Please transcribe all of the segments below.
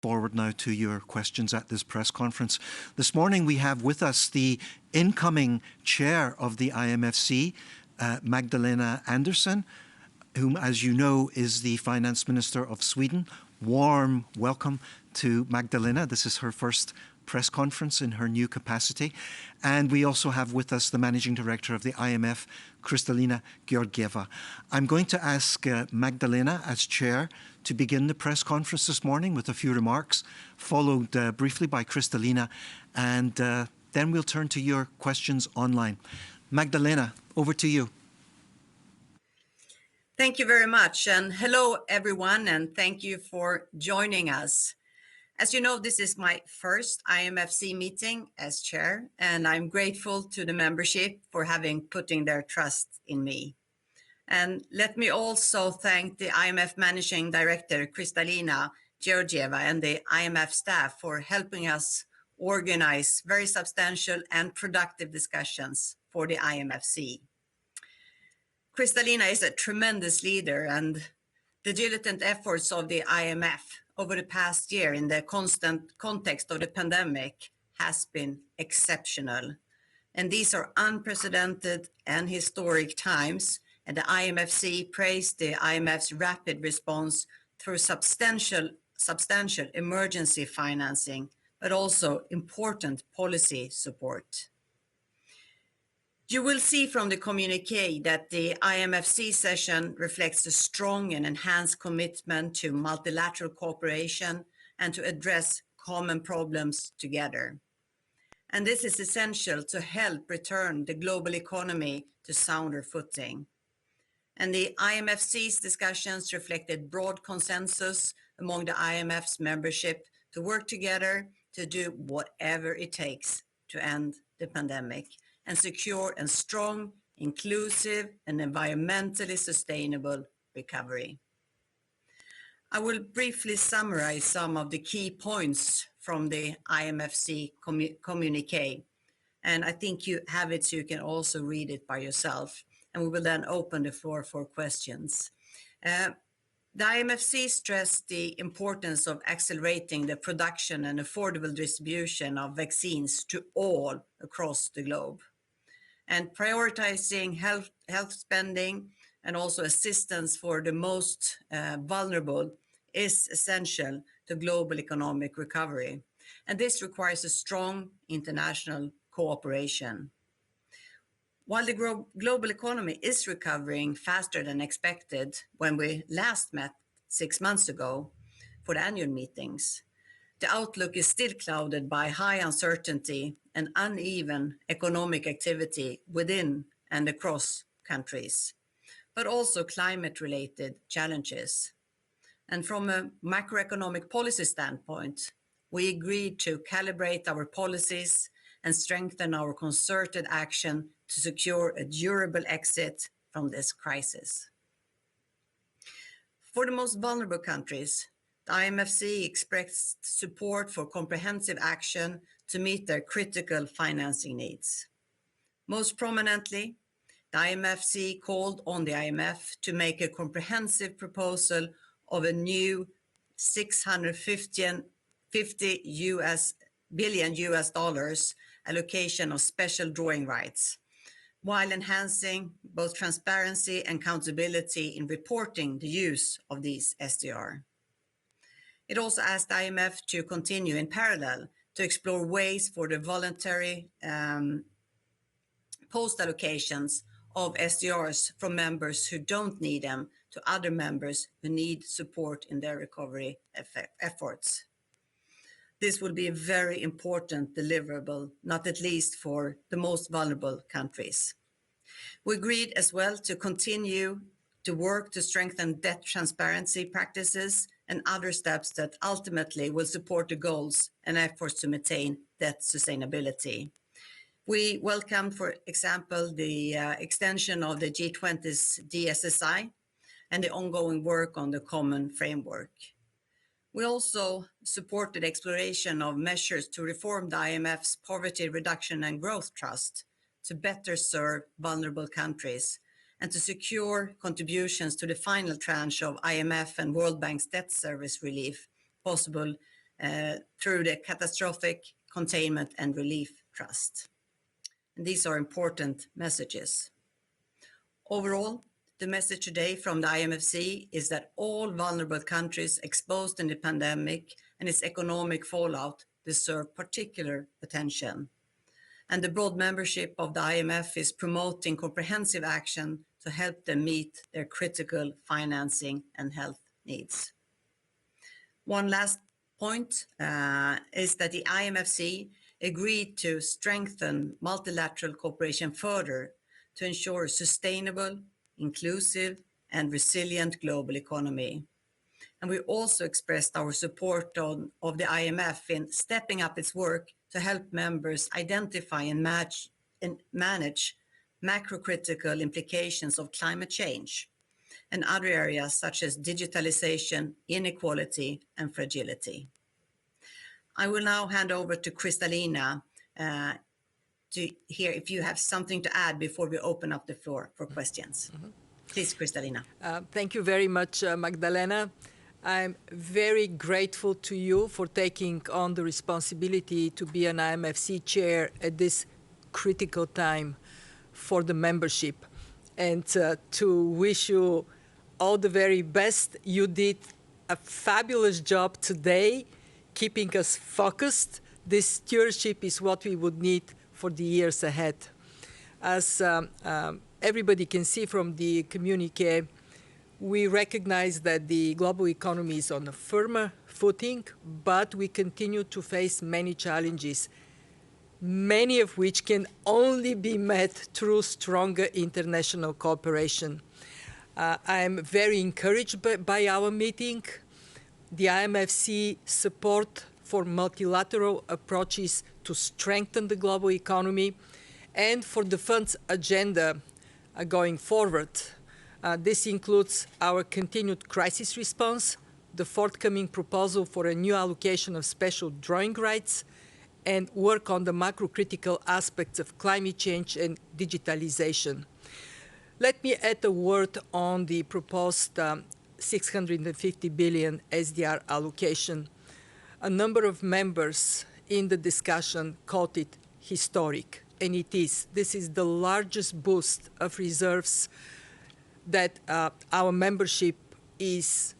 forward now to your questions at this press conference. This morning we have with us the incoming chair of the IMFC, Magdalena Andersson, whom, as you know, is the Finance Minister of Sweden. Warm welcome to Magdalena. This is her first press conference in her new capacity. And we also have with us the Managing Director of the IMF, Kristalina Georgieva. I'm going to ask Magdalena, as chair, to begin the press conference this morning with a few remarks, followed briefly by Kristalina, and then we'll turn to your questions online. Magdalena, over to you. Thank you very much, and hello everyone, and thank you for joining us. As you know, this is my first IMFC meeting as chair, and I'm grateful to the membership for having putting their trust in me. And let me also thank the IMF Managing Director, Kristalina Georgieva, and the IMF staff for helping us organize very substantial and productive discussions for the IMFC. Kristalina is a tremendous leader, and the diligent efforts of the IMF over the past year in the constant context of the pandemic has been exceptional. And these are unprecedented and historic times, and the IMFC praised the IMF's rapid response through substantial emergency financing, but also important policy support. You will see from the communiqué that the IMFC session reflects a strong and enhanced commitment to multilateral cooperation and to address common problems together. And this is essential to help return the global economy to sounder footing. And the IMFC's discussions reflected broad consensus among the IMF's membership to work together to do whatever it takes to end the pandemic and secure a strong, inclusive, and environmentally sustainable recovery. I will briefly summarize some of the key points from the IMFC communiqué, and I think you have it so you can also read it by yourself, and we will then open the floor for questions. The IMFC stressed the importance of accelerating the production and affordable distribution of vaccines to all across the globe, and prioritizing health spending and also assistance for the most vulnerable is essential to global economic recovery. And this requires a strong international cooperation. While the global economy is recovering faster than expected when we last met 6 months ago for the annual meetings, the outlook is still clouded by high uncertainty and uneven economic activity within and across countries, but also climate-related challenges. And from a macroeconomic policy standpoint, we agreed to calibrate our policies and strengthen our concerted action to secure a durable exit from this crisis. For the most vulnerable countries, the IMFC expressed support for comprehensive action to meet their critical financing needs. Most prominently, the IMFC called on the IMF to make a comprehensive proposal of a new $650 billion allocation of special drawing rights, while enhancing both transparency and accountability in reporting the use of these SDR. It also asked IMF to continue in parallel to explore ways for the voluntary post-allocations of SDRs from members who don't need them to other members who need support in their recovery efforts. This will be a very important deliverable, not at least for the most vulnerable countries. We agreed as well to continue to work to strengthen debt transparency practices and other steps that ultimately will support the goals and efforts to maintain debt sustainability. We welcome, for example, the extension of the G20's DSSI and the ongoing work on the common framework. We also supported exploration of measures to reform the IMF's Poverty Reduction and Growth Trust to better serve vulnerable countries and to secure contributions to the final tranche of IMF and World Bank's debt service relief possible through the Catastrophic Containment and Relief Trust. And these are important messages. Overall, the message today from the IMFC is that all vulnerable countries exposed in the pandemic and its economic fallout deserve particular attention. And the broad membership of the IMF is promoting comprehensive action to help them meet their critical financing and health needs. One last point is that the IMFC agreed to strengthen multilateral cooperation further to ensure a sustainable, inclusive, and resilient global economy. And we also expressed our support of the IMF in stepping up its work to help members identify and manage macro-critical implications of climate change and other areas such as digitalization, inequality, and fragility. I will now hand over to Kristalina to hear if you have something to add before we open up the floor for questions. Please, Kristalina. Thank you very much, Magdalena. I'm very grateful to you for taking on the responsibility to be an IMFC chair at this critical time for the membership, and to wish you all the very best. You did a fabulous job today, keeping us focused. This stewardship is what we would need for the years ahead. As everybody can see from the communiqué, we recognize that the global economy is on a firmer footing, but we continue to face many challenges, many of which can only be met through stronger international cooperation. I am very encouraged by our meeting. The IMFC support for multilateral approaches to strengthen the global economy and for the fund's agenda going forward. This includes our continued crisis response, the forthcoming proposal for a new allocation of special drawing rights, and work on the macro-critical aspects of climate change and digitalization. Let me add a word on the proposed 650 billion SDR allocation. A number of members in the discussion called it historic, and it is. This is the largest boost of reserves that our membership is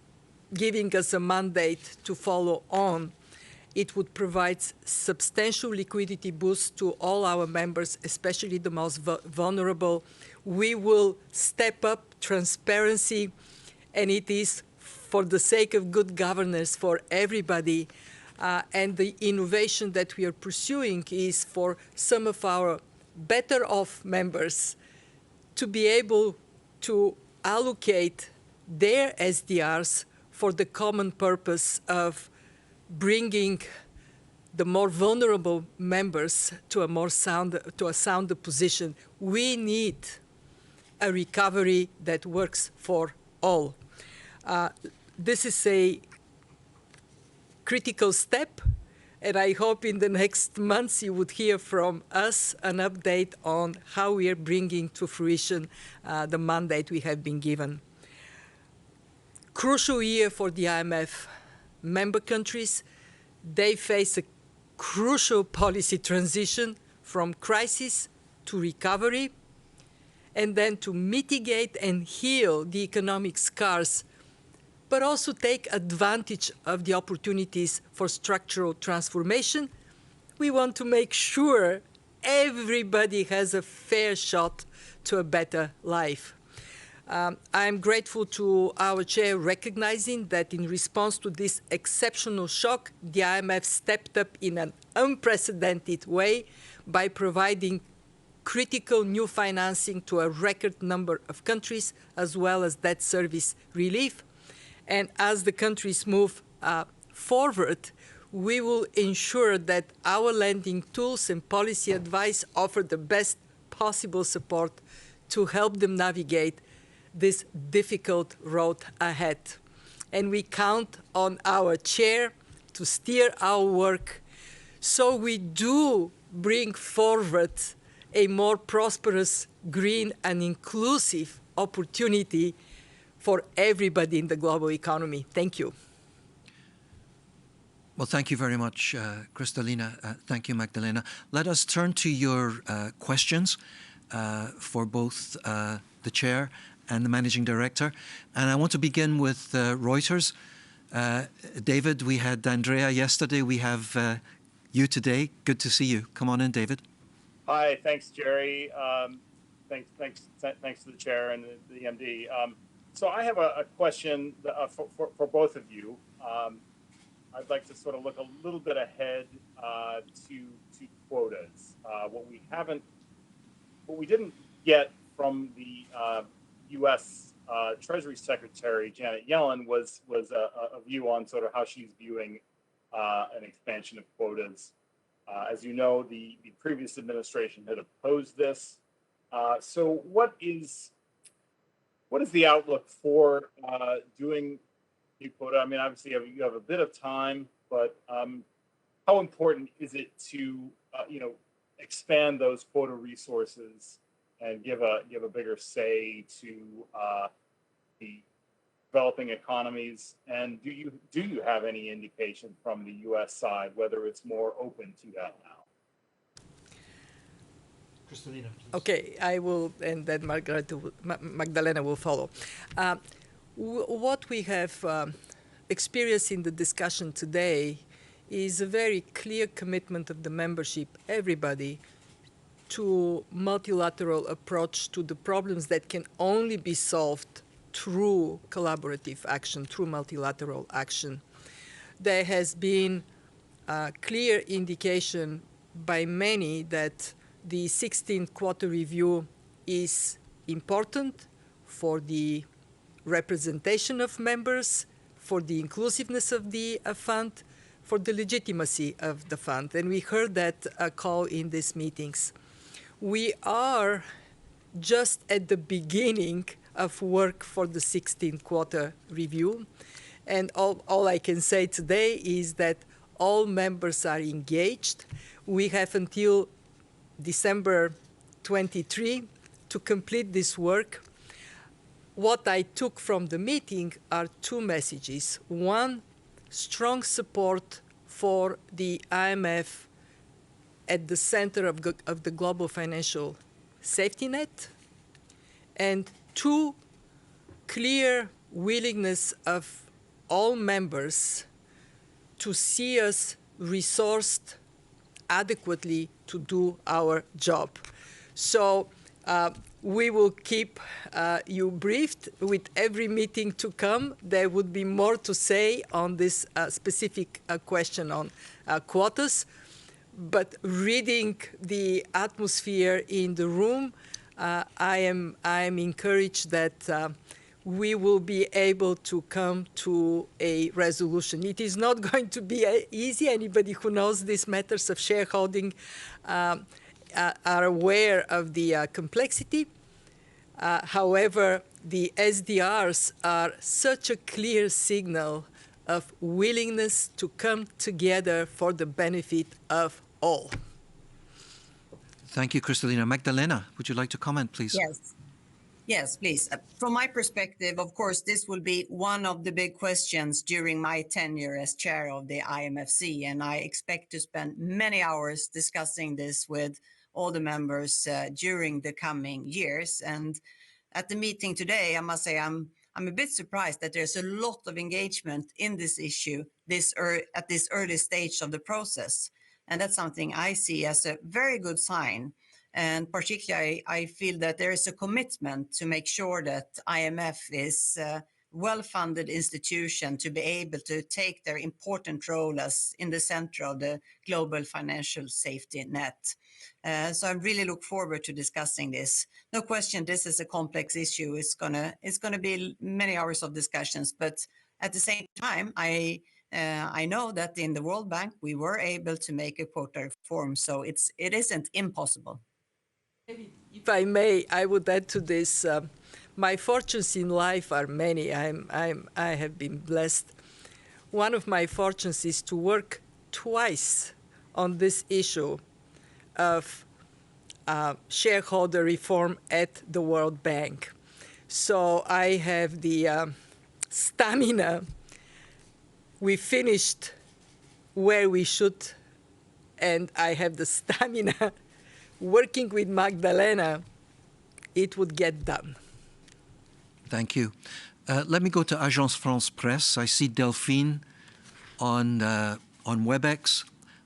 giving us a mandate to follow on. It would provide substantial liquidity boost to all our members, especially the most vulnerable. We will step up transparency, and it is for the sake of good governance for everybody. And the innovation that we are pursuing is for some of our better off members to be able to allocate their SDRs for the common purpose of bringing the more vulnerable members to a sounder position. We need a recovery that works for all. This is a critical step, and I hope in the next months you would hear from us an update on how we are bringing to fruition the mandate we have been given. Crucial year for the IMF member countries. They face a crucial policy transition from crisis to recovery, and then to mitigate and heal the economic scars, but also take advantage of the opportunities for structural transformation. We want to make sure everybody has a fair shot to a better life. I'm grateful to our chair recognizing that in response to this exceptional shock, the IMF stepped up in an unprecedented way by providing critical new financing to a record number of countries, as well as debt service relief. And as the countries move forward, we will ensure that our lending tools and policy advice offer the best possible support to help them navigate this difficult road ahead. And we count on our chair to steer our work so we do bring forward a more prosperous, green, and inclusive opportunity for everybody in the global economy. Thank you. Well, thank you very much, Kristalina. Thank you, Magdalena. Let us turn to your questions for both the chair and the managing director. And I want to begin with Reuters. David, we had Andrea yesterday. We have you today. Good to see you. Come on in, David. Hi, thanks, Jerry. Thanks to the chair and the MD. So I have a question for both of you. I'd like to sort of look a little bit ahead to quotas. What we didn't get from the U.S. Treasury Secretary Janet Yellen was a view on sort of how she's viewing an expansion of quotas. As you know, the previous administration had opposed this. So what is the outlook for doing new quota? I mean, obviously you have a bit of time, but how important is it to expand those quota resources and give a bigger say to the developing economies? And do you have any indication from the U.S. side whether it's more open to that now? Kristalina, please. Okay, I will, and then Magdalena will follow. What we have experienced in the discussion today is a very clear commitment of the membership, everybody, to multilateral approach to the problems that can only be solved through collaborative action, through multilateral action. There has been a clear indication by many that the 16th quarter review is important for the representation of members, for the inclusiveness of the fund, for the legitimacy of the fund. And we heard that call in these meetings. We are just at the beginning of work for the 16th quarter review. And all I can say today is that all members are engaged. We have until December 23 to complete this work. What I took from the meeting are two messages. One, strong support for the IMF at the center of the global financial safety net. And two, clear willingness of all members to see us resourced adequately to do our job. So we will keep you briefed with every meeting to come. There would be more to say on this specific question on quotas. But reading the atmosphere in the room, I am encouraged that we will be able to come to a resolution. It is not going to be easy. Anybody who knows these matters of shareholding are aware of the complexity. However, the SDRs are such a clear signal of willingness to come together for the benefit of all. Thank you, Kristalina. Magdalena, would you like to comment, please? Yes, please. From my perspective, of course, this will be one of the big questions during my tenure as chair of the IMFC, and I expect to spend many hours discussing this with all the members during the coming years. And at the meeting today, I must say I'm a bit surprised that there's a lot of engagement in this issue at this early stage of the process. And that's something I see as a very good sign. And particularly, I feel that there is a commitment to make sure that IMF is a well-funded institution to be able to take their important role as in the center of the global financial safety net. So I really look forward to discussing this. No question, this is a complex issue. It's gonna be many hours of discussions, but at the same time, I know that in the World Bank we were able to make a quota reform, so it isn't impossible. If I may, I would add to this. My fortunes in life are many. I have been blessed. One of my fortunes is to work twice on this issue of shareholder reform at the World Bank. So I have the stamina. We finished where we should, and I have the stamina, working with Magdalena, it would get done. Thank you. Let me go to Agence France Presse. I see Delphine on WebEx.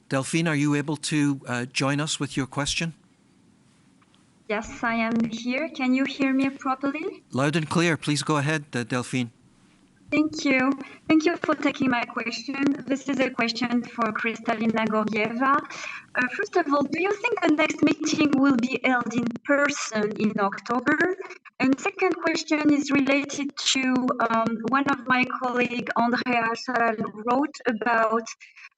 Delphine, are you able to join us with your question? Yes, I am here. Can you hear me properly? Loud and clear. Please go ahead, Delphine. Thank you. Thank you for taking my question. This is a question for Kristalina Georgieva. First of all, do you think the next meeting will be held in person in October? And second question is related to one of my colleagues, Andrea wrote about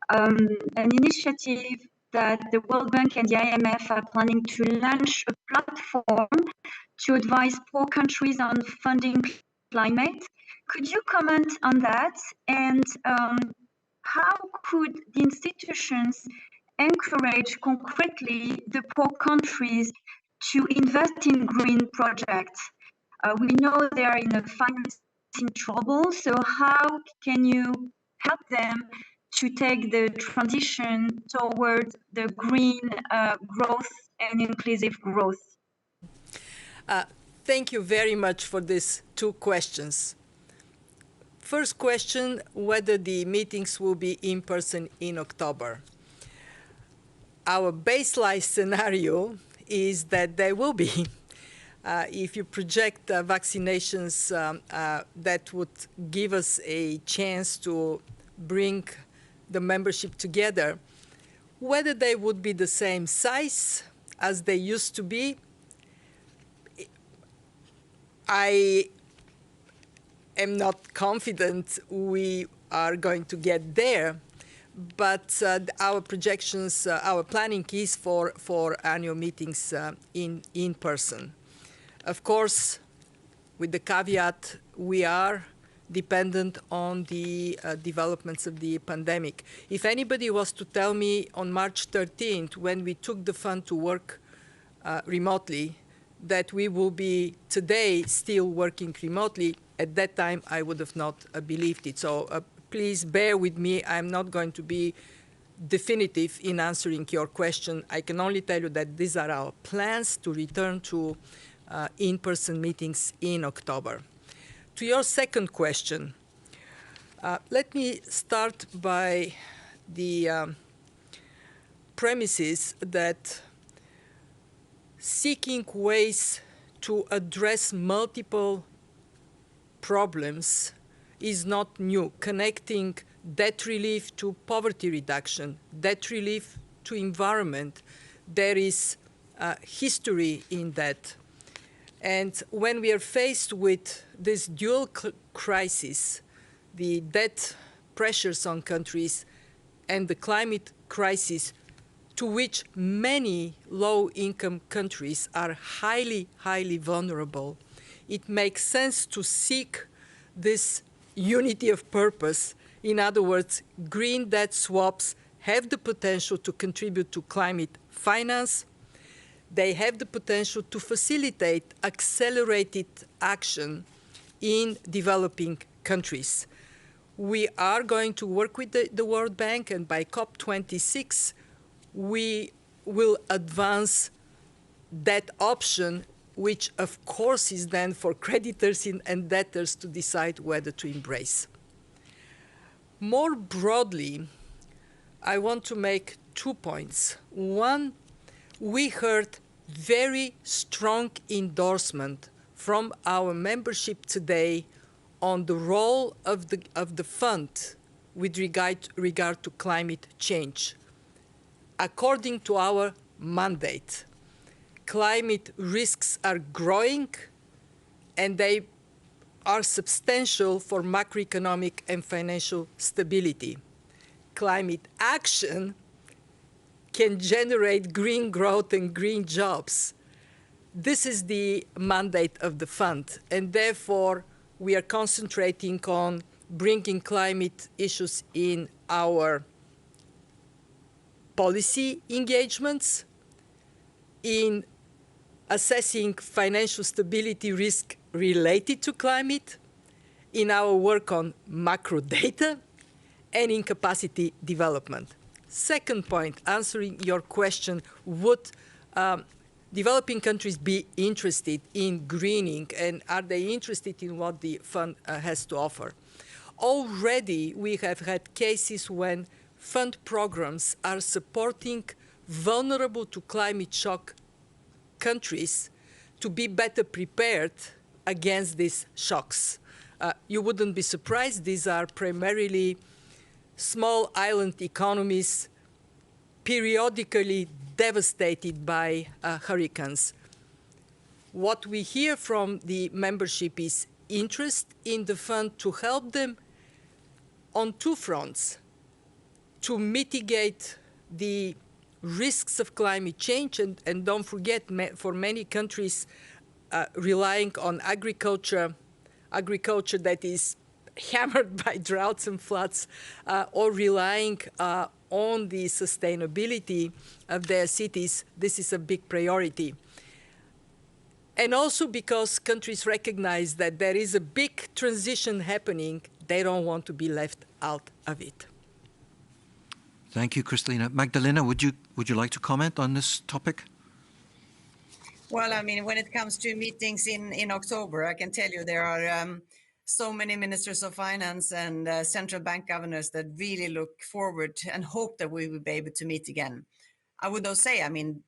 an initiative that the World Bank and the IMF are planning to launch a platform to advise poor countries on funding climate. Could you comment on that? And how could the institutions encourage concretely the poor countries to invest in green projects? We know they are in a financing trouble, so how can you help them to take the transition towards the green growth and inclusive growth? Thank you very much for these two questions. First question, whether the meetings will be in person in October. Our baseline scenario is that they will be. If you project vaccinations, that would give us a chance to bring the membership together. Whether they would be the same size as they used to be, I am not confident we are going to get there, but our projections, our planning is for annual meetings in person. Of course, with the caveat, we are dependent on the developments of the pandemic. If anybody was to tell me on March 13th, when we took the fund to work remotely, that we will be today still working remotely, at that time I would have not believed it. So please bear with me. I'm not going to be definitive in answering your question. I can only tell you that these are our plans to return to in-person meetings in October. To your second question, let me start by the premises that seeking ways to address multiple problems is not new. Connecting debt relief to poverty reduction, debt relief to environment, there is history in that. And when we are faced with this dual crisis, the debt pressures on countries and the climate crisis, to which many low-income countries are highly, highly vulnerable, it makes sense to seek this unity of purpose. In other words, green debt swaps have the potential to contribute to climate finance. They have the potential to facilitate accelerated action in developing countries. We are going to work with the World Bank, and by COP26, we will advance that option, which of course is then for creditors and debtors to decide whether to embrace. More broadly, I want to make 2 points. One, we heard very strong endorsement from our membership today on the role of the fund with regard to climate change. According to our mandate, climate risks are growing and they are substantial for macroeconomic and financial stability. Climate action can generate green growth and green jobs. This is the mandate of the fund, and therefore we are concentrating on bringing climate issues in our policy engagements, in assessing financial stability risk related to climate, in our work on macro data, and in capacity development. Second point, answering your question, would developing countries be interested in greening, and are they interested in what the fund has to offer? Already we have had cases when fund programs are supporting vulnerable to climate shock countries to be better prepared against these shocks. You wouldn't be surprised, these are primarily small island economies periodically devastated by hurricanes. What we hear from the membership is interest in the fund to help them on two fronts: to mitigate the risks of climate change, and don't forget, for many countries relying on agriculture that is hammered by droughts and floods, or relying on the sustainability of their cities, this is a big priority. And also because countries recognize that there is a big transition happening, they don't want to be left out of it. Thank you, Kristalina. Magdalena, would you like to comment on this topic? Well, I mean, when it comes to meetings in October, I can tell you there are so many ministers of finance and central bank governors that really look forward and hope that we will be able to meet again. I would though say, I mean,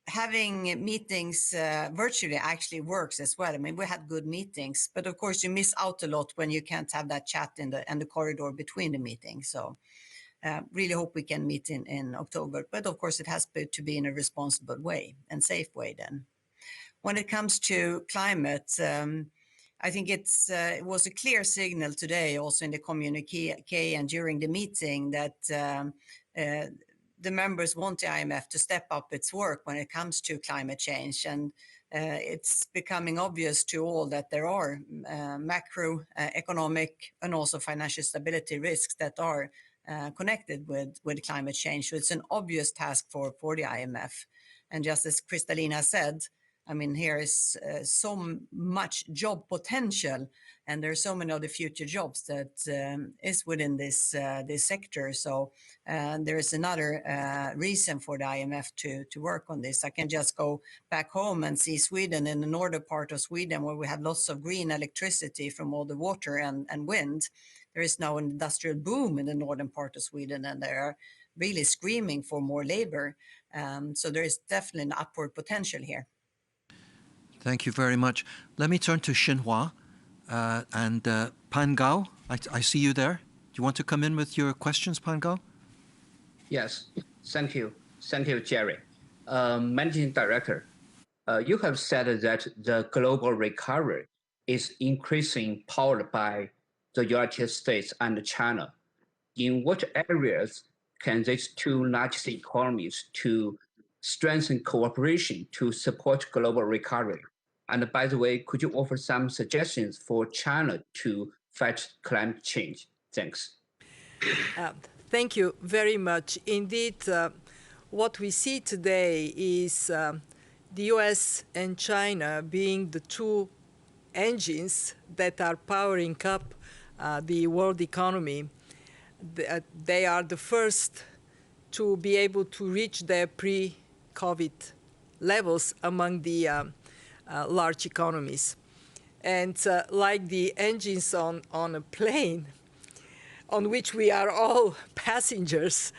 having meetings virtually actually works as well. I mean, we had good meetings, but of course you miss out a lot when you can't have that chat in the corridor between the meetings. So really hope we can meet in October, but of course it has to be in a responsible way and safe way then. When it comes to climate, I think it was a clear signal today also in the communique and during the meeting that the members want the IMF to step up its work when it comes to climate change. And it's becoming obvious to all that there are macroeconomic and also financial stability risks that are connected with climate change. So it's an obvious task for the IMF. And just as Kristalina said, I mean, here is so much job potential, and there are so many other future jobs that is within this sector. So there is another reason for the IMF to work on this. I can just go back home and see Sweden, in the northern part of Sweden, where we have lots of green electricity from all the water and wind. There is now an industrial boom in the northern part of Sweden, and they are really screaming for more labor. So there is definitely an upward potential here. Thank you very much. Let me turn to Xinhua and Pan Gao. I see you there. Do you want to come in with your questions, Pan Gao? Yes, thank you. Thank you, Jerry. Managing Director, you have said that the global recovery is increasing powered by the United States and China. In what areas can these two largest economies to strengthen cooperation to support global recovery? And by the way, could you offer some suggestions for China to fight climate change? Thanks. Thank you very much. Indeed, what we see today is the US and China being the two engines that are powering up the world economy. They are the first to be able to reach their pre-COVID levels among the large economies. And like the engines on a plane, on which we are all passengers,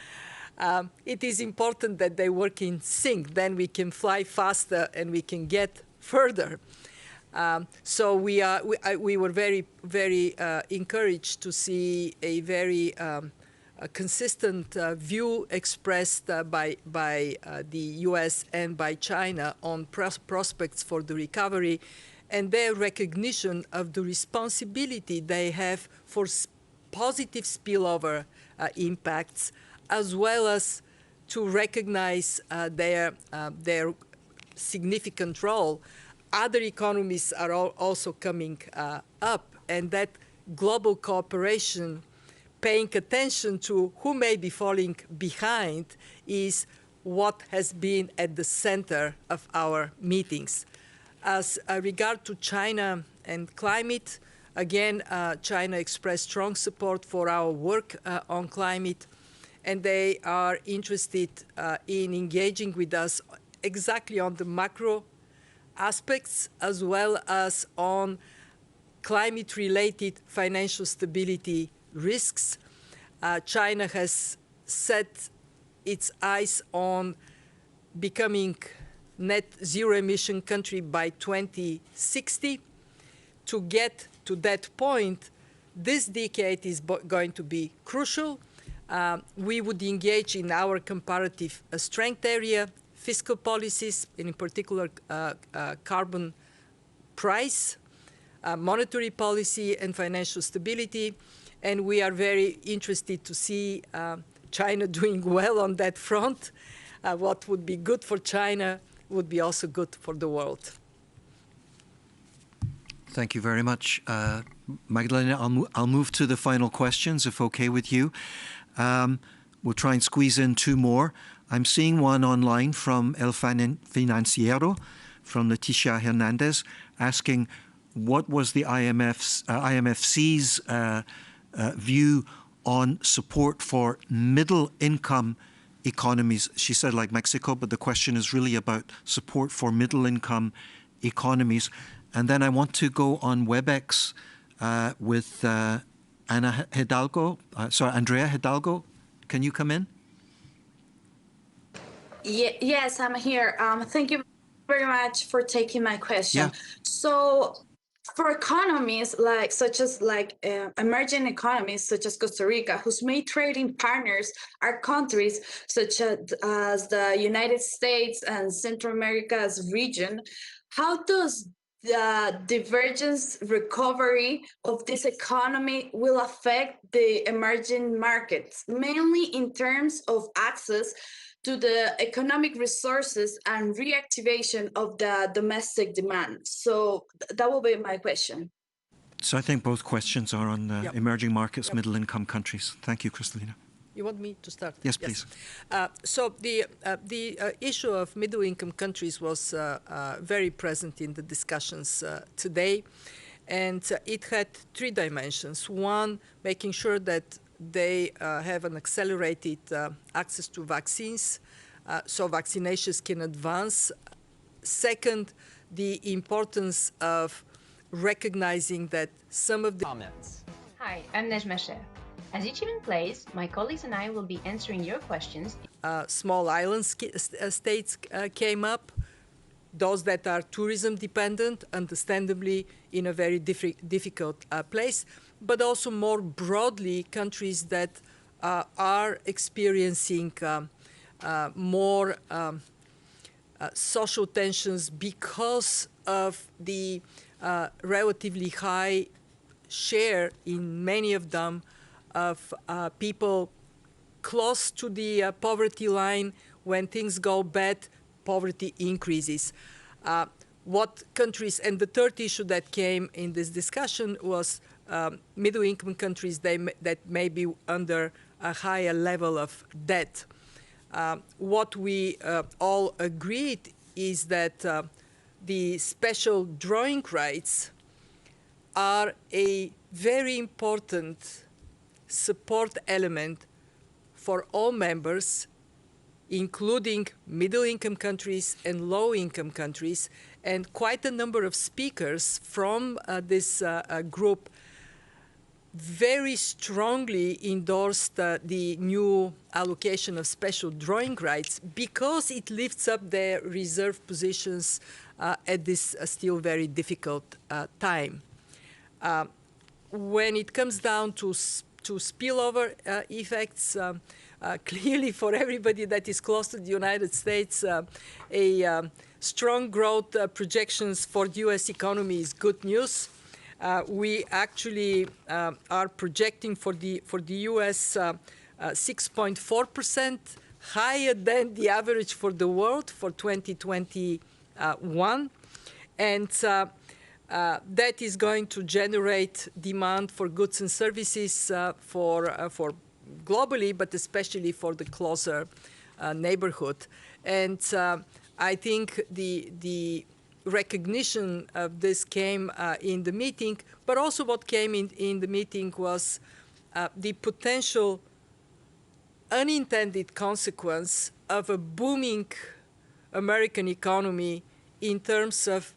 it is important that they work in sync. Then we can fly faster and we can get further. So we were very, very encouraged to see a very consistent view expressed by the US and by China on prospects for the recovery, and their recognition of the responsibility they have for positive spillover impacts, as well as to recognize their significant role. Other economies are also coming up, and that global cooperation, paying attention to who may be falling behind, is what has been at the center of our meetings. As regard to China and climate, Again, China expressed strong support for our work on climate, and they are interested in engaging with us exactly on the macro aspects as well as on climate-related financial stability risks. China has set its eyes on becoming net zero emission country by 2060. To get to that point, this decade is going to be crucial. We would engage in our comparative strength area, fiscal policies, and in particular carbon price, monetary policy, and financial stability. And we are very interested to see China doing well on that front. What would be good for China would be also good for the world. Thank you very much. Magdalena, I'll move to the final questions, if okay with you. We'll try and squeeze in two more. I'm seeing one online from El Financiero, from Leticia Hernandez, asking what was the IMFC's view on support for middle-income economies. She said like Mexico, but the question is really about support for middle-income economies. And then I want to go on WebEx with Andrea Hidalgo. Can you come in? Yes, I'm here. Thank you very much for taking my question. Yeah. So for economies such as emerging economies such as Costa Rica, whose main trading partners are countries such as the United States and Central America's region, how does the divergence recovery of this economy will affect the emerging markets, mainly in terms of access to the economic resources and reactivation of the domestic demand? So that will be my question. So I think both questions are on Yep. emerging markets, Yep. middle-income countries. Thank you, Kristalina. You want me to start? Yes, please. So the issue of middle-income countries was very present in the discussions today, and it had three dimensions. One, making sure that they have an accelerated access to vaccines, so vaccinations can advance. Second, the importance of recognizing that some of the Comments. Hi, I'm Nejma Sheikh. As each event plays, my colleagues and I will be answering your questions. Small island states came up, those that are tourism dependent, understandably in a very difficult place, but also more broadly countries that are experiencing more social tensions because of the relatively high share in many of them of people close to the poverty line. When things go bad, poverty increases. What countries, and the third issue that came in this discussion was middle-income countries that may be under a higher level of debt. What we all agreed is that the special drawing rights are a very important support element for all members, including middle-income countries and low-income countries. And quite a number of speakers from this group very strongly endorsed the new allocation of special drawing rights because it lifts up their reserve positions at this still very difficult time. When it comes down to spillover effects, clearly for everybody that is close to the United States, strong growth projections for the U.S. economy is good news. We actually are projecting for the U.S. 6.4%, higher than the average for the world for 2021. And that is going to generate demand for goods and services for globally, but especially for the closer neighborhood. And I think the recognition of this came in the meeting, but also what came in the meeting was the potential unintended consequence of a booming American economy in terms of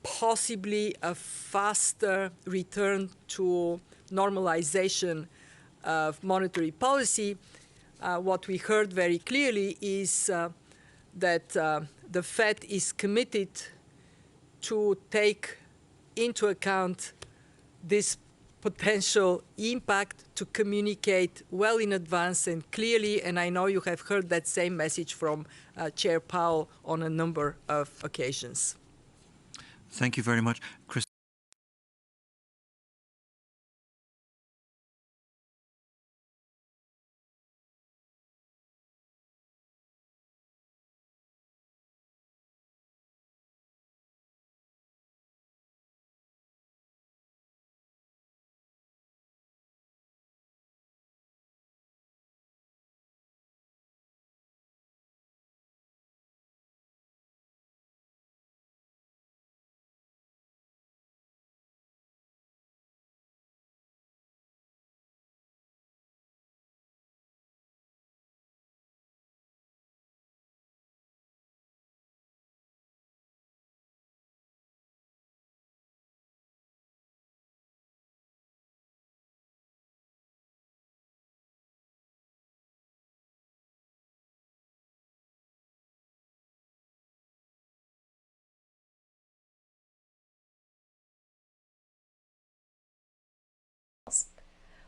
possibly a faster return to normalization of monetary policy. What we heard very clearly is that the Fed is committed to take into account this potential impact, to communicate well in advance and clearly, and I know you have heard that same message from Chair Powell on a number of occasions. Thank you very much.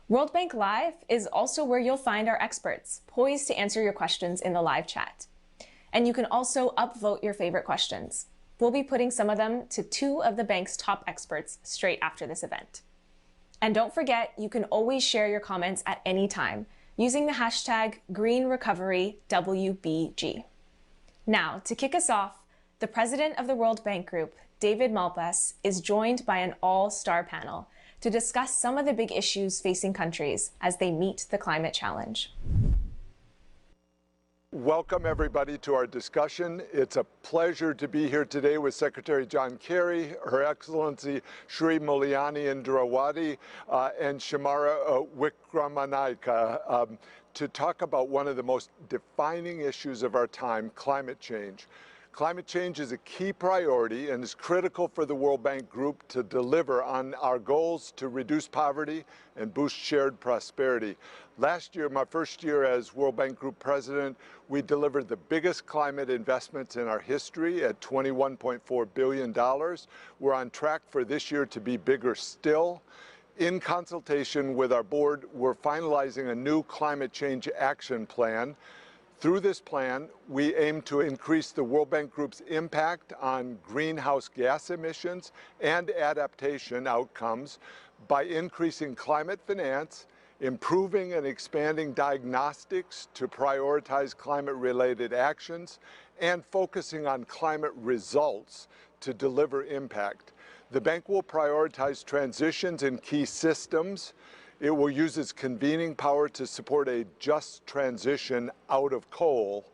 World Bank Live is also where you'll find our experts, poised to answer your questions in the live chat. And you can also upvote your favorite questions. We'll be putting some of them to 2 of the bank's top experts straight after this event. And don't forget, you can always share your comments at any time using the hashtag #GreenRecoveryWBG. Now, to kick us off, the president of the World Bank Group, David Malpass, is joined by an all-star panel to discuss some of the big issues facing countries as they meet the climate challenge. Welcome everybody to our discussion. It's a pleasure to be here today with Secretary John Kerry, Her Excellency Shri Mulyani Indrawati, and Shemara Wikramanayake to talk about one of the most defining issues of our time, climate change. Climate change is a key priority and is critical for the World Bank Group to deliver on our goals to reduce poverty and boost shared prosperity. Last year, my first year as World Bank Group president, we delivered the biggest climate investments in our history at $21.4 billion. We're on track for this year to be bigger still. In consultation with our board, we're finalizing a new climate change action plan. Through this plan, we aim to increase the World Bank Group's impact on greenhouse gas emissions and adaptation outcomes by increasing climate finance, improving and expanding diagnostics to prioritize climate-related actions, and focusing on climate results to deliver impact. The bank will prioritize transitions in key systems. It will use its convening power to support a just transition out of coal,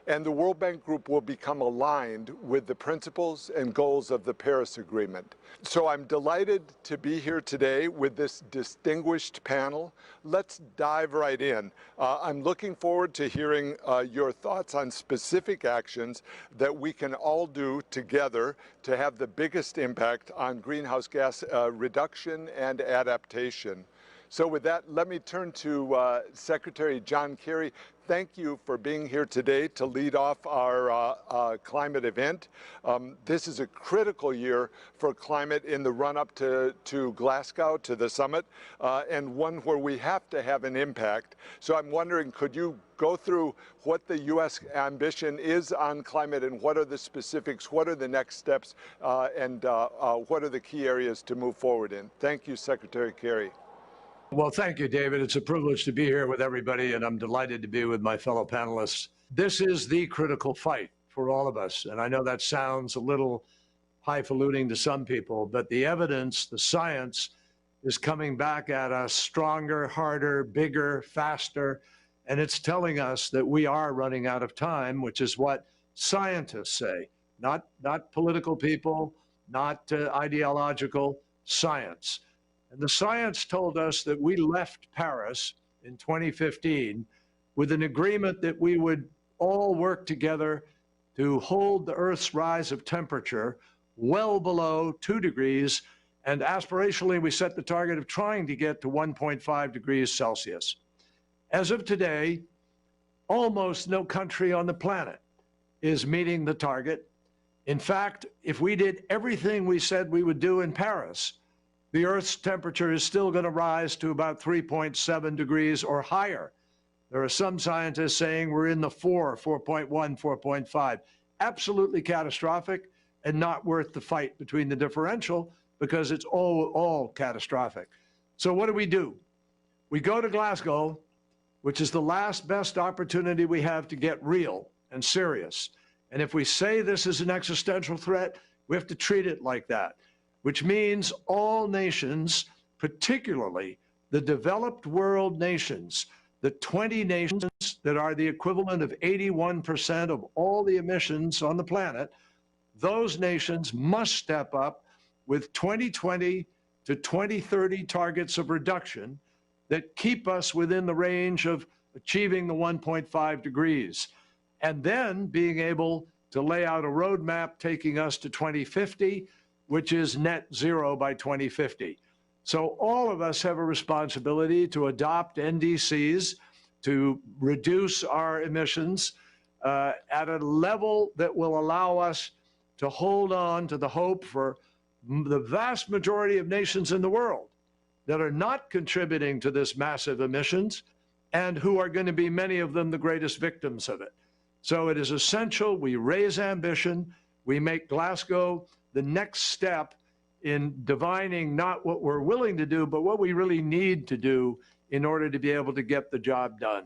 and the World Bank Group will become aligned with the principles and goals of the Paris Agreement. So I'm delighted to be here today with this distinguished panel. Let's dive right in. I'm looking forward to hearing your thoughts on specific actions that we can all do together to have the biggest impact on greenhouse gas reduction and adaptation. So with that, let me turn to Secretary John Kerry. Thank you for being here today to lead off our climate event. This is a critical year for climate in the run-up to Glasgow, to the summit, and one where we have to have an impact. So I'm wondering, could you go through what the U.S. ambition is on climate and what are the specifics, what are the next steps, and what are the key areas to move forward in? Thank you, Secretary Kerry. Well, thank you, David. It's a privilege to be here with everybody, and I'm delighted to be with my fellow panelists. This is the critical fight for all of us, and I know that sounds a little highfalutin to some people, but the evidence, the science, is coming back at us stronger, harder, bigger, faster, and it's telling us that we are running out of time, which is what scientists say. not political people, not ideological, science. And the science told us that we left Paris in 2015 with an agreement that we would all work together to hold the Earth's rise of temperature well below 2 degrees. And aspirationally, we set the target of trying to get to 1.5 degrees Celsius. As of today, almost no country on the planet is meeting the target. In fact, if we did everything we said we would do in Paris, the Earth's temperature is still going to rise to about 3.7 degrees or higher. There are some scientists saying we're in the 4.1, 4.5. Absolutely catastrophic and not worth the fight between the differential because it's all catastrophic. So what do? We go to Glasgow, which is the last best opportunity we have to get real and serious. And if we say this is an existential threat, we have to treat it like that, which means all nations, particularly the developed world nations, the 20 nations that are the equivalent of 81% of all the emissions on the planet, those nations must step up with 2020 to 2030 targets of reduction that keep us within the range of achieving the 1.5 degrees, and then being able to lay out a roadmap taking us to 2050, which is net zero by 2050. So all of us have a responsibility to adopt NDCs, to reduce our emissions at a level that will allow us to hold on to the hope for the vast majority of nations in the world that are not contributing to this massive emissions and who are going to be, many of them, the greatest victims of it. So it is essential we raise ambition, we make Glasgow the next step in divining not what we're willing to do, but what we really need to do in order to be able to get the job done.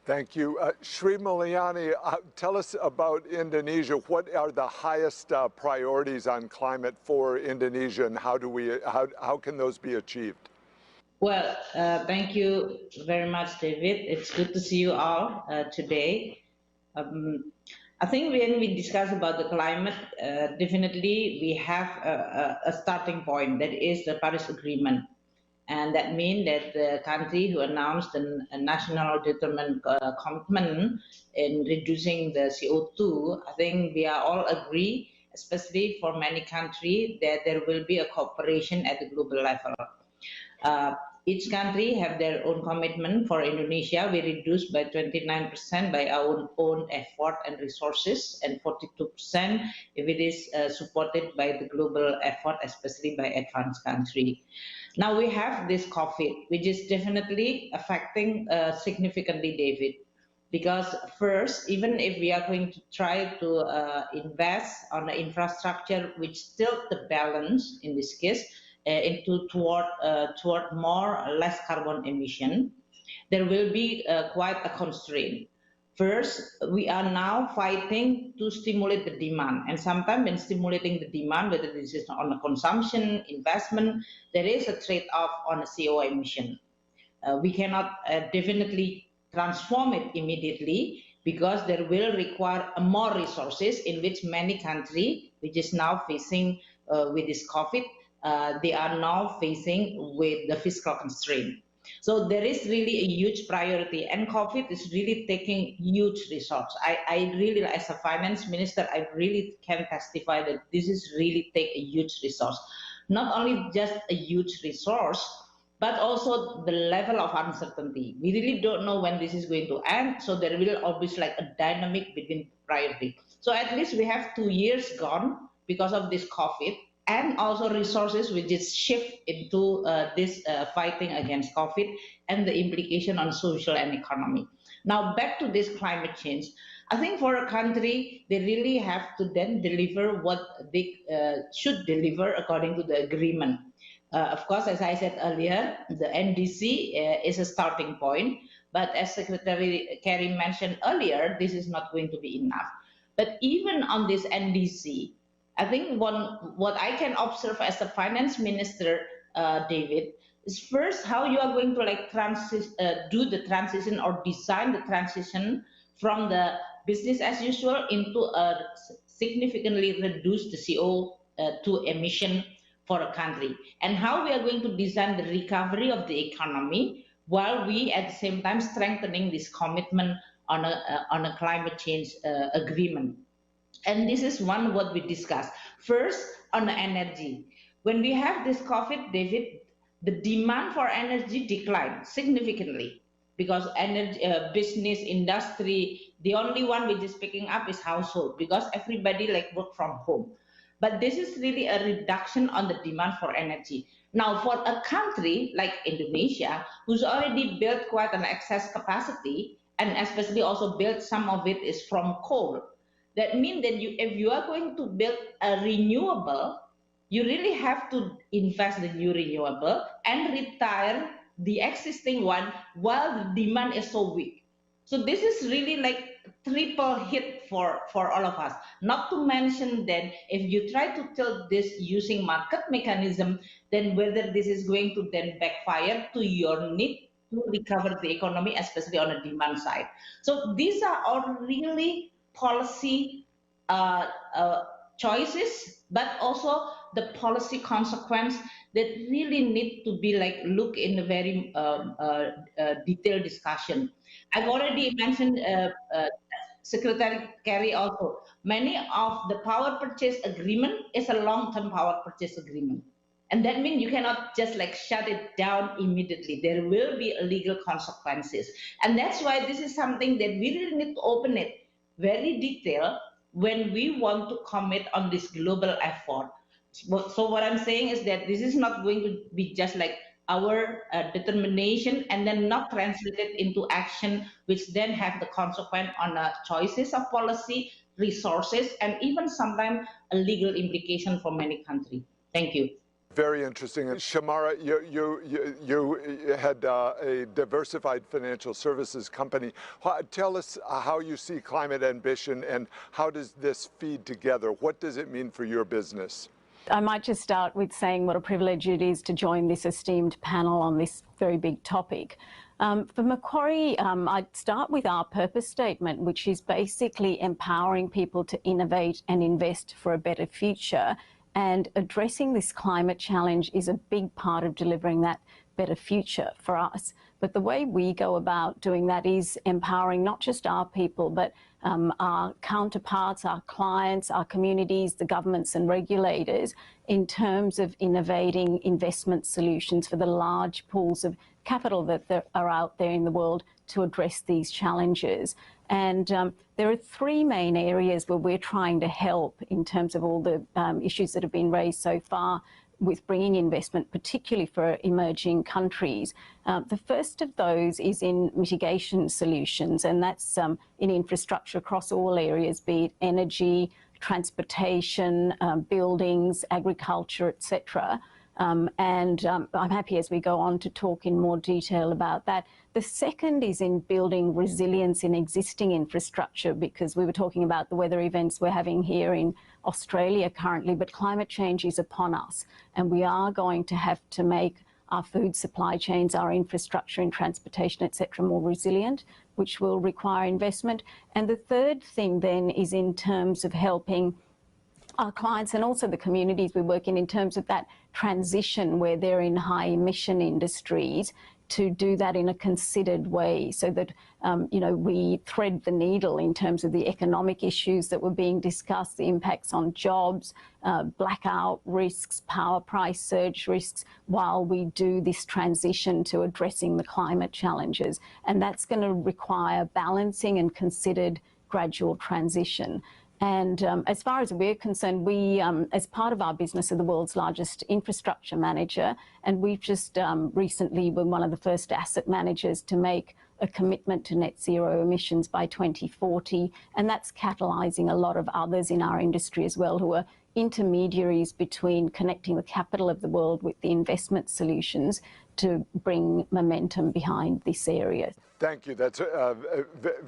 Thank you. Sri Mulyani, tell us about Indonesia. What are the highest priorities on climate for Indonesia, and how can those be achieved? Well, thank you very much, David. It's good to see you all today. I think when we discuss about the climate, definitely we have a starting point, that is the Paris Agreement. And that means that the country who announced a national determined commitment in reducing the CO2, I think we are all agree, especially for many countries, that there will be a cooperation at the global level. Each country have their own commitment. For Indonesia, we reduced by 29% by our own effort and resources, and 42% if it is supported by the global effort, especially by advanced countries. Now we have this COVID, which is definitely affecting significantly, David, because first, even if we are going to try to invest on the infrastructure, which tilt the balance in this case toward more or less carbon emission, there will be quite a constraint. First, we are now fighting to stimulate the demand. And sometimes when stimulating the demand, whether this is on a consumption, investment, there is a trade-off on the CO emission. We cannot definitely transform it immediately because there will require more resources, in which many countries, which is now facing with this COVID, they are now facing with the fiscal constraint. So there is really a huge priority, and COVID is really taking huge resources. I really, as a finance minister, I really can testify that this is really take a huge resource. Not only just a huge resource, but also the level of uncertainty. We really don't know when this is going to end, so there will always like a dynamic between priority. So at least we have 2 years gone because of this COVID, and also resources which is shift into this fighting against COVID and the implication on social and economy. Now back to this climate change. I think for a country, they really have to then deliver what they should deliver according to the agreement. Of course, as I said earlier, the NDC is a starting point, but as Secretary Kerry mentioned earlier, this is not going to be enough. But even on this NDC, I think what I can observe as a finance minister, David, is first how you are going to like do the transition or design the transition from the business as usual into a significantly reduce the CO2 emission for a country, and how we are going to design the recovery of the economy while we at the same time strengthening this commitment on a climate change agreement. And this is one what we discussed. First, on the energy. When we have this COVID, David, the demand for energy declined significantly because energy, business, industry, the only one which is picking up is household because everybody like work from home. But this is really a reduction on the demand for energy. Now, for a country like Indonesia, who's already built quite an excess capacity, and especially also built some of it is from coal, that means that if you are going to build a renewable, you really have to invest the new renewable and retire the existing one while the demand is so weak. So this is really like triple hit for all of us. Not to mention that if you try to tilt this using market mechanism, then whether this is going to then backfire to your need to recover the economy, especially on the demand side. So these are all really policy choices, but also the policy consequence that really need to be like look in a very detailed discussion. I've already mentioned Secretary Kerry also. Many of the power purchase agreement is a long-term power purchase agreement. And that means you cannot just like shut it down immediately. There will be legal consequences. And that's why this is something that we really need to open it very detailed when we want to commit on this global effort. So what I'm saying is that this is not going to be just like our determination and then not translated into action, which then have the consequence on choices of policy, resources, and even sometimes a legal implication for many countries. Thank you. Very interesting. Shemara, you had a diversified financial services company. Tell us how you see climate ambition and how does this feed together? What does it mean for your business? I might just start with saying what a privilege it is to join this esteemed panel on this very big topic. For Macquarie, I'd start with our purpose statement, which is basically empowering people to innovate and invest for a better future. And addressing this climate challenge is a big part of delivering that better future for us. But the way we go about doing that is empowering not just our people, but our counterparts, our clients, our communities, the governments and regulators in terms of innovating investment solutions for the large pools of capital that are out there in the world to address these challenges. And there are three main areas where we're trying to help in terms of all the issues that have been raised so far with bringing investment, particularly for emerging countries. The first of those is in mitigation solutions, and that's in infrastructure across all areas, be it energy, transportation, buildings, agriculture, etc. I'm happy as we go on to talk in more detail about that. The second is in building resilience in existing infrastructure, because we were talking about the weather events we're having here in Australia currently, but climate change is upon us, and we are going to have to make our food supply chains, our infrastructure and transportation, etc., more resilient, which will require investment. And the third thing then is in terms of helping our clients and also the communities we work in terms of that transition where they're in high emission industries, to do that in a considered way so that, we thread the needle in terms of the economic issues that were being discussed, the impacts on jobs, blackout risks, power price surge risks, while we do this transition to addressing the climate challenges. And that's going to require balancing and considered gradual transition. And as far as we're concerned, we, as part of our business, are the world's largest infrastructure manager. And we've just recently been one of the first asset managers to make a commitment to net zero emissions by 2040. And that's catalysing a lot of others in our industry as well, who are intermediaries between connecting the capital of the world with the investment solutions to bring momentum behind this area. Thank you. That's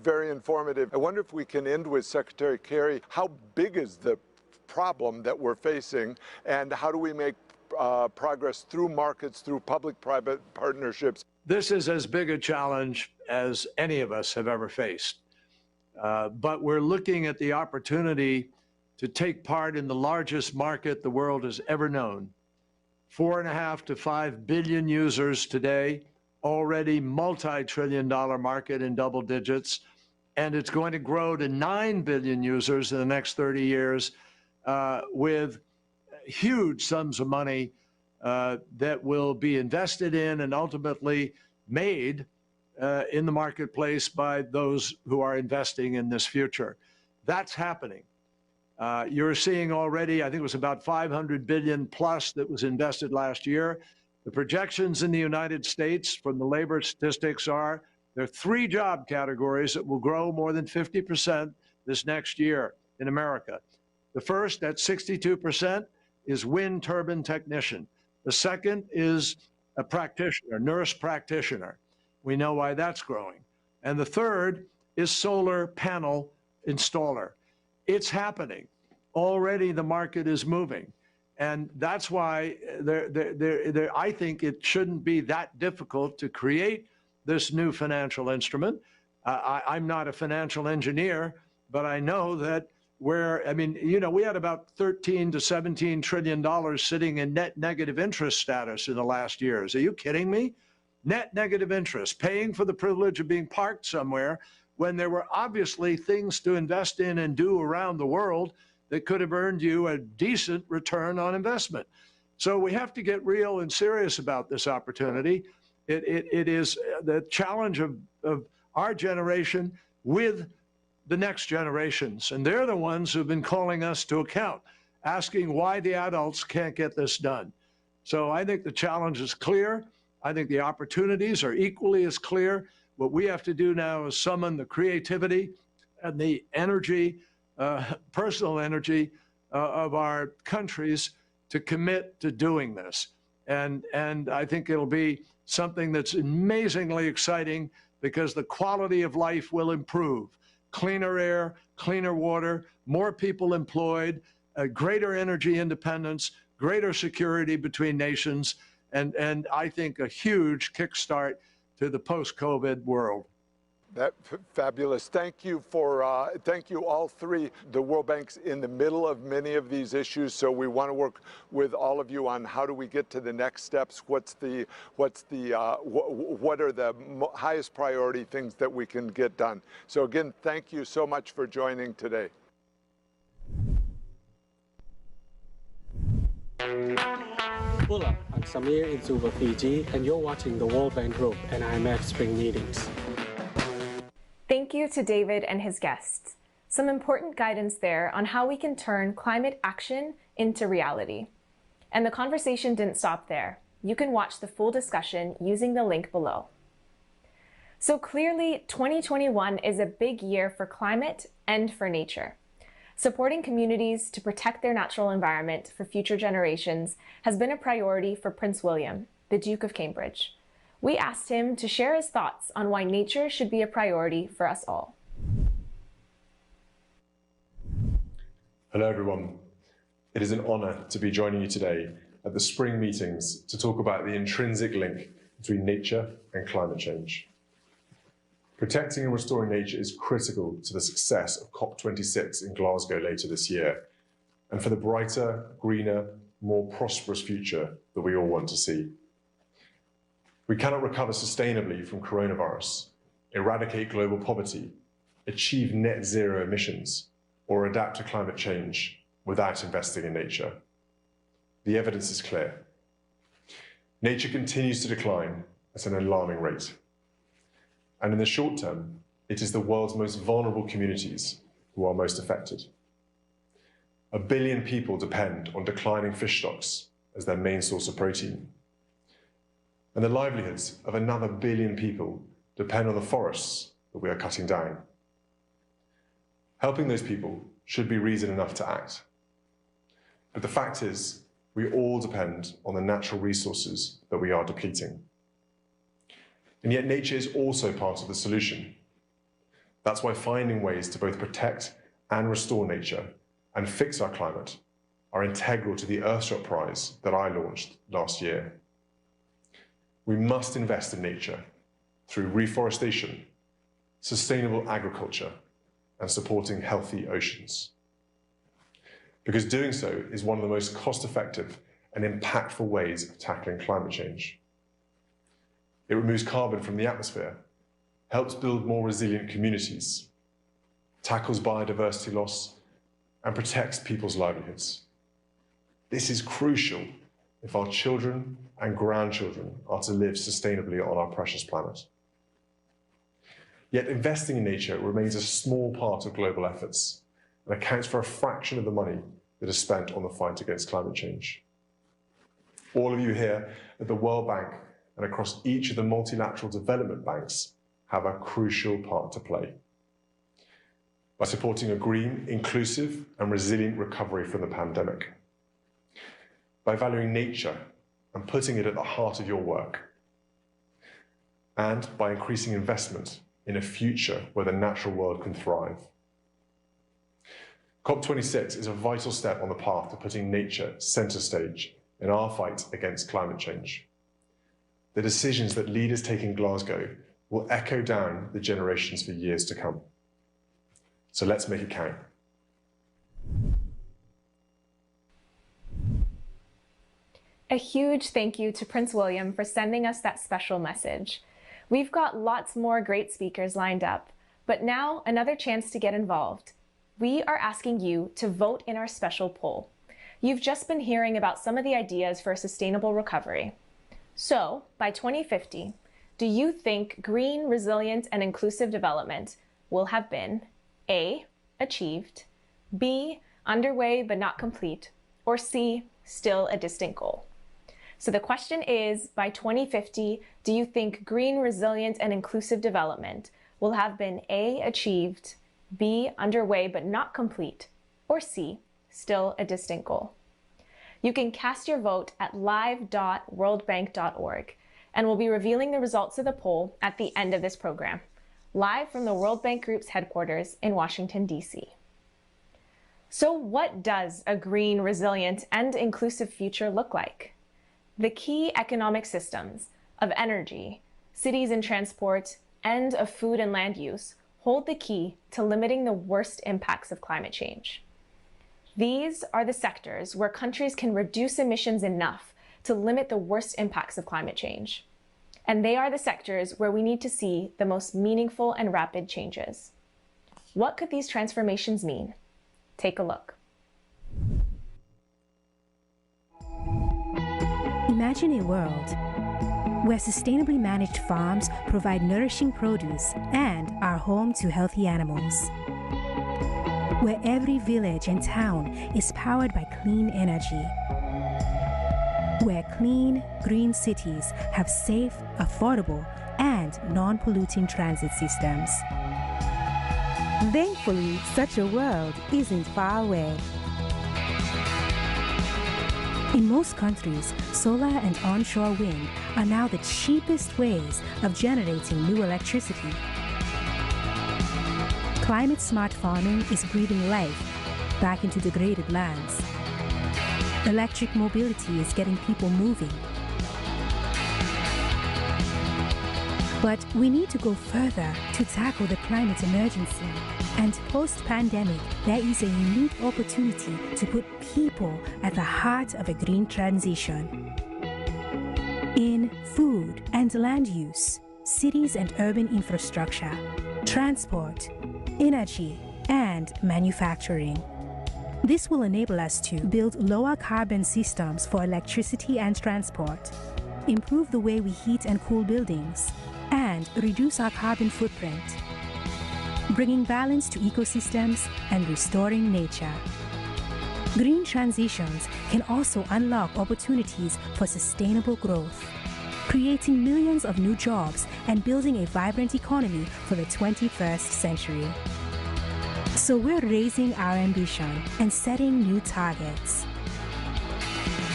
very informative. I wonder if we can end with Secretary Kerry. How big is the problem that we're facing, and how do we make progress through markets, through public-private partnerships? This is as big a challenge as any of us have ever faced. But we're looking at the opportunity to take part in the largest market the world has ever known. 4.5 to 5 billion users today, already multi-trillion-dollar market in double digits, and it's going to grow to 9 billion users in the next 30 years with huge sums of money that will be invested in and ultimately made in the marketplace by those who are investing in this future. That's happening. You're seeing already, I think it was about 500 billion plus that was invested last year. The projections in the United States from the labor statistics are there are 3 job categories that will grow more than 50% this next year in America. The first, at 62%, is wind turbine technician. The second is a practitioner, nurse practitioner. We know why that's growing. And the third is solar panel installer. It's happening. Already the market is moving. And that's why I think it shouldn't be that difficult to create this new financial instrument. I'm not a financial engineer, but I know that we had about $13 to $17 trillion sitting in net negative interest status in the last years. Are you kidding me? Net negative interest, paying for the privilege of being parked somewhere when there were obviously things to invest in and do around the world that could have earned you a decent return on investment. So we have to get real and serious about this opportunity. It is the challenge of our generation with the next generations. And they're the ones who've been calling us to account, asking why the adults can't get this done. So I think the challenge is clear. I think the opportunities are equally as clear. What we have to do now is summon the creativity and the energy, personal energy of our countries to commit to doing this. And I think it'll be something that's amazingly exciting because the quality of life will improve. Cleaner air, cleaner water, more people employed, greater energy independence, greater security between nations, and I think a huge kickstart to the post-COVID world. That's fabulous. Thank you all three. The World Bank's in the middle of many of these issues, so we want to work with all of you on how do we get to the next steps. What are the highest priority things that we can get done? So again, thank you so much for joining today. Hola, I'm Samir in Suva, Fiji, and you're watching the World Bank Group and IMF Spring Meetings. Thank you to David and his guests. Some important guidance there on how we can turn climate action into reality. And the conversation didn't stop there. You can watch the full discussion using the link below. So clearly, 2021 is a big year for climate and for nature. Supporting communities to protect their natural environment for future generations has been a priority for Prince William, the Duke of Cambridge. We asked him to share his thoughts on why nature should be a priority for us all. Hello, everyone. It is an honor to be joining you today at the spring meetings to talk about the intrinsic link between nature and climate change. Protecting and restoring nature is critical to the success of COP26 in Glasgow later this year, and for the brighter, greener, more prosperous future that we all want to see. We cannot recover sustainably from coronavirus, eradicate global poverty, achieve net zero emissions, or adapt to climate change without investing in nature. The evidence is clear. Nature continues to decline at an alarming rate. And in the short term, it is the world's most vulnerable communities who are most affected. 1 billion people depend on declining fish stocks as their main source of protein. And the livelihoods of another 1 billion people depend on the forests that we are cutting down. Helping those people should be reason enough to act. But the fact is, we all depend on the natural resources that we are depleting. And yet nature is also part of the solution. That's why finding ways to both protect and restore nature and fix our climate are integral to the Earthshot Prize that I launched last year. We must invest in nature through reforestation, sustainable agriculture, and supporting healthy oceans. because doing so is one of the most cost-effective and impactful ways of tackling climate change. It removes carbon from the atmosphere, helps build more resilient communities, tackles biodiversity loss, and protects people's livelihoods. This is crucial if our children and grandchildren are to live sustainably on our precious planet. Yet investing in nature remains a small part of global efforts and accounts for a fraction of the money that is spent on the fight against climate change. All of you here at the World Bank and across each of the multilateral development banks have a crucial part to play. By supporting a green, inclusive, and resilient recovery from the pandemic. By valuing nature and putting it at the heart of your work. And by increasing investment in a future where the natural world can thrive. COP26 is a vital step on the path to putting nature center stage in our fight against climate change. The decisions that leaders take in Glasgow will echo down the generations for years to come. So let's make it count. A huge thank you to Prince William for sending us that special message. We've got lots more great speakers lined up, but now another chance to get involved. We are asking you to vote in our special poll. You've just been hearing about some of the ideas for a sustainable recovery. So, by 2050, do you think green, resilient, and inclusive development will have been A, achieved, B, underway but not complete, or C, still a distant goal? So the question is, by 2050, do you think green, resilient, and inclusive development will have been A, achieved, B, underway but not complete, or C, still a distant goal? You can cast your vote at live.worldbank.org, and we'll be revealing the results of the poll at the end of this program, live from the World Bank Group's headquarters in Washington, D.C. So what does a green, resilient, and inclusive future look like? The key economic systems of energy, cities and transport, and of food and land use hold the key to limiting the worst impacts of climate change. These are the sectors where countries can reduce emissions enough to limit the worst impacts of climate change. And they are the sectors where we need to see the most meaningful and rapid changes. What could these transformations mean? Take a look. Imagine a world where sustainably managed farms provide nourishing produce and are home to healthy animals. Where every village and town is powered by clean energy. Where clean, green cities have safe, affordable, and non-polluting transit systems. Thankfully, such a world isn't far away. In most countries, solar and onshore wind are now the cheapest ways of generating new electricity. Climate-smart farming is breathing life back into degraded lands. Electric mobility is getting people moving. But we need to go further to tackle the climate emergency. And post-pandemic, there is a unique opportunity to put people at the heart of a green transition. In food and land use, cities and urban infrastructure, transport, energy, and manufacturing. This will enable us to build lower carbon systems for electricity and transport, improve the way we heat and cool buildings, and reduce our carbon footprint, bringing balance to ecosystems and restoring nature. Green transitions can also unlock opportunities for sustainable growth, creating millions of new jobs and building a vibrant economy for the 21st century. So we're raising our ambition and setting new targets.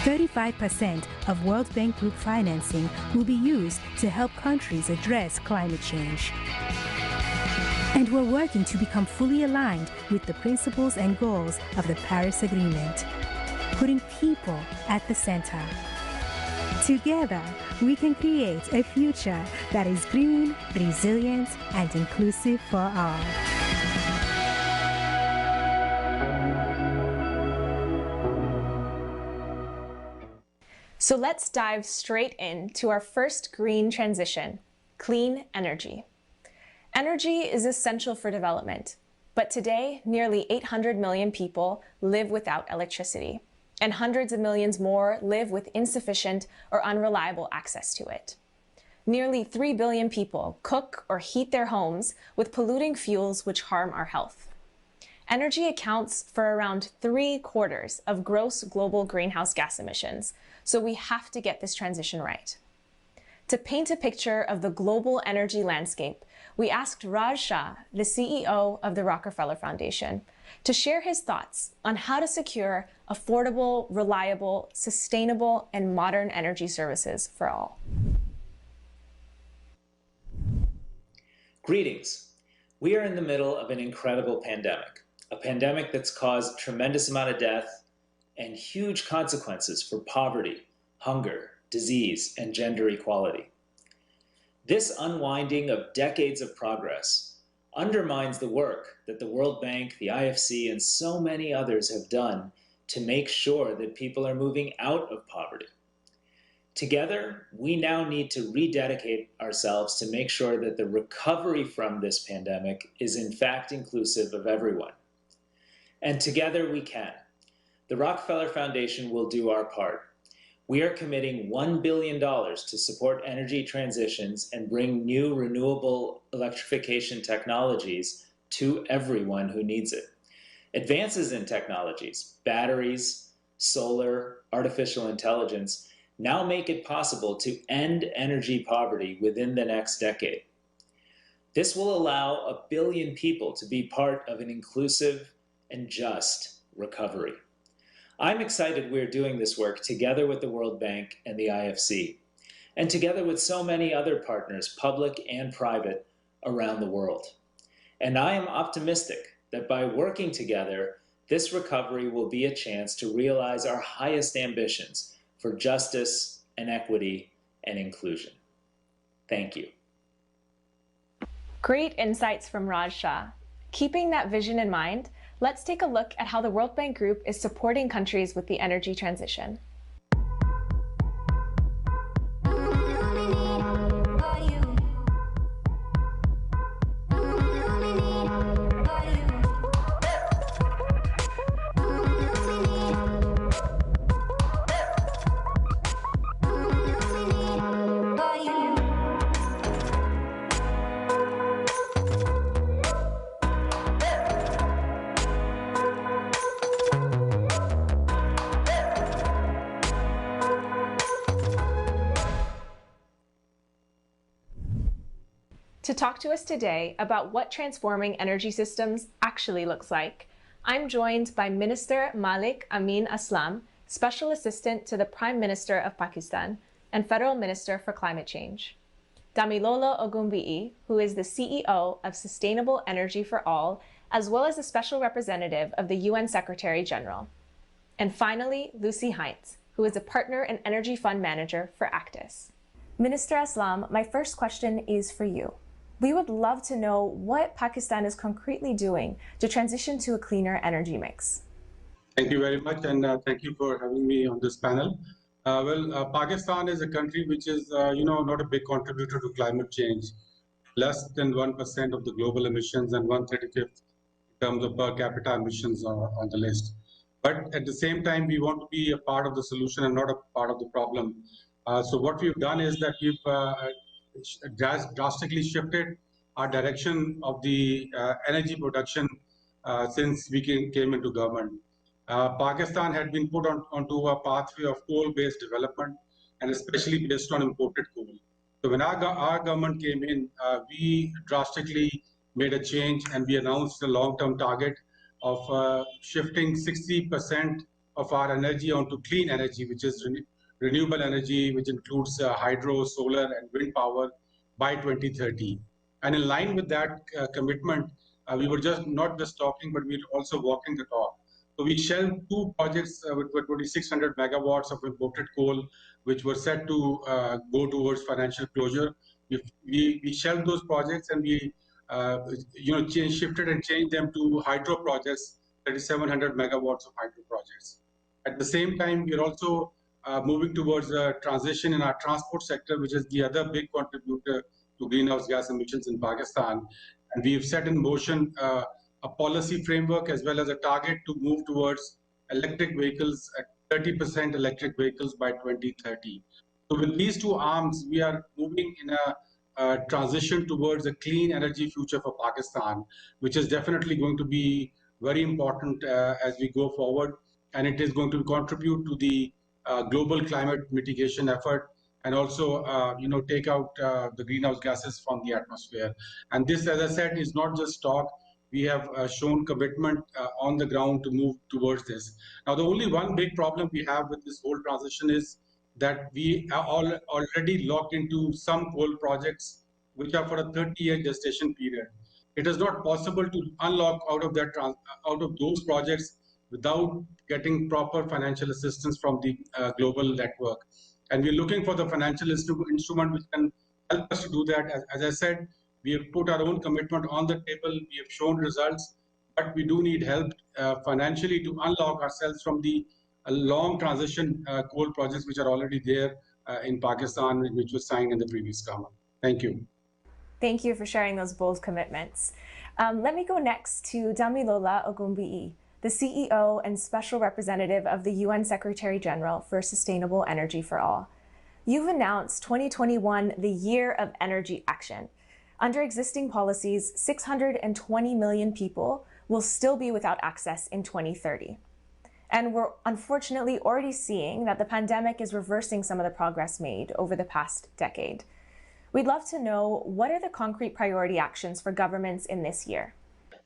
35% of World Bank Group financing will be used to help countries address climate change. And we're working to become fully aligned with the principles and goals of the Paris Agreement, putting people at the center. Together, we can create a future that is green, resilient, and inclusive for all. So let's dive straight into our first green transition, clean energy. Energy is essential for development, but today nearly 800 million people live without electricity, and hundreds of millions more live with insufficient or unreliable access to it. Nearly 3 billion people cook or heat their homes with polluting fuels which harm our health. Energy accounts for around 3/4 of gross global greenhouse gas emissions, so we have to get this transition right. To paint a picture of the global energy landscape, we asked Raj Shah, the CEO of the Rockefeller Foundation, to share his thoughts on how to secure affordable, reliable, sustainable, and modern energy services for all. Greetings. We are in the middle of an incredible pandemic, a pandemic that's caused a tremendous amount of death and huge consequences for poverty, hunger, disease, and gender equality. This unwinding of decades of progress undermines the work that the World Bank, the IFC, and so many others have done to make sure that people are moving out of poverty. Together, we now need to rededicate ourselves to make sure that the recovery from this pandemic is in fact inclusive of everyone. And together we can. The Rockefeller Foundation will do our part. We are committing $1 billion to support energy transitions and bring new renewable electrification technologies to everyone who needs it. Advances in technologies, batteries, solar, artificial intelligence, now make it possible to end energy poverty within the next decade. This will allow 1 billion people to be part of an inclusive and just recovery. I'm excited we're doing this work together with the World Bank and the IFC, and together with so many other partners, public and private, around the world. And I am optimistic that by working together, this recovery will be a chance to realize our highest ambitions for justice and equity and inclusion. Thank you. Great insights from Raj Shah. Keeping that vision in mind, let's take a look at how the World Bank Group is supporting countries with the energy transition. To talk to us today about what transforming energy systems actually looks like, I'm joined by Minister Malik Amin Aslam, Special Assistant to the Prime Minister of Pakistan and Federal Minister for Climate Change, Damilolo Ogunbiyi, who is the CEO of Sustainable Energy for All, as well as a Special Representative of the UN Secretary General, and finally, Lucy Heinz, who is a Partner and Energy Fund Manager for Actis. Minister Aslam, my first question is for you. We would love to know what Pakistan is concretely doing to transition to a cleaner energy mix. Thank you very much, and thank you for having me on this panel. Pakistan is a country which is, not a big contributor to climate change. Less than 1% of the global emissions and 1/35 in terms of per capita emissions on the list. But at the same time, we want to be a part of the solution and not a part of the problem. So what we've done is that we've drastically shifted our direction of the energy production since we came into government. Pakistan had been put onto a pathway of coal-based development, and especially based on imported coal. So when our government came in, we drastically made a change, and we announced a long-term target of shifting 60% of our energy onto clean energy, which is renewable energy, which includes hydro, solar, and wind power by 2030. And in line with that commitment, we were not just talking, but we were also walking the talk. So we shelved 2 projects with 2,600 megawatts of imported coal, which were set to go towards financial closure. We shelved those projects, and we shifted and changed them to hydro projects, 3,700 megawatts of hydro projects. At the same time, we're also moving towards a transition in our transport sector, which is the other big contributor to greenhouse gas emissions in Pakistan. And we've set in motion a policy framework as well as a target to move towards electric vehicles at 30% electric vehicles by 2030. So with these two arms, we are moving in a transition towards a clean energy future for Pakistan, which is definitely going to be very important as we go forward. And it is going to contribute to the global climate mitigation effort and also, take out the greenhouse gases from the atmosphere. And this, as I said, is not just talk. We have shown commitment on the ground to move towards this. Now, the only one big problem we have with this whole transition is that we are already locked into some coal projects which are for a 30-year gestation period. It is not possible to unlock out of those projects without getting proper financial assistance from the global network. And we're looking for the financial instrument which can help us to do that. As I said, we have put our own commitment on the table. We have shown results, but we do need help financially to unlock ourselves from the long transition coal projects which are already there in Pakistan, which was signed in the previous government. Thank you. Thank you for sharing those bold commitments. Let me go next to Damilola Ogunbiyi, the CEO and Special Representative of the UN Secretary General for Sustainable Energy for All. You've announced 2021 the Year of Energy Action. Under existing policies, 620 million people will still be without access in 2030. And we're unfortunately already seeing that the pandemic is reversing some of the progress made over the past decade. We'd love to know, what are the concrete priority actions for governments in this year?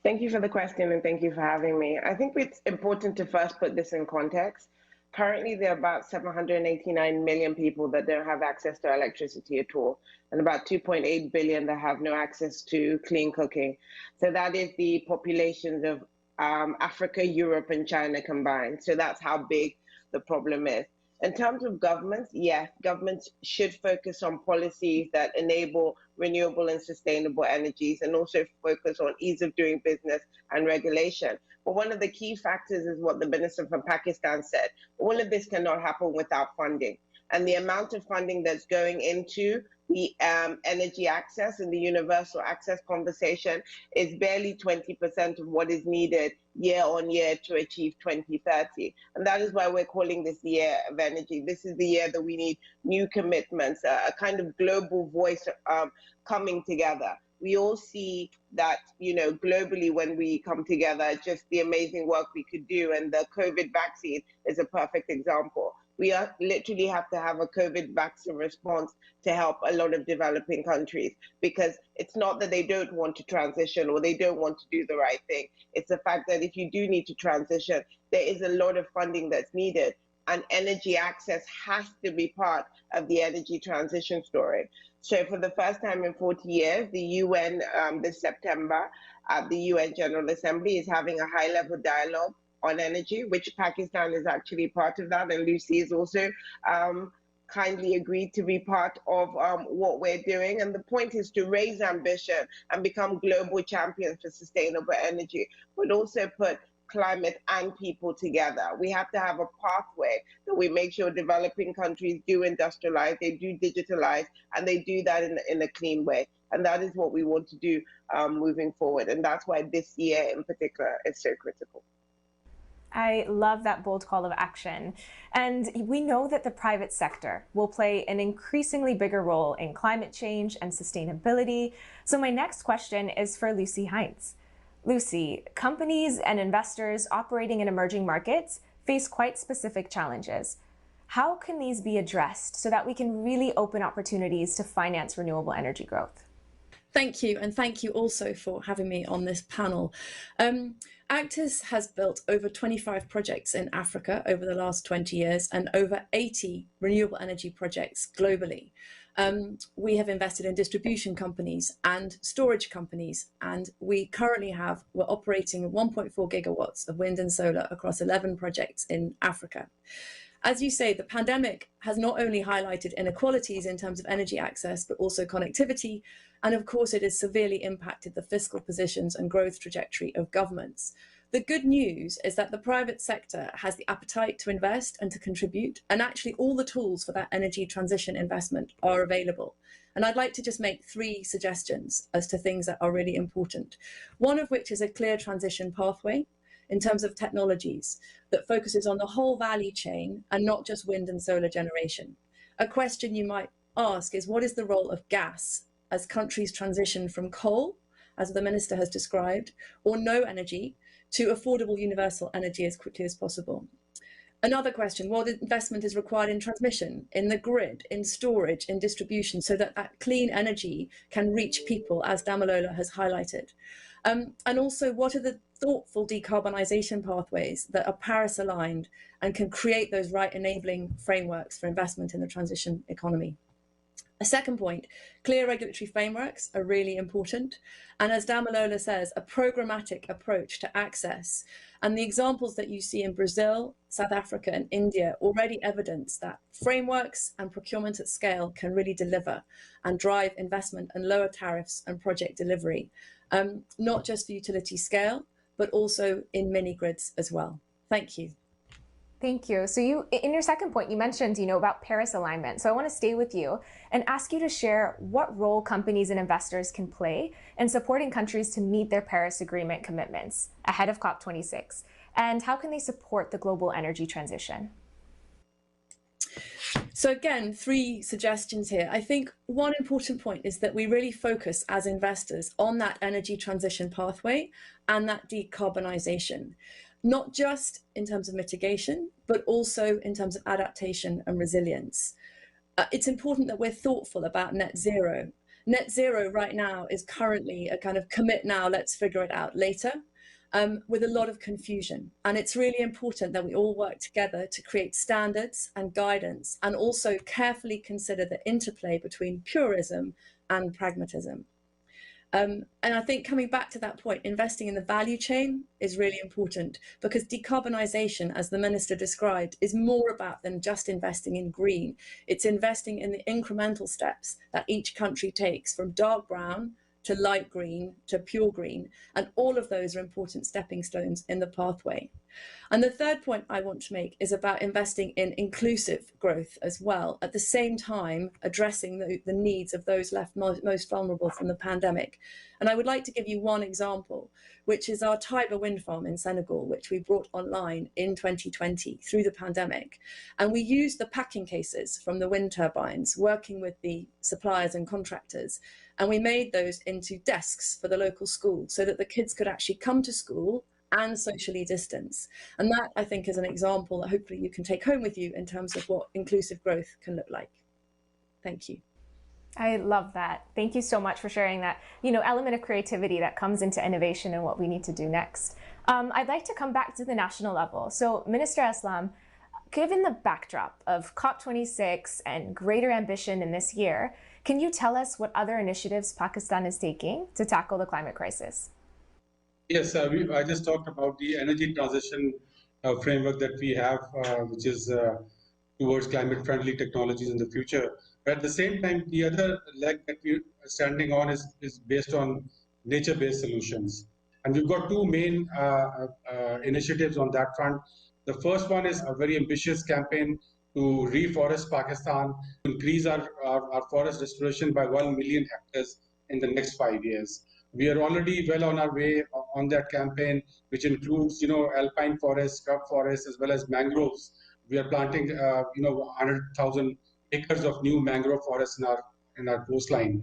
Thank you for the question and thank you for having me. I think it's important to first put this in context. Currently, there are about 789 million people that don't have access to electricity at all, and about 2.8 billion that have no access to clean cooking. So that is the populations of Africa, Europe, and China combined. So that's how big the problem is. In terms of governments, yes, governments should focus on policies that enable renewable and sustainable energies and also focus on ease of doing business and regulation. But one of the key factors is what the Minister from Pakistan said. All of this cannot happen without funding. And the amount of funding that's going into the energy access and the universal access conversation is barely 20% of what is needed year on year to achieve 2030. And that is why we're calling this the Year of Energy. This is the year that we need new commitments, a kind of global voice coming together. We all see that, globally when we come together, just the amazing work we could do. And the COVID vaccine is a perfect example. We literally have to have a COVID vaccine response to help a lot of developing countries, because it's not that they don't want to transition or they don't want to do the right thing. It's the fact that if you do need to transition, there is a lot of funding that's needed, and energy access has to be part of the energy transition story. So for the first time in 40 years, the UN this September at the UN General Assembly is having a high-level dialogue on energy, which Pakistan is actually part of that, and Lucy has also kindly agreed to be part of what we're doing. And the point is to raise ambition and become global champions for sustainable energy, but also put climate and people together. We have to have a pathway that we make sure developing countries do industrialize, they do digitalize, and they do that in a clean way. And that is what we want to do moving forward. And that's why this year in particular is so critical. I love that bold call of action. And we know that the private sector will play an increasingly bigger role in climate change and sustainability. So my next question is for Lucy Heinz. Lucy, companies and investors operating in emerging markets face quite specific challenges. How can these be addressed so that we can really open opportunities to finance renewable energy growth? Thank you, and thank you also for having me on this panel. Actis has built over 25 projects in Africa over the last 20 years and over 80 renewable energy projects globally. We have invested in distribution companies and storage companies, and we're operating 1.4 gigawatts of wind and solar across 11 projects in Africa. As you say, the pandemic has not only highlighted inequalities in terms of energy access, but also connectivity. And of course, it has severely impacted the fiscal positions and growth trajectory of governments. The good news is that the private sector has the appetite to invest and to contribute, and actually all the tools for that energy transition investment are available. And I'd like to just make 3 suggestions as to things that are really important. One of which is a clear transition pathway in terms of technologies that focuses on the whole value chain and not just wind and solar generation. A question you might ask is, what is the role of gas as countries transition from coal, as the Minister has described, or no energy, to affordable universal energy as quickly as possible? Another question, what investment is required in transmission, in the grid, in storage, in distribution, so that that clean energy can reach people, as Damilola has highlighted? And also, what are the thoughtful decarbonisation pathways that are Paris aligned and can create those right enabling frameworks for investment in the transition economy? A second point, clear regulatory frameworks are really important. And as Damilola says, a programmatic approach to access. And the examples that you see in Brazil, South Africa and India already evidence that frameworks and procurement at scale can really deliver and drive investment and lower tariffs and project delivery, not just for utility scale, but also in mini grids as well. Thank you. Thank you. So you, in your second point, you mentioned, about Paris alignment. So I want to stay with you and ask you to share what role companies and investors can play in supporting countries to meet their Paris Agreement commitments ahead of COP26, and how can they support the global energy transition? So again, 3 suggestions here. I think one important point is that we really focus as investors on that energy transition pathway and that decarbonisation. Not just in terms of mitigation, but also in terms of adaptation and resilience. It's important that we're thoughtful about net zero. Net zero right now is currently a kind of commit now, let's figure it out later, with a lot of confusion. And it's really important that we all work together to create standards and guidance, and also carefully consider the interplay between purism and pragmatism. And I think coming back to that point, investing in the value chain is really important, because decarbonisation, as the Minister described, is more about than just investing in green. It's investing in the incremental steps that each country takes from dark brown to light green to pure green. And all of those are important stepping stones in the pathway. And the third point I want to make is about investing in inclusive growth as well, at the same time addressing the needs of those left most vulnerable from the pandemic. And I would like to give you one example, which is our Taiba wind farm in Senegal, which we brought online in 2020 through the pandemic. And we used the packing cases from the wind turbines, working with the suppliers and contractors. And we made those into desks for the local school so that the kids could actually come to school and socially distance. And that, I think, is an example that hopefully you can take home with you in terms of what inclusive growth can look like. Thank you. I love that. Thank you so much for sharing that, element of creativity that comes into innovation and what we need to do next. I'd like to come back to the national level. So Minister Aslam, given the backdrop of COP26 and greater ambition in this year, can you tell us what other initiatives Pakistan is taking to tackle the climate crisis? Yes, I just talked about the energy transition framework that we have, which is towards climate-friendly technologies in the future. But at the same time, the other leg that we're standing on is based on nature-based solutions. And we've got 2 main initiatives on that front. The first one is a very ambitious campaign to reforest Pakistan, increase our forest restoration by 1 million hectares in the next 5 years. We are already well on our way on that campaign, which includes, alpine forests, scrub forests, as well as mangroves. We are planting, 100,000 acres of new mangrove forests in our coastline.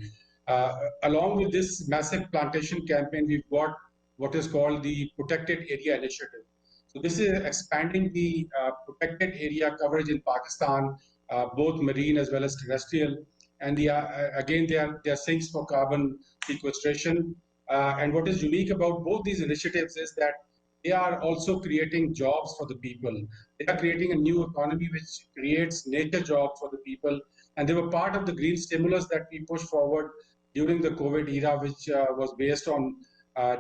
Along with this massive plantation campaign, we've got what is called the Protected Area Initiative. So this is expanding the protected area coverage in Pakistan, both marine as well as terrestrial. And again, they are sinks for carbon sequestration. And what is unique about both these initiatives is that they are also creating jobs for the people. They are creating a new economy which creates nature jobs for the people. And they were part of the green stimulus that we pushed forward during the COVID era, which was based on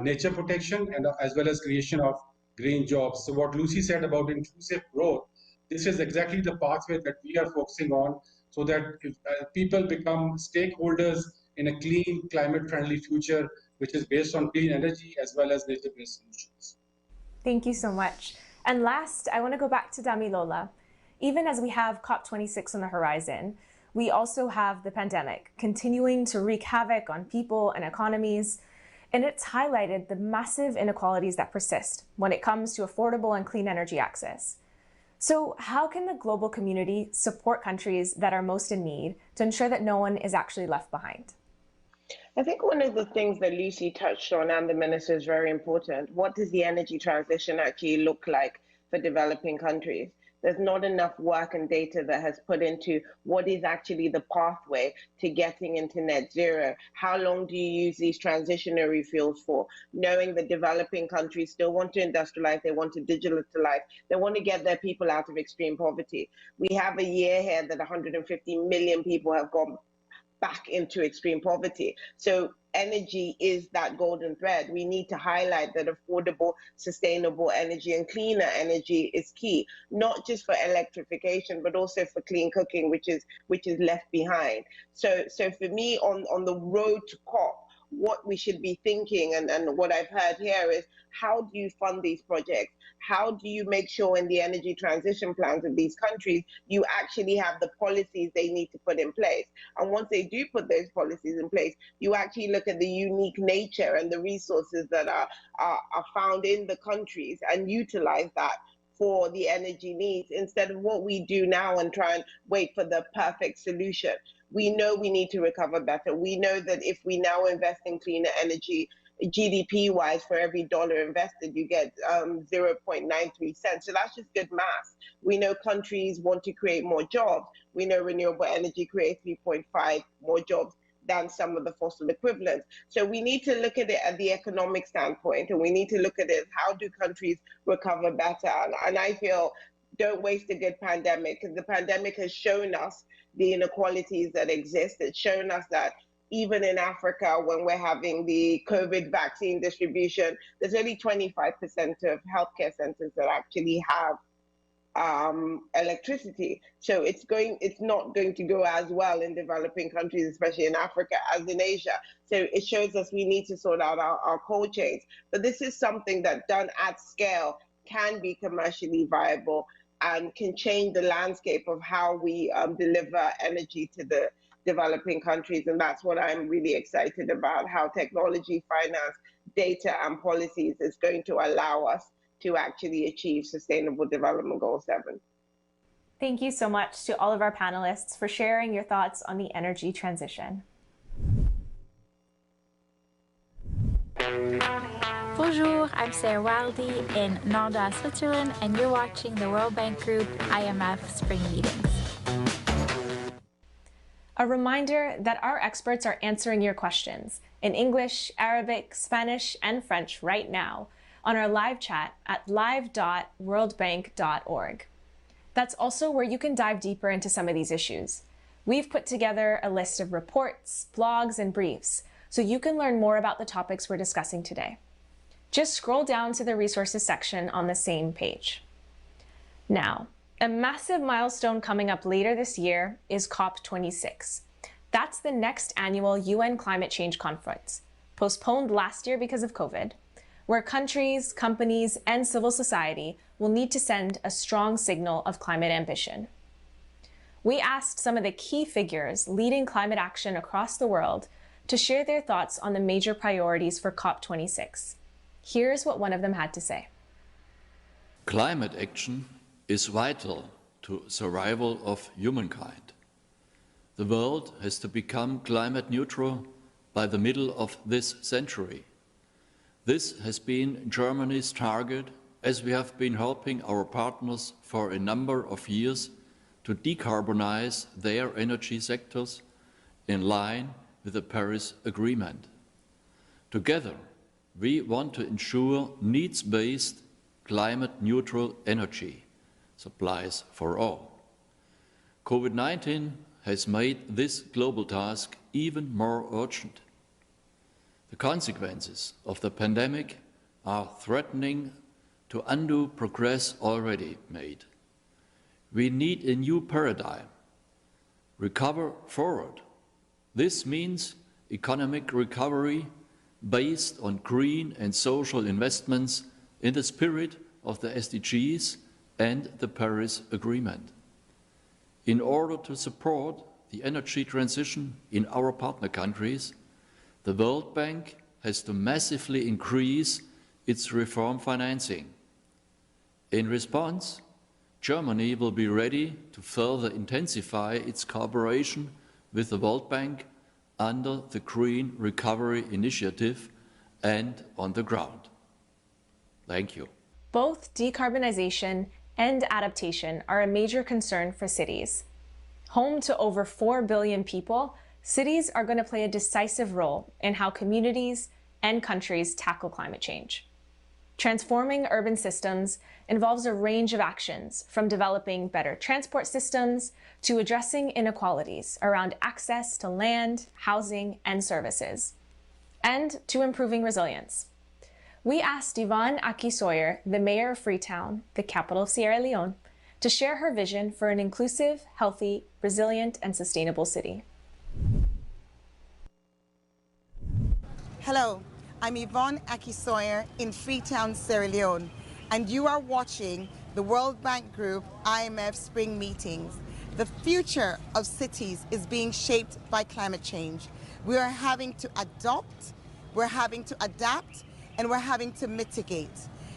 nature protection and as well as creation of green jobs. So what Lucy said about inclusive growth, this is exactly the pathway that we are focusing on, so that if, people become stakeholders in a clean, climate-friendly future, which is based on clean energy as well as nature-based solutions. Thank you so much. And last, I want to go back to Damilola. Even as we have COP26 on the horizon, we also have the pandemic continuing to wreak havoc on people and economies. And it's highlighted the massive inequalities that persist when it comes to affordable and clean energy access. So how can the global community support countries that are most in need to ensure that no one is actually left behind? I think one of the things that Lucy touched on and the minister is very important. What does the energy transition actually look like for developing countries? There's not enough work and data that has put into what is actually the pathway to getting into net zero. How long do you use these transitionary fuels for? Knowing that developing countries still want to industrialize, they want to digitalize, they want to get their people out of extreme poverty. We have a year here that 150 million people have gone back into extreme poverty. So energy is that golden thread. We need to highlight that affordable, sustainable energy and cleaner energy is key, not just for electrification, but also for clean cooking, which is left behind. So for me, on the road to COP, what we should be thinking and what I've heard here is, how do you fund these projects? How do you make sure in the energy transition plans of these countries, you actually have the policies they need to put in place? And once they do put those policies in place, you actually look at the unique nature and the resources that are found in the countries and utilize that for the energy needs, instead of what we do now and try and wait for the perfect solution. We know we need to recover better. We know that if we now invest in cleaner energy, GDP-wise, for every dollar invested, you get 0.93 cents. So that's just good math. We know countries want to create more jobs. We know renewable energy creates 3.5 more jobs than some of the fossil equivalents. So we need to look at it at the economic standpoint, and we need to look at it, how do countries recover better? And I feel, don't waste a good pandemic, because the pandemic has shown us the inequalities that exist. It's shown us that even in Africa, when we're having the COVID vaccine distribution, there's only 25% of healthcare centers that actually have electricity. So it's not going to go as well in developing countries, especially in Africa, as in Asia. So it shows us we need to sort out our cold chains. But this is something that, done at scale, can be commercially viable and can change the landscape of how we deliver energy to the developing countries. And that's what I'm really excited about, how technology, finance, data and policies is going to allow us to actually achieve Sustainable Development Goal 7. Thank you so much to all of our panelists for sharing your thoughts on the energy transition. Bonjour, I'm Sarah Wildy in Norda, Switzerland, and you're watching the World Bank Group IMF Spring Meetings. A reminder that our experts are answering your questions in English, Arabic, Spanish, and French right now on our live chat at live.worldbank.org. That's also where you can dive deeper into some of these issues. We've put together a list of reports, blogs, and briefs so you can learn more about the topics we're discussing today. Just scroll down to the resources section on the same page. Now, a massive milestone coming up later this year is COP26. That's the next annual UN Climate Change Conference, postponed last year because of COVID, where countries, companies, and civil society will need to send a strong signal of climate ambition. We asked some of the key figures leading climate action across the world to share their thoughts on the major priorities for COP26. Here's what one of them had to say. Climate action is vital to survival of humankind. The world has to become climate neutral by the middle of this century. This has been Germany's target, as we have been helping our partners for a number of years to decarbonize their energy sectors in line with the Paris Agreement. Together, we want to ensure needs-based, climate-neutral energy supplies for all. COVID-19 has made this global task even more urgent. The consequences of the pandemic are threatening to undo progress already made. We need a new paradigm. Recover forward. This means economic recovery based on green and social investments in the spirit of the SDGs and the Paris Agreement. In order to support the energy transition in our partner countries, the World Bank has to massively increase its reform financing. In response, Germany will be ready to further intensify its cooperation with the World Bank under the Green Recovery Initiative and on the ground. Thank you. Both decarbonization and adaptation are a major concern for cities. Home to over 4 billion people, cities are going to play a decisive role in how communities and countries tackle climate change. Transforming urban systems involves a range of actions, from developing better transport systems to addressing inequalities around access to land, housing, and services, and to improving resilience. We asked Yvonne Aki-Sawyer, the mayor of Freetown, the capital of Sierra Leone, to share her vision for an inclusive, healthy, resilient, and sustainable city. Hello, I'm Yvonne Aki-Sawyer in Freetown, Sierra Leone, and you are watching the World Bank Group IMF Spring Meetings. The future of cities is being shaped by climate change. We are having to adopt, we're having to adapt, and we're having to mitigate.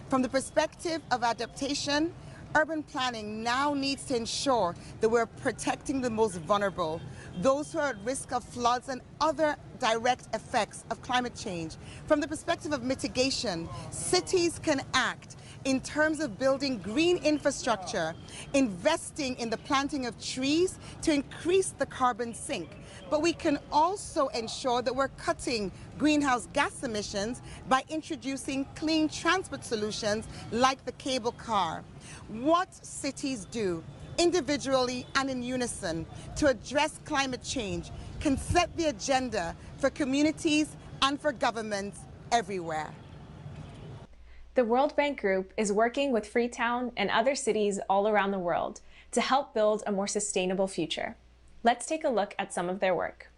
From the perspective of adaptation, urban planning now needs to ensure that we're protecting the most vulnerable, those who are at risk of floods and other direct effects of climate change. From the perspective of mitigation, cities can act in terms of building green infrastructure, investing in the planting of trees to increase the carbon sink. But we can also ensure that we're cutting greenhouse gas emissions by introducing clean transport solutions like the cable car. What cities do, individually and in unison, to address climate change can set the agenda for communities and for governments everywhere. The World Bank Group is working with Freetown and other cities all around the world to help build a more sustainable future. Let's take a look at some of their work.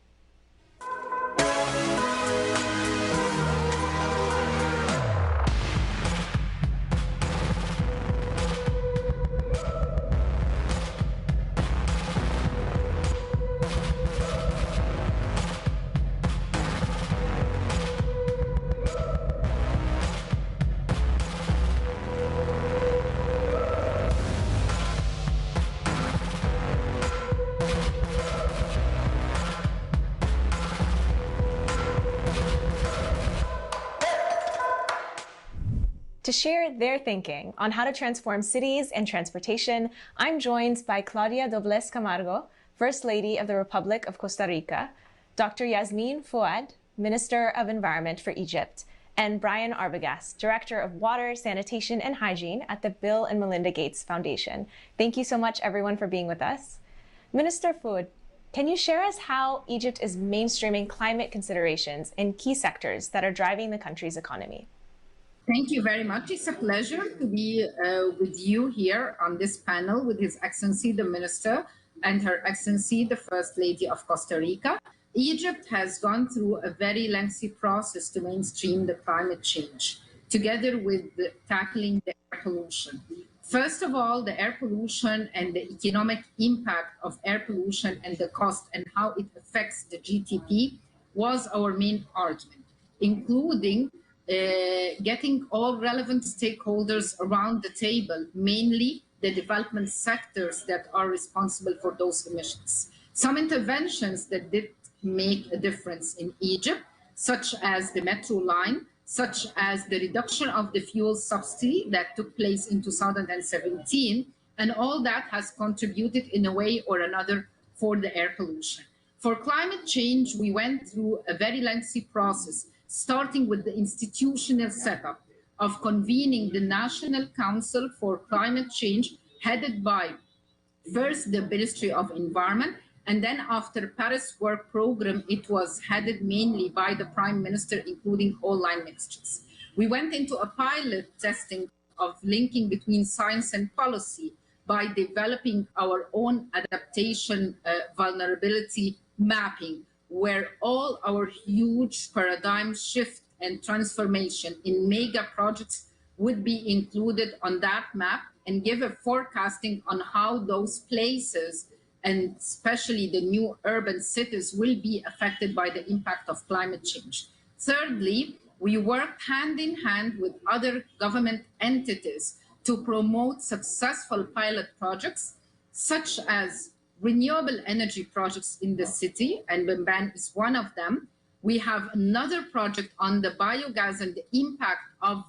To share their thinking on how to transform cities and transportation, I'm joined by Claudia Dobles Camargo, First Lady of the Republic of Costa Rica, Dr. Yasmin Fouad, Minister of Environment for Egypt, and Brian Arbogast, Director of Water, Sanitation, and Hygiene at the Bill and Melinda Gates Foundation. Thank you so much, everyone, for being with us. Minister Fouad, can you share us how Egypt is mainstreaming climate considerations in key sectors that are driving the country's economy? Thank you very much. It's a pleasure to be with you here on this panel with His Excellency the Minister and Her Excellency the First Lady of Costa Rica. Egypt has gone through a very lengthy process to mainstream the climate change, together with tackling the air pollution. First of all, the air pollution and the economic impact of air pollution and the cost and how it affects the GDP was our main argument, including getting all relevant stakeholders around the table, mainly the development sectors that are responsible for those emissions. Some interventions that did make a difference in Egypt, such as the metro line, such as the reduction of the fuel subsidy that took place in 2017, and all that has contributed in a way or another for the air pollution. For climate change, we went through a very lengthy process, starting with the institutional setup of convening the National Council for Climate Change, headed by first the Ministry of Environment, and then after Paris Work Program, it was headed mainly by the Prime Minister, including all line ministers. We went into a pilot testing of linking between science and policy by developing our own adaptation vulnerability mapping, where all our huge paradigm shift and transformation in mega projects would be included on that map and give a forecasting on how those places, and especially the new urban cities, will be affected by the impact of climate change. Thirdly, we worked hand in hand with other government entities to promote successful pilot projects, such as renewable energy projects in the city, and Bimban is one of them. We have another project on the biogas and the impact of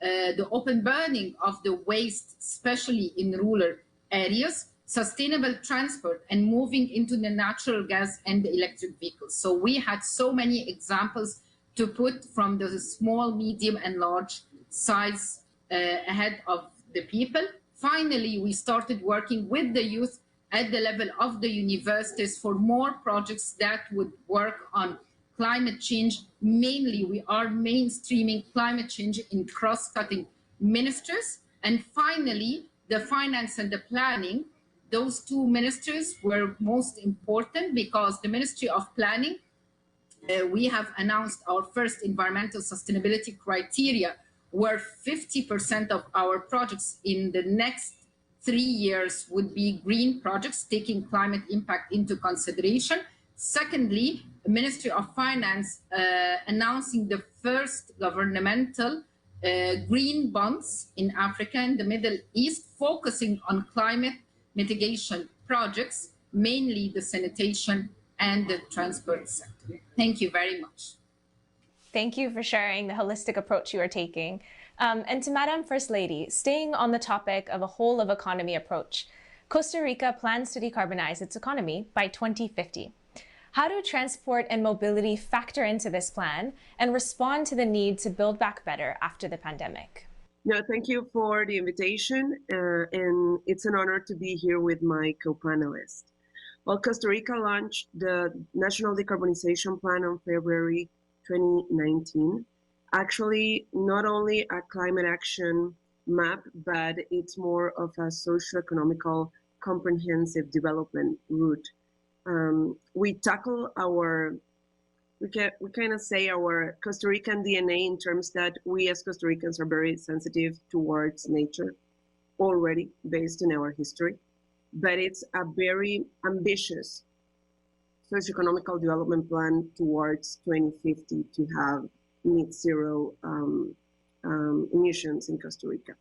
the open burning of the waste, especially in rural areas, sustainable transport, and moving into the natural gas and the electric vehicles. So we had so many examples to put from the small, medium, and large size ahead of the people. Finally, we started working with the youth at the level of the universities for more projects that would work on climate change. Mainly, we are mainstreaming climate change in cross-cutting ministers. And finally, the finance and the planning. Those two ministers were most important because the Ministry of Planning, we have announced our first environmental sustainability criteria, where 50% of our projects in the next 3 years would be green projects, taking climate impact into consideration. Secondly, the Ministry of Finance announcing the first governmental green bonds in Africa and the Middle East, focusing on climate mitigation projects, mainly the sanitation and the transport sector. Thank you very much. Thank you for sharing the holistic approach you are taking. And to Madam First Lady, staying on the topic of a whole of economy approach, Costa Rica plans to decarbonize its economy by 2050. How do transport and mobility factor into this plan and respond to the need to build back better after the pandemic? No, thank you for the invitation, and it's an honor to be here with my co-panelists. Well, Costa Rica launched the National Decarbonization Plan on February 2019. Actually, not only a climate action map, but it's more of a socio-economical comprehensive development route. We tackle our, we kind of say our Costa Rican DNA in terms that we as Costa Ricans are very sensitive towards nature already based on our history, but it's a very ambitious socio-economical development plan towards 2050 to have net zero emissions in Costa Rica.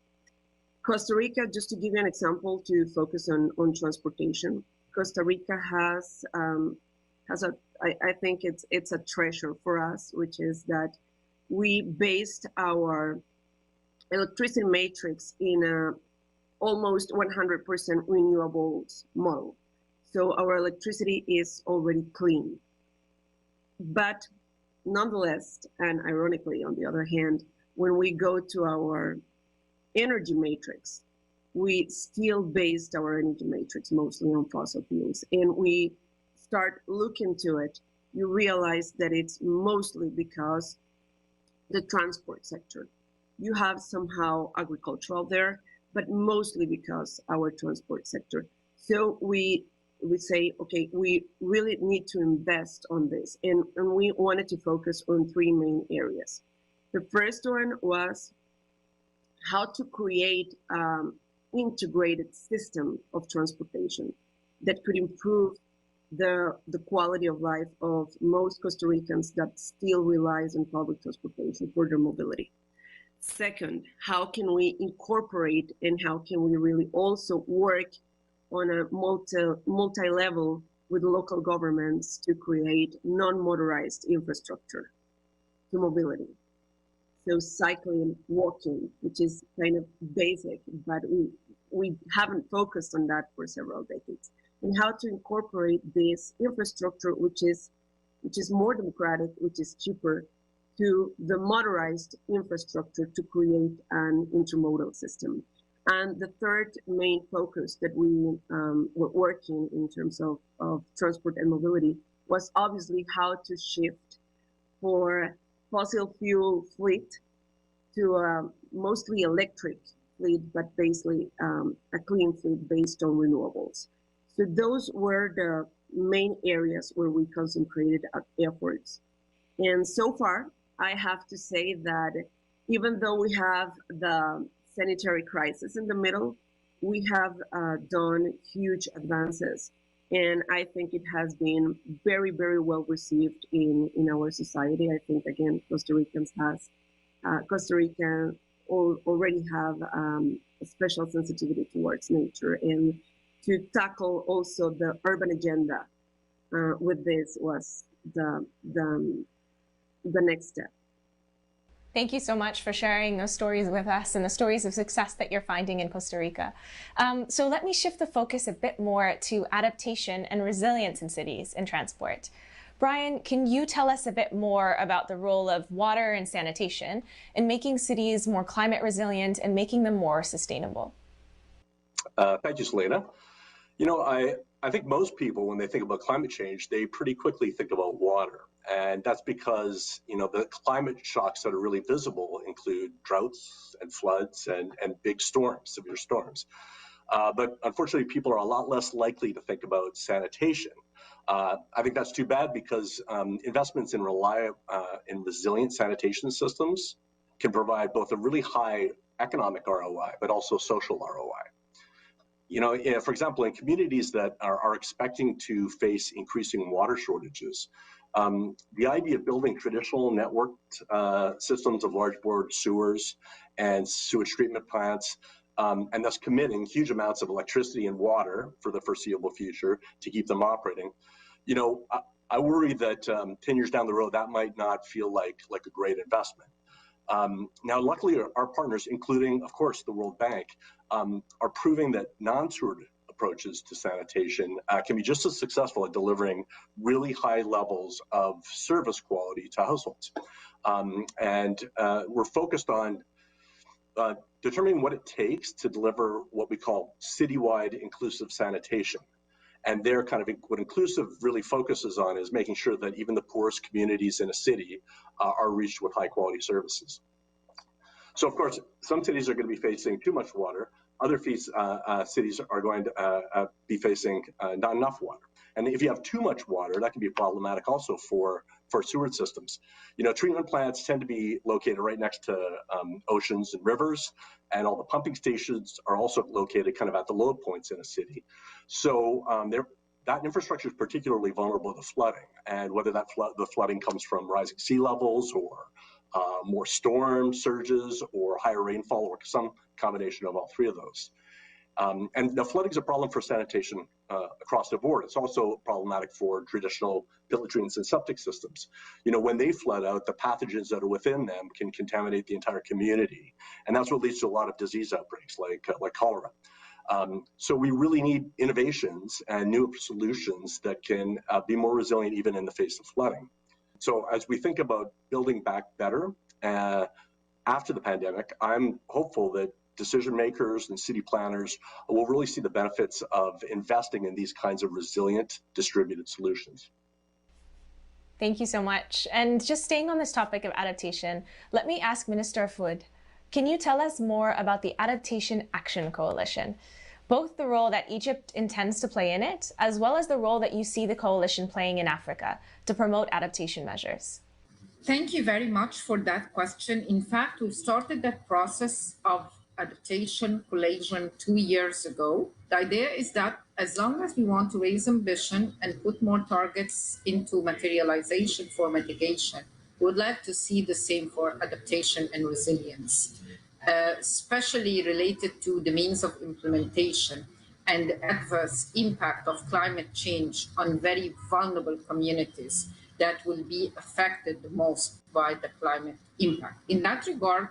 Costa Rica, just to give you an example to focus on transportation, Costa Rica has I think it's a treasure for us, which is that we based our electricity matrix in a almost 100% renewables model. So our electricity is already clean. But nonetheless, and ironically, on the other hand, when we go to our energy matrix, we still based our energy matrix mostly on fossil fuels. And we start looking to it, you realize that it's mostly because the transport sector. You have somehow agricultural there, but mostly because our transport sector. So we say, okay, we really need to invest on this. And we wanted to focus on three main areas. The first one was how to create integrated system of transportation that could improve the quality of life of most Costa Ricans that still relies on public transportation for their mobility. Second, how can we incorporate and how can we really also work on a multi-level with local governments to create non-motorized infrastructure to mobility? So cycling, walking, which is kind of basic, but we haven't focused on that for several decades. And how to incorporate this infrastructure, which is more democratic, which is cheaper, to the motorized infrastructure to create an intermodal system. And the third main focus that we were working in terms of transport and mobility was obviously how to shift for fossil fuel fleet to a mostly electric fleet, but basically a clean fleet based on renewables. So those were the main areas where we concentrated our efforts. And so far, I have to say that even though we have the sanitary crisis in the middle, we have done huge advances. And I think it has been very, very well received in our society. I think, again, Costa Rica already have a special sensitivity towards nature, and to tackle also the urban agenda with this was the next step. Thank you so much for sharing those stories with us and the stories of success that you're finding in Costa Rica. So let me shift the focus a bit more to adaptation and resilience in cities and transport. Brian, can you tell us a bit more about the role of water and sanitation in making cities more climate resilient and making them more sustainable? Thank you, Selena. You know, I think most people, when they think about climate change, they pretty quickly think about water. And that's because, you know, the climate shocks that are really visible include droughts and floods and big storms, severe storms. But unfortunately, people are a lot less likely to think about sanitation. I think that's too bad because investments in resilient sanitation systems can provide both a really high economic ROI, but also social ROI. You know, for example, in communities that are expecting to face increasing water shortages, the idea of building traditional networked systems of large bore sewers and sewage treatment plants, and thus committing huge amounts of electricity and water for the foreseeable future to keep them operating. You know, I worry that 10 years down the road, that might not feel like a great investment. Now, luckily, our partners, including, of course, the World Bank, are proving that non-sewered approaches to sanitation can be just as successful at delivering really high levels of service quality to households. We're focused on determining what it takes to deliver what we call citywide inclusive sanitation. And there, kind of what inclusive really focuses on is making sure that even the poorest communities in a city are reached with high quality services. So of course, some cities are going to be facing too much water. Other cities are going to be facing not enough water. And if you have too much water, that can be problematic also for sewer systems. You know, treatment plants tend to be located right next to oceans and rivers, and all the pumping stations are also located kind of at the low points in a city. So that infrastructure is particularly vulnerable to flooding, and whether the flooding comes from rising sea levels or more storm surges or higher rainfall or some combination of all three of those. And the flooding is a problem for sanitation across the board. It's also problematic for traditional latrines and septic systems. You know, when they flood out, the pathogens that are within them can contaminate the entire community. And that's what leads to a lot of disease outbreaks like cholera. So we really need innovations and new solutions that can be more resilient even in the face of flooding. So as we think about building back better after the pandemic, I'm hopeful that decision makers and city planners will really see the benefits of investing in these kinds of resilient distributed solutions. Thank you so much. And just staying on this topic of adaptation, let me ask Minister Food, can you tell us more about the Adaptation Action Coalition? Both the role that Egypt intends to play in it, as well as the role that you see the coalition playing in Africa to promote adaptation measures. Thank you very much for that question. In fact, we've started that process of adaptation coalition 2 years ago. The idea is that as long as we want to raise ambition and put more targets into materialization for mitigation, we would like to see the same for adaptation and resilience, especially related to the means of implementation and the adverse impact of climate change on very vulnerable communities that will be affected the most by the climate impact. In that regard,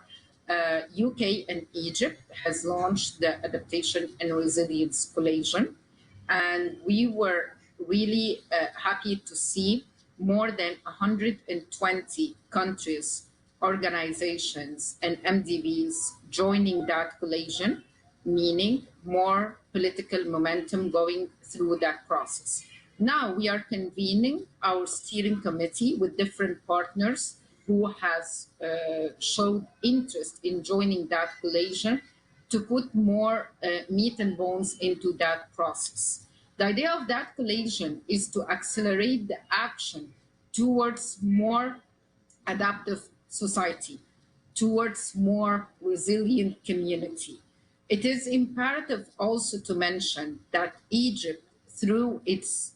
UK and Egypt has launched the Adaptation and Resilience Coalition, and we were really happy to see more than 120 countries, organizations, and MDBs joining that coalition, meaning more political momentum going through that process. Now we are convening our steering committee with different partners who has showed interest in joining that coalition to put more meat and bones into that process. The idea of that coalition is to accelerate the action towards more adaptive society. towards more resilient community. It is imperative also to mention that Egypt, through its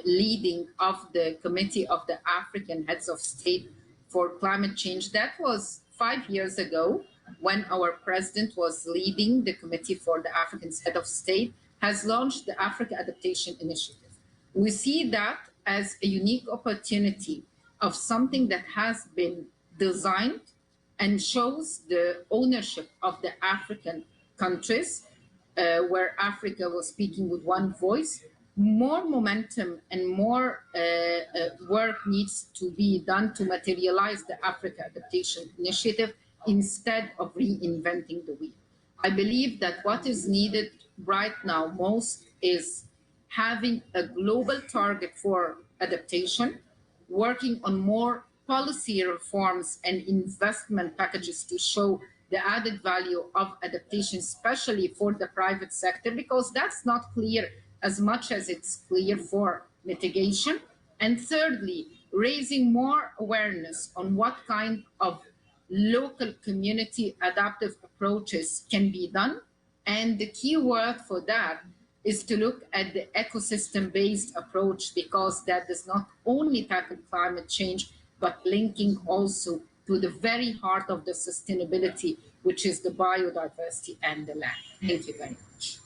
leading of the Committee of the African Heads of State for Climate Change, that was 5 years ago when our president was leading the Committee for the African Head of State, has launched the Africa Adaptation Initiative. We see that as a unique opportunity of something that has been designed and shows the ownership of the African countries, where Africa was speaking with one voice. More momentum and more work needs to be done to materialize the Africa Adaptation Initiative instead of reinventing the wheel. I believe that what is needed right now most is having a global target for adaptation, working on more policy reforms and investment packages to show the added value of adaptation, especially for the private sector, because that's not clear as much as it's clear for mitigation. And thirdly, raising more awareness on what kind of local community adaptive approaches can be done. And the key word for that is to look at the ecosystem-based approach, because that does not only tackle climate change, but linking also to the very heart of the sustainability, which is the biodiversity and the land. Thank you very much.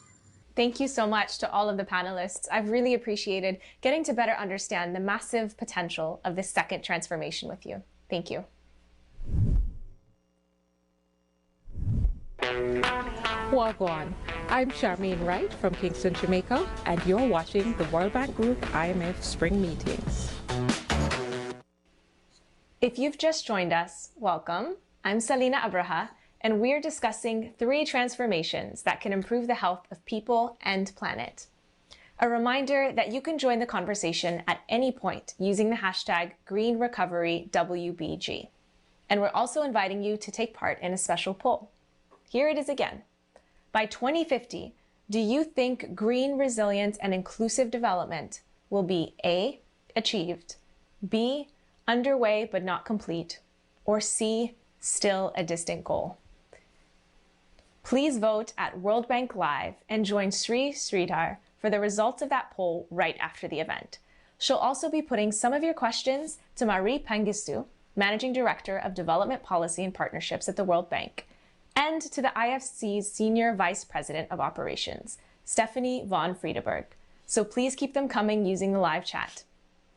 Thank you so much to all of the panelists. I've really appreciated getting to better understand the massive potential of this second transformation with you. Thank you. Wagwan. I'm Charmaine Wright from Kingston, Jamaica, and you're watching the World Bank Group IMF Spring Meetings. If you've just joined us, welcome. I'm Salina Abraha, and we're discussing 3 transformations that can improve the health of people and planet. A reminder that you can join the conversation at any point using the hashtag GreenRecoveryWBG. And we're also inviting you to take part in a special poll. Here it is again. By 2050, do you think green, resilient, and inclusive development will be A, achieved, B, underway but not complete, or C, still a distant goal? Please vote at World Bank Live and join Sri Sridhar for the results of that poll right after the event. She'll also be putting some of your questions to Marie Pangistu, Managing Director of Development Policy and Partnerships at the World Bank, and to the IFC's Senior Vice President of Operations, Stephanie von Friedeberg. So please keep them coming using the live chat.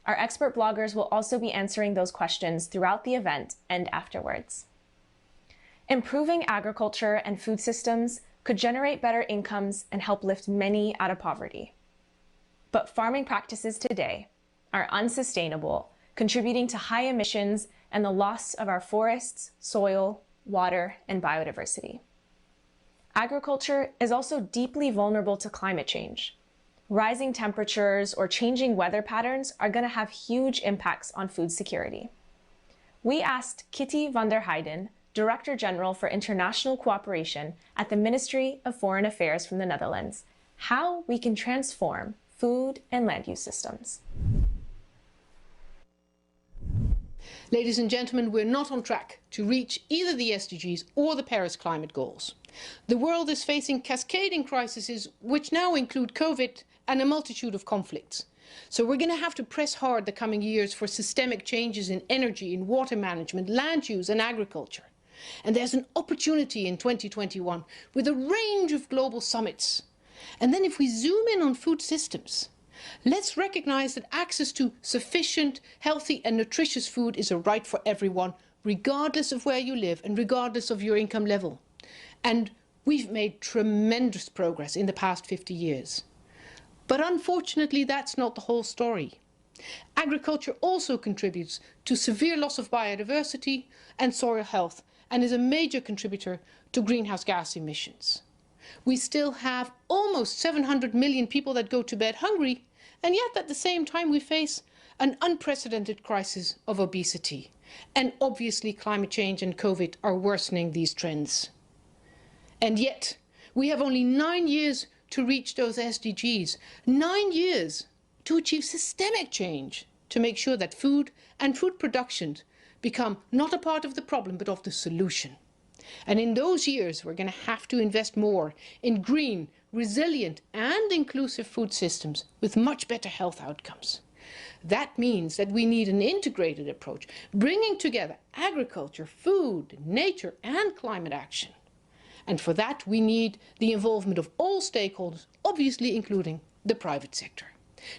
Our expert bloggers will also be answering those questions throughout the event and afterwards. Improving agriculture and food systems could generate better incomes and help lift many out of poverty. But farming practices today are unsustainable, contributing to high emissions and the loss of our forests, soil, water, and biodiversity. Agriculture is also deeply vulnerable to climate change. Rising temperatures or changing weather patterns are going to have huge impacts on food security. We asked Kitty van der Heijden, Director General for International Cooperation at the Ministry of Foreign Affairs from the Netherlands, how we can transform food and land use systems. Ladies and gentlemen, we're not on track to reach either the SDGs or the Paris climate goals. The world is facing cascading crises which now include COVID and a multitude of conflicts. So we're going to have to press hard the coming years for systemic changes in energy, in water management, land use and agriculture. And there's an opportunity in 2021 with a range of global summits. And then if we zoom in on food systems, let's recognize that access to sufficient, healthy and nutritious food is a right for everyone, regardless of where you live and regardless of your income level. And we've made tremendous progress in the past 50 years. But unfortunately, that's not the whole story. Agriculture also contributes to severe loss of biodiversity and soil health, and is a major contributor to greenhouse gas emissions. We still have almost 700 million people that go to bed hungry, and yet at the same time we face an unprecedented crisis of obesity. And obviously climate change and COVID are worsening these trends. And yet we have only 9 years to reach those SDGs, 9 years to achieve systemic change to make sure that food and food production become not a part of the problem, but of the solution. And in those years, we're going to have to invest more in green, resilient, and inclusive food systems with much better health outcomes. That means that we need an integrated approach, bringing together agriculture, food, nature, and climate action. And for that, we need the involvement of all stakeholders, obviously including the private sector.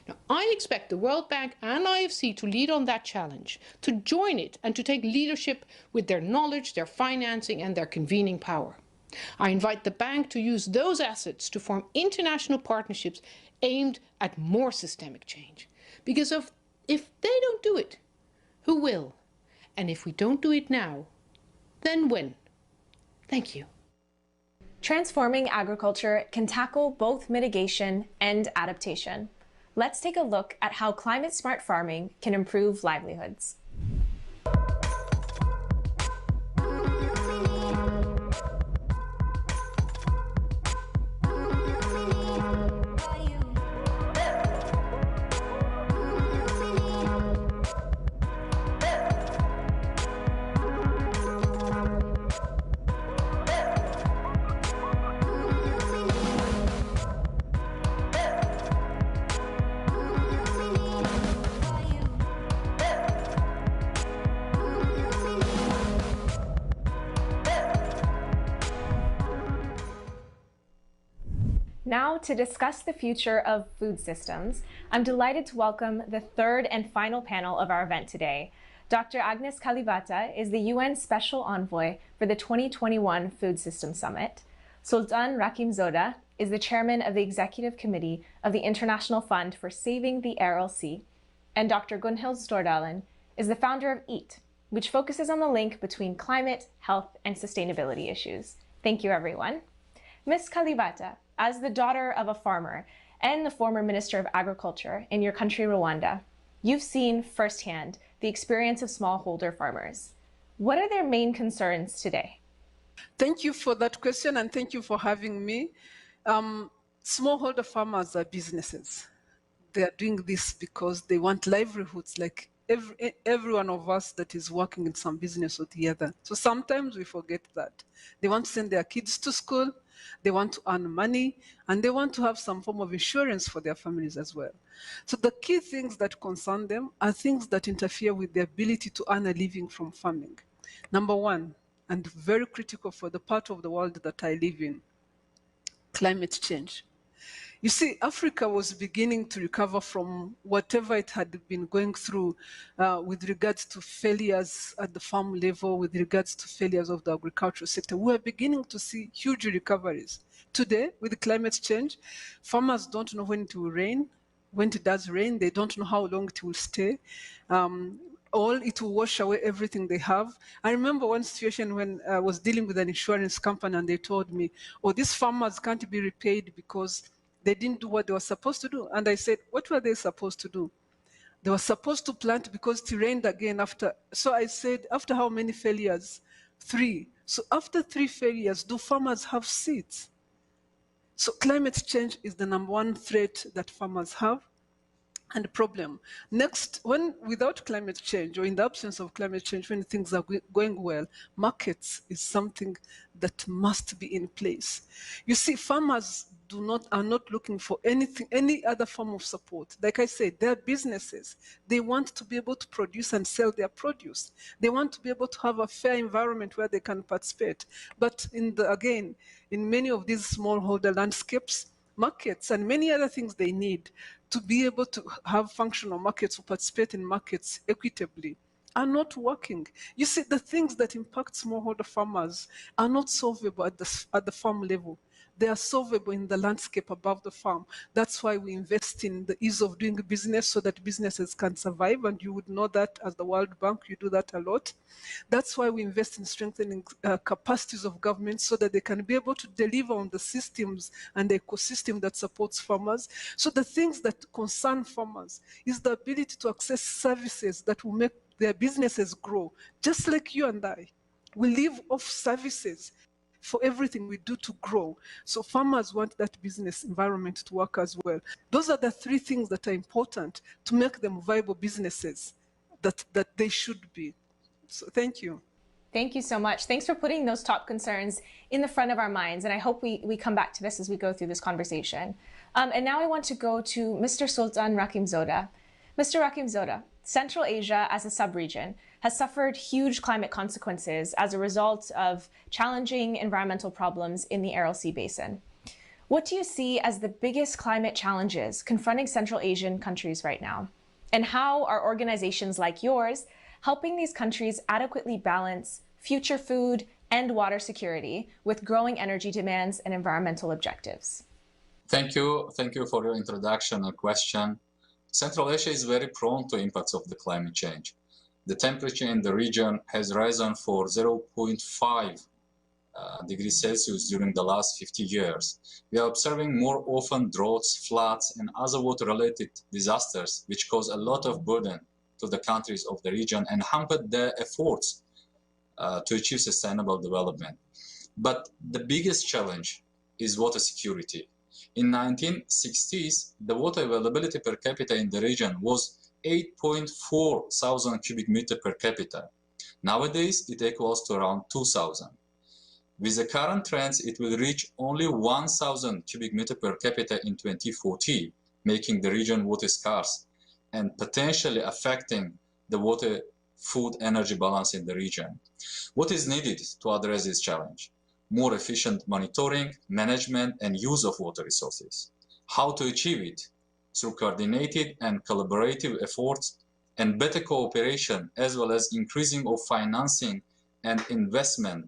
Now, I expect the World Bank and IFC to lead on that challenge, to join it and to take leadership with their knowledge, their financing, and their convening power. I invite the bank to use those assets to form international partnerships aimed at more systemic change. Because if they don't do it, who will? And if we don't do it now, then when? Thank you. Transforming agriculture can tackle both mitigation and adaptation. Let's take a look at how climate-smart farming can improve livelihoods. Now, to discuss the future of food systems, I'm delighted to welcome the third and final panel of our event today. Dr. Agnes Kalibata is the UN Special Envoy for the 2021 Food System Summit. Sultan Rakimzoda is the chairman of the Executive Committee of the International Fund for Saving the Aral Sea. And Dr. Gunhild Stordalen is the founder of EAT, which focuses on the link between climate, health, and sustainability issues. Thank you, everyone. Ms. Kalibata, as the daughter of a farmer and the former Minister of Agriculture in your country, Rwanda, you've seen firsthand the experience of smallholder farmers. What are their main concerns today? Thank you for that question, and thank you for having me. Smallholder farmers are businesses. They are doing this because they want livelihoods like every one of us that is working in some business or the other. So sometimes we forget that. They want to send their kids to school, they want to earn money, and they want to have some form of insurance for their families as well. So the key things that concern them are things that interfere with their ability to earn a living from farming. Number one, and very critical for the part of the world that I live in, climate change. You see, Africa was beginning to recover from whatever it had been going through with regards to failures at the farm level, with regards to failures of the agricultural sector. We are beginning to see huge recoveries. Today, with the climate change, farmers don't know when it will rain. When it does rain, they don't know how long it will stay. It will wash away everything they have. I remember one situation when I was dealing with an insurance company and they told me, oh, these farmers can't be repaid because they didn't do what they were supposed to do. And I said, what were they supposed to do? They were supposed to plant because it rained again after. So I said, after how many failures? 3. So after 3 failures, do farmers have seeds? So climate change is the #1 threat that farmers have and problem. Next, without climate change or in the absence of climate change, when things are going well, markets is something that must be in place. You see, farmers are not looking for any other form of support. Like I said, they're businesses. They want to be able to produce and sell their produce. They want to be able to have a fair environment where they can participate. But in many of these smallholder landscapes, markets and many other things they need to be able to have functional markets, to participate in markets equitably, are not working. You see, the things that impact smallholder farmers are not solvable at the farm level. They are solvable in the landscape above the farm. That's why we invest in the ease of doing business so that businesses can survive. And you would know that as the World Bank, you do that a lot. That's why we invest in strengthening capacities of government so that they can be able to deliver on the systems and the ecosystem that supports farmers. So the things that concern farmers is the ability to access services that will make their businesses grow, just like you and I. We live off services for everything we do to grow. So farmers want that business environment to work as well. Those are the 3 things that are important to make them viable businesses that they should be. So thank you. Thank you so much. Thanks for putting those top concerns in the front of our minds. And I hope we come back to this as we go through this conversation. And now I want to go to Mr. Sultan Rakimzoda. Mr. Rakimzoda, Central Asia as a sub-region has suffered huge climate consequences as a result of challenging environmental problems in the Aral Sea Basin. What do you see as the biggest climate challenges confronting Central Asian countries right now? And how are organizations like yours helping these countries adequately balance future food and water security with growing energy demands and environmental objectives? Thank you. Thank you for your introduction and question. Central Asia is very prone to impacts of the climate change. The temperature in the region has risen for 0.5 degrees Celsius during the last 50 years. We are observing more often droughts, floods, and other water-related disasters, which cause a lot of burden to the countries of the region and hamper their efforts to achieve sustainable development. But the biggest challenge is water security. In 1960s, the water availability per capita in the region was 8.4 thousand cubic meter per capita. Nowadays, it equals to around 2,000. With the current trends, it will reach only 1,000 cubic meter per capita in 2040, making the region water scarce and potentially affecting the water, food, energy balance in the region. What is needed to address this challenge? More efficient monitoring, management, and use of water resources. How to achieve it? Through coordinated and collaborative efforts and better cooperation, as well as increasing of financing and investment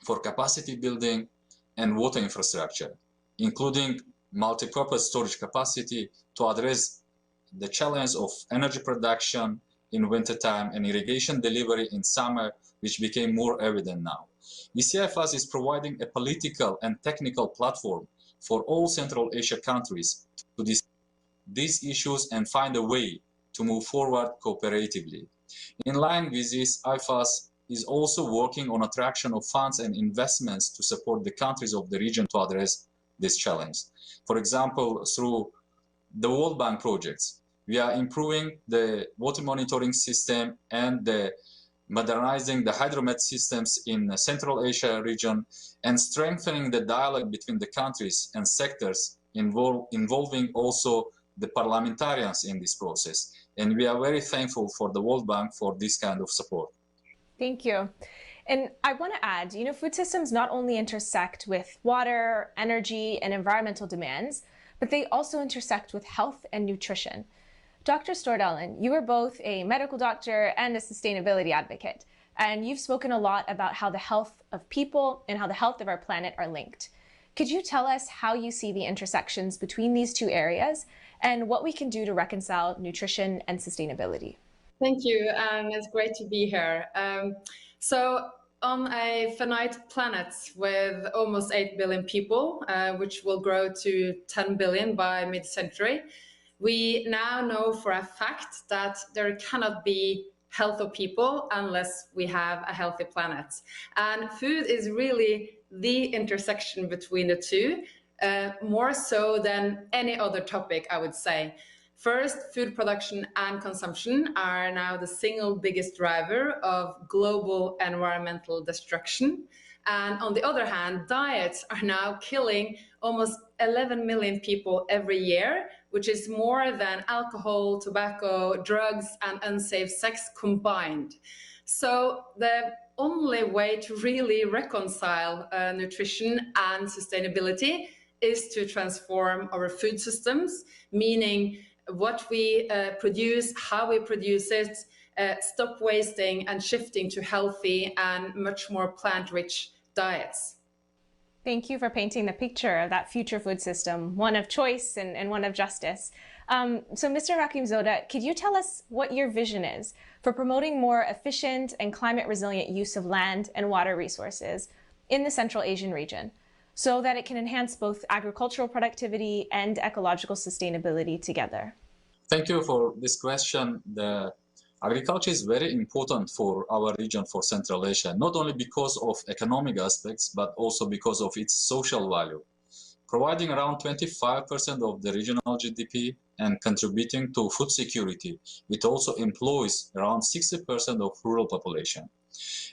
for capacity building and water infrastructure, including multi-purpose storage capacity to address the challenge of energy production in wintertime and irrigation delivery in summer, which became more evident now. ECIFAS is providing a political and technical platform for all Central Asia countries to discuss these issues and find a way to move forward cooperatively. In line with this, IFAS is also working on attraction of funds and investments to support the countries of the region to address this challenge. For example, through the World Bank projects, we are improving the water monitoring system and modernizing the hydromet systems in the Central Asia region and strengthening the dialogue between the countries and sectors involving also the parliamentarians in this process. And we are very thankful for the World Bank for this kind of support. Thank you. And I want to add, food systems not only intersect with water, energy, and environmental demands, but they also intersect with health and nutrition. Dr. Stordalen, you are both a medical doctor and a sustainability advocate, and you've spoken a lot about how the health of people and how the health of our planet are linked. Could you tell us how you see the intersections between these two areas and what we can do to reconcile nutrition and sustainability? Thank you, and it's great to be here. So on a finite planet with almost 8 billion people, which will grow to 10 billion by mid-century, we now know for a fact that there cannot be health of people unless we have a healthy planet. And food is really the intersection between the two, more so than any other topic, I would say. First, food production and consumption are now the single biggest driver of global environmental destruction. And on the other hand, diets are now killing almost 11 million people every year, which is more than alcohol, tobacco, drugs, and unsafe sex combined. So the only way to really reconcile nutrition and sustainability is to transform our food systems, meaning what we produce, how we produce it, stop wasting and shifting to healthy and much more plant-rich diets. Thank you for painting the picture of that future food system, one of choice and one of justice. So Mr. Rakimzoda, could you tell us what your vision is for promoting more efficient and climate resilient use of land and water resources in the Central Asian region so that it can enhance both agricultural productivity and ecological sustainability together? Thank you for this question. The agriculture is very important for our region, for Central Asia, not only because of economic aspects, but also because of its social value. Providing around 25% of the regional GDP and contributing to food security. It also employs around 60% of rural population.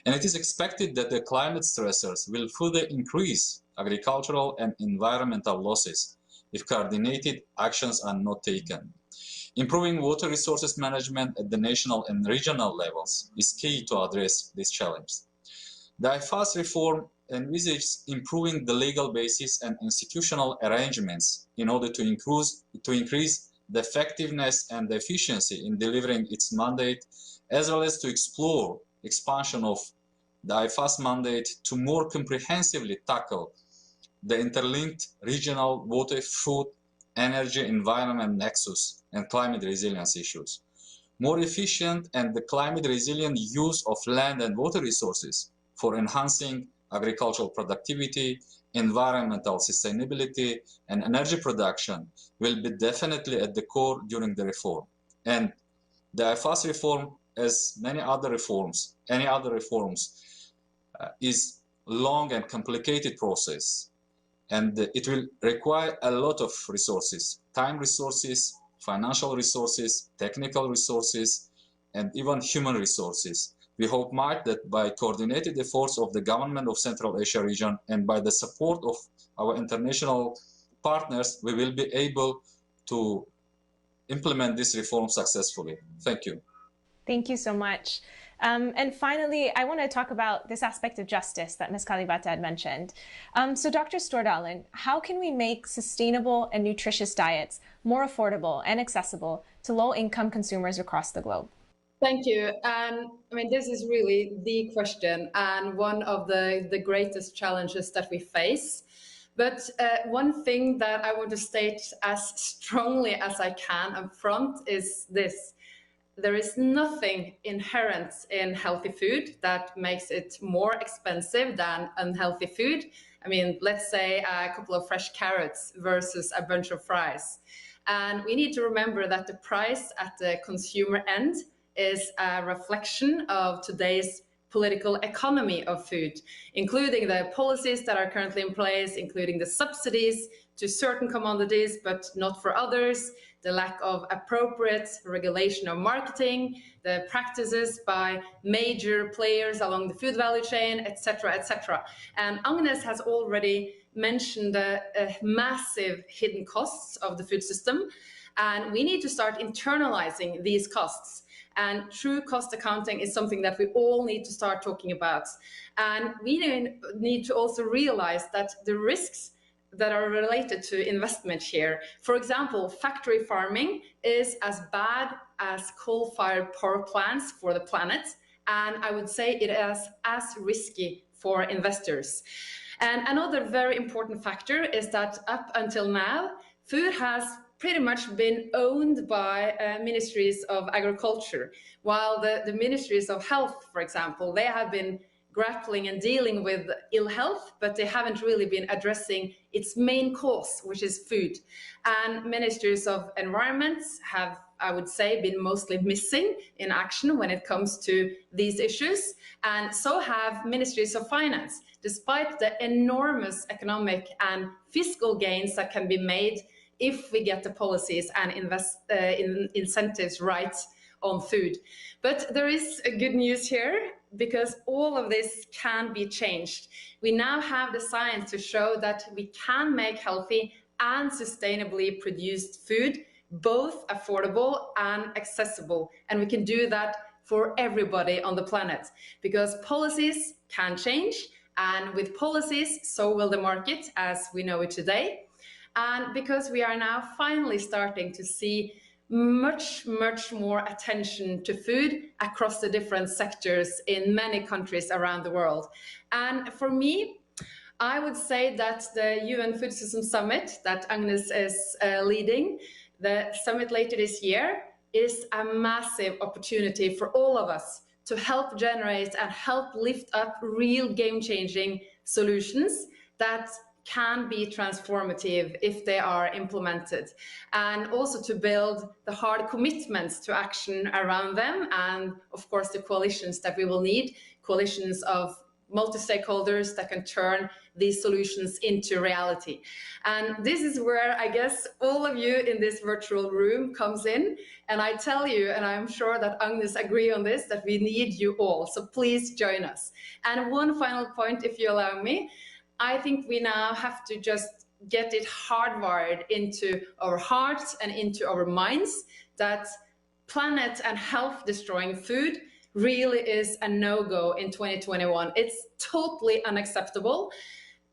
And it is expected that the climate stressors will further increase agricultural and environmental losses if coordinated actions are not taken. Improving water resources management at the national and regional levels is key to address this challenge. The IFAS reform envisages improving the legal basis and institutional arrangements in order to increase the effectiveness and the efficiency in delivering its mandate, as well as to explore expansion of the IFAS mandate to more comprehensively tackle the interlinked regional water, food, energy, environment nexus and climate resilience issues. More efficient and the climate resilient use of land and water resources for enhancing agricultural productivity, environmental sustainability, and energy production will be definitely at the core during the reform. And the IFAS reform, as many other reforms, is long and complicated process. And it will require a lot of resources, time resources, financial resources, technical resources, and even human resources. We hope, Mark, that by coordinated efforts of the government of Central Asia region and by the support of our international partners, we will be able to implement this reform successfully. Thank you. Thank you so much. And finally, I want to talk about this aspect of justice that Ms. Kalibata had mentioned. So Dr. Stordalen, how can we make sustainable and nutritious diets more affordable and accessible to low-income consumers across the globe? Thank you. I mean, this is really the question and one of the greatest challenges that we face. But one thing that I want to state as strongly as I can up front is this. There is nothing inherent in healthy food that makes it more expensive than unhealthy food. I mean, let's say a couple of fresh carrots versus a bunch of fries. And we need to remember that the price at the consumer end is a reflection of today's political economy of food, including the policies that are currently in place, including the subsidies to certain commodities, but not for others, the lack of appropriate regulation of marketing, the practices by major players along the food value chain, etc., etc. And Agnes has already mentioned the massive hidden costs of the food system, and we need to start internalizing these costs. And true cost accounting is something that we all need to start talking about. And we need to also realize that the risks that are related to investment here, for example, factory farming is as bad as coal-fired power plants for the planet. And I would say it is as risky for investors. And another very important factor is that up until now, food has pretty much been owned by ministries of agriculture, while the ministries of health, for example, they have been grappling and dealing with ill health, but they haven't really been addressing its main cause, which is food. And ministries of environment have, I would say, been mostly missing in action when it comes to these issues. And so have ministries of finance, despite the enormous economic and fiscal gains that can be made if we get the policies and incentives right on food. But there is a good news here, because all of this can be changed. We now have the science to show that we can make healthy and sustainably produced food both affordable and accessible. And we can do that for everybody on the planet, because policies can change, and with policies, so will the market as we know it today. And because we are now finally starting to see much more attention to food across the different sectors in many countries around the world. And for me, I would say that the UN Food System Summit that Agnes is leading, the summit later this year, is a massive opportunity for all of us to help generate and help lift up real game-changing solutions that can be transformative if they are implemented, and also to build the hard commitments to action around them, and of course the coalitions that we will need, coalitions of multi-stakeholders that can turn these solutions into reality. And this is where I guess all of you in this virtual room comes in. And I tell you, and I'm sure that Agnes agree on this, that we need you all. So please join us. And one final point, if you allow me, I think we now have to just get it hardwired into our hearts and into our minds that planet and health destroying food really is a no-go in 2021. It's totally unacceptable.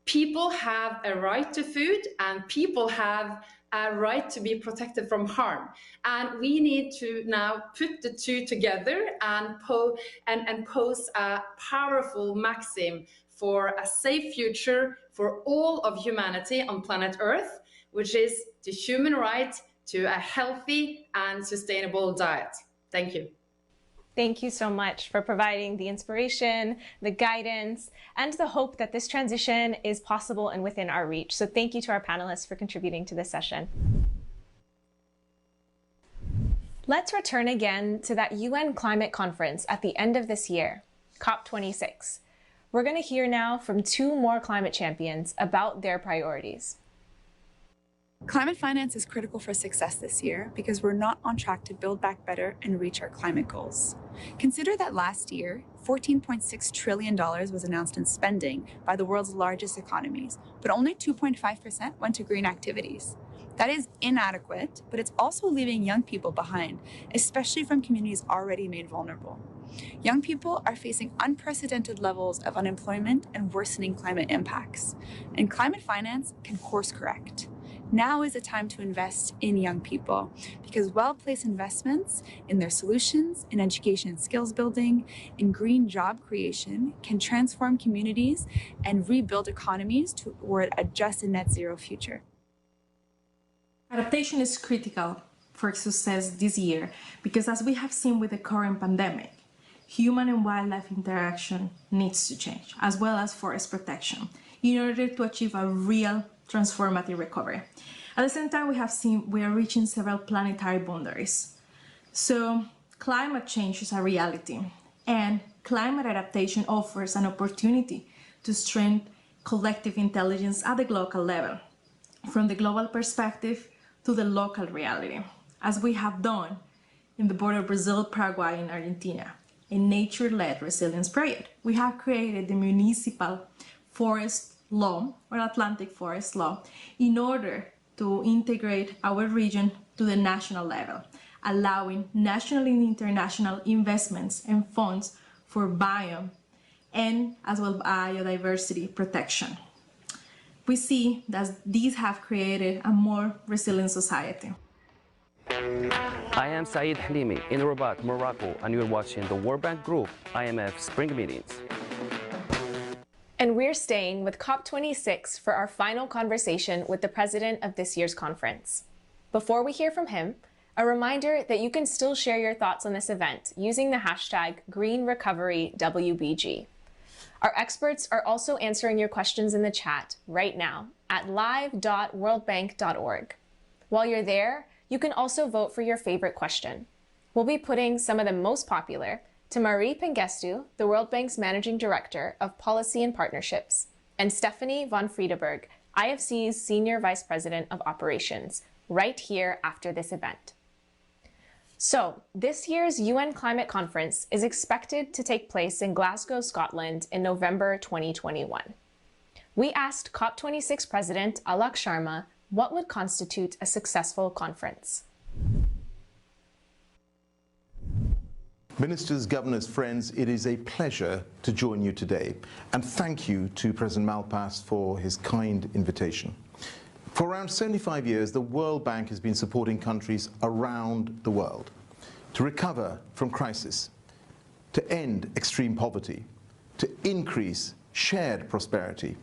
People have a right to food and people have a right to be protected from harm. And we need to now put the two together and pose a powerful maxim for a safe future for all of humanity on planet Earth, which is the human right to a healthy and sustainable diet. Thank you. Thank you so much for providing the inspiration, the guidance, and the hope that this transition is possible and within our reach. So thank you to our panelists for contributing to this session. Let's return again to that UN climate conference at the end of this year, COP26. We're going to hear now from two more climate champions about their priorities. Climate finance is critical for success this year because we're not on track to build back better and reach our climate goals. Consider that last year, $14.6 trillion was announced in spending by the world's largest economies, but only 2.5% went to green activities. That is inadequate, but it's also leaving young people behind, especially from communities already made vulnerable. Young people are facing unprecedented levels of unemployment and worsening climate impacts, and climate finance can course correct. Now is the time to invest in young people because well-placed investments in their solutions, in education and skills building, in green job creation can transform communities and rebuild economies toward a just and net zero future. Adaptation is critical for success this year because as we have seen with the current pandemic, human and wildlife interaction needs to change, as well as forest protection, in order to achieve a real transformative recovery. At the same time, we are reaching several planetary boundaries. So climate change is a reality, and climate adaptation offers an opportunity to strengthen collective intelligence at the local level, from the global perspective to the local reality, as we have done in the border of Brazil, Paraguay, and Argentina, a nature-led resilience project. We have created the municipal forest law or Atlantic Forest Law in order to integrate our region to the national level, allowing national and international investments and funds for biome and as well biodiversity protection. We see that these have created a more resilient society. I am Saeed Halimi in Rabat, Morocco, and you're watching the World Bank Group IMF Spring Meetings. And we're staying with COP26 for our final conversation with the president of this year's conference. Before we hear from him, a reminder that you can still share your thoughts on this event using the hashtag #GreenRecoveryWBG. Our experts are also answering your questions in the chat right now at live.worldbank.org. While you're there, you can also vote for your favorite question. We'll be putting some of the most popular to Marie Pengestu, the World Bank's Managing Director of Policy and Partnerships, and Stephanie von Friedeberg, IFC's Senior Vice President of Operations, right here after this event. So, this year's UN Climate Conference is expected to take place in Glasgow, Scotland in November 2021. We asked COP26 President Alok Sharma what would constitute a successful conference. Ministers, governors, friends, it is a pleasure to join you today. And thank you to President Malpass for his kind invitation. For around 75 years, the World Bank has been supporting countries around the world to recover from crisis, to end extreme poverty, to increase shared prosperity,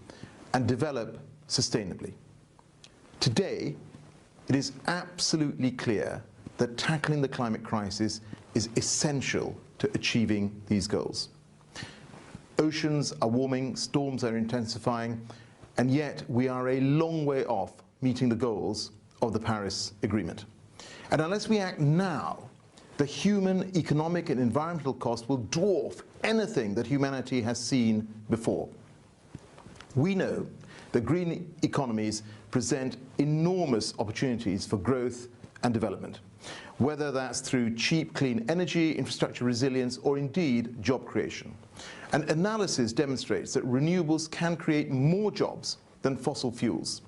and develop sustainably. Today, it is absolutely clear that tackling the climate crisis is essential to achieving these goals. Oceans are warming, storms are intensifying, and yet we are a long way off meeting the goals of the Paris Agreement. And unless we act now, The human, economic, and environmental cost will dwarf anything that humanity has seen before. We know that green economies present enormous opportunities for growth and development, whether that's through cheap, clean energy, infrastructure resilience, or indeed job creation. And analysis demonstrates that renewables can create more jobs than fossil fuels.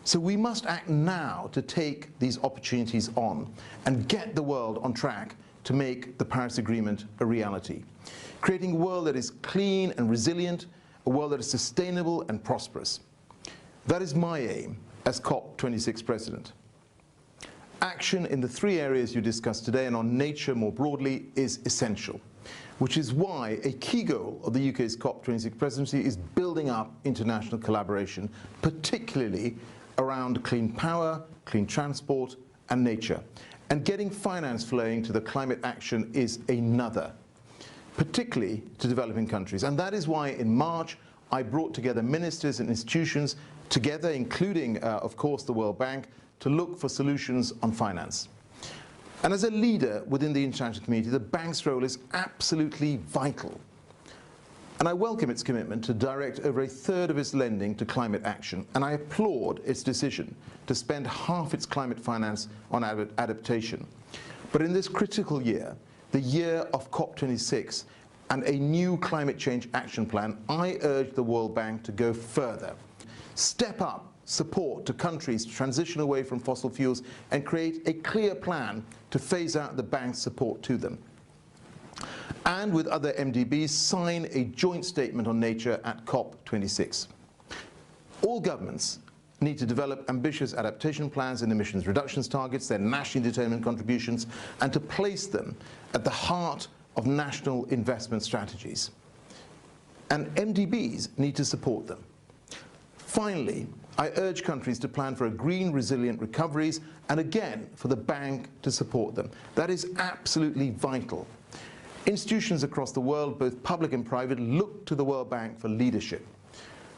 So we must act now to take these opportunities on and get the world on track to make the Paris Agreement a reality, creating a world that is clean and resilient, a world that is sustainable and prosperous. That is my aim as COP26 President. Action in the three areas you discussed today and on nature more broadly is essential, which is why a key goal of the UK's COP26 presidency is building up international collaboration, particularly around clean power, clean transport, and nature. And getting finance flowing to the climate action is another, particularly to developing countries. And that is why in March I brought together ministers and institutions together, including, of course, the World Bank, to look for solutions on finance. And as a leader within the international community, the bank's role is absolutely vital. And I welcome its commitment to direct over 1/3 of its lending to climate action, and I applaud its decision to spend half its climate finance on adaptation. But in this critical year, the year of COP26 and a new climate change action plan, I urge the World Bank to go further. Step up support to countries to transition away from fossil fuels and create a clear plan to phase out the bank's support to them. And with other MDBs, sign a joint statement on nature at COP26. All governments need to develop ambitious adaptation plans and emissions reductions targets, their nationally determined contributions, and to place them at the heart of national investment strategies. And MDBs need to support them. Finally, I urge countries to plan for a green, resilient recoveries, and again, for the bank to support them. That is absolutely vital. Institutions across the world, both public and private, look to the World Bank for leadership.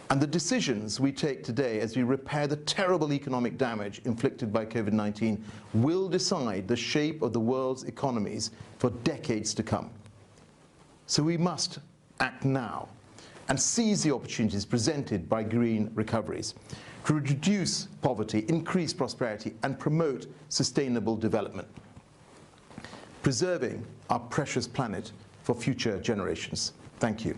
And the decisions we take today as we repair the terrible economic damage inflicted by COVID-19 will decide the shape of the world's economies for decades to come. So we must act now and seize the opportunities presented by green recoveries to reduce poverty, increase prosperity, and promote sustainable development, preserving our precious planet for future generations. Thank you.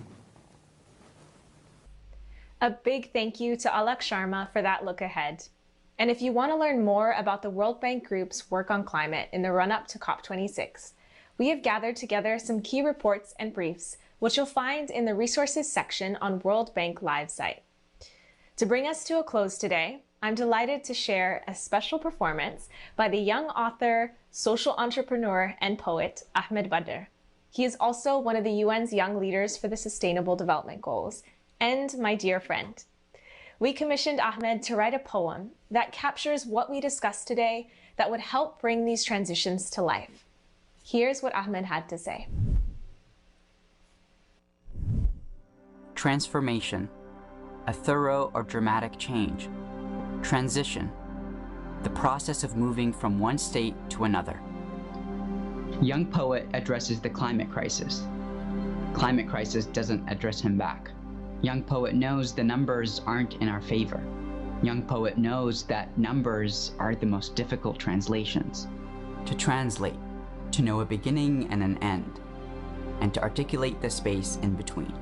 A big thank you to Alak Sharma for that look ahead. And if you want to learn more about the World Bank Group's work on climate in the run-up to COP26, we have gathered together some key reports and briefs, which you'll find in the resources section on World Bank Live site. To bring us to a close today, I'm delighted to share a special performance by the young author, social entrepreneur, and poet, Ahmed Badr. He is also one of the UN's Young Leaders for the Sustainable Development Goals, and my dear friend. We commissioned Ahmed to write a poem that captures what we discussed today that would help bring these transitions to life. Here's what Ahmed had to say. Transformation, a thorough or dramatic change. Transition, the process of moving from one state to another. Young poet addresses the climate crisis. Climate crisis doesn't address him back. Young poet knows the numbers aren't in our favor. Young poet knows that numbers are the most difficult translations. To translate, to know a beginning and an end, and to articulate the space in between.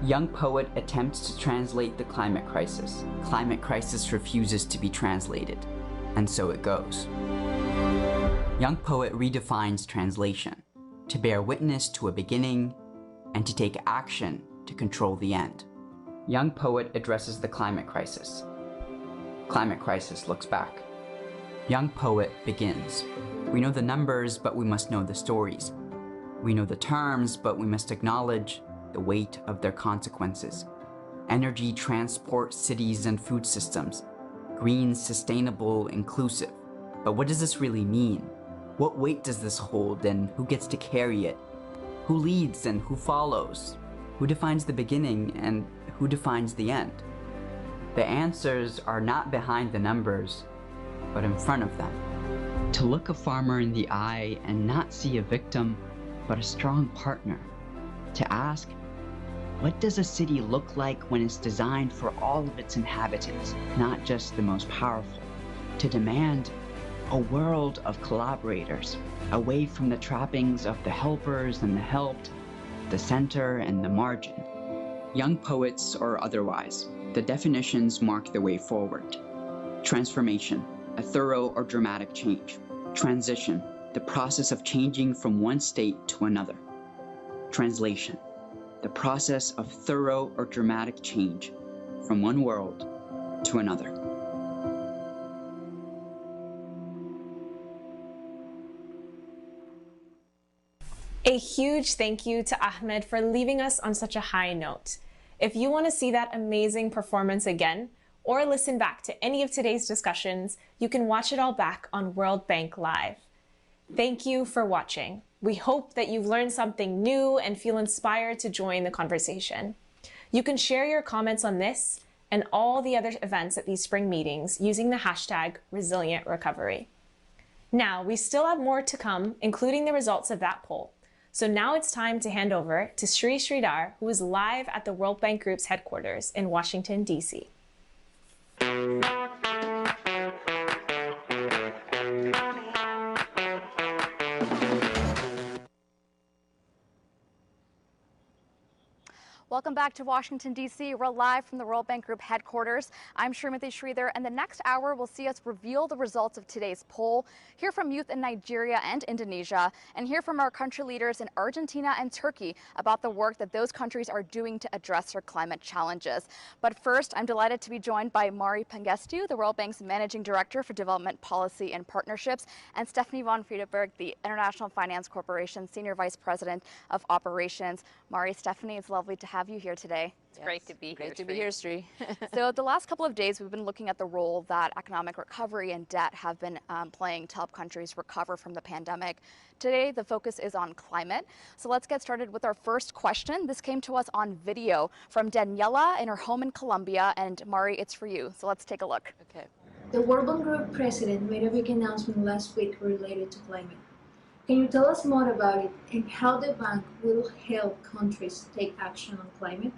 Young poet attempts to translate the climate crisis. Climate crisis refuses to be translated, and so it goes. Young poet redefines translation, to bear witness to a beginning and to take action to control the end. Young poet addresses the climate crisis. Climate crisis looks back. Young poet begins. We know the numbers, but we must know the stories. We know the terms, but we must acknowledge the weight of their consequences. Energy, transport, cities, and food systems. Green, sustainable, inclusive. But what does this really mean? What weight does this hold, and who gets to carry it? Who leads and who follows? Who defines the beginning and who defines the end? The answers are not behind the numbers, but in front of them. To look a farmer in the eye and not see a victim, but a strong partner. To ask, what does a city look like when it's designed for all of its inhabitants, not just the most powerful? To demand a world of collaborators, away from the trappings of the helpers and the helped, the center and the margin. Young poets or otherwise, the definitions mark the way forward. Transformation, a thorough or dramatic change. Transition, the process of changing from one state to another. Translation, the process of thorough or dramatic change from one world to another. A huge thank you to Ahmed for leaving us on such a high note. If you want to see that amazing performance again, or listen back to any of today's discussions, you can watch it all back on World Bank Live. Thank you for watching. We hope that you've learned something new and feel inspired to join the conversation. You can share your comments on this and all the other events at these spring meetings using the hashtag #ResilientRecovery. Now, we still have more to come, including the results of that poll. So now it's time to hand over to Sri Sridhar, who is live at the World Bank Group's headquarters in Washington, D.C. Welcome back to Washington, D.C. We're live from the World Bank Group headquarters. I'm Srimati Sridhar, and the next hour will see us reveal the results of today's poll, hear from youth in Nigeria and Indonesia, and hear from our country leaders in Argentina and Turkey about the work that those countries are doing to address their climate challenges. But first, I'm delighted to be joined by Mari Pangestu, the World Bank's Managing Director for Development Policy and Partnerships, and Stephanie von Friedeberg, the International Finance Corporation Senior Vice President of Operations. Mari, Stephanie, it's lovely to have you here today. It's great to be here. Great to be here, Sri. So the last couple of days, we've been looking at the role that economic recovery and debt have been playing to help countries recover from the pandemic. Today, the focus is on climate. So let's get started with our first question. This came to us on video from Daniela in her home in Colombia. And Mari, it's for you. So let's take a look. Okay. The World Bank Group president made a big announcement last week related to climate. Can you tell us more about it and how the bank will help countries take action on climate?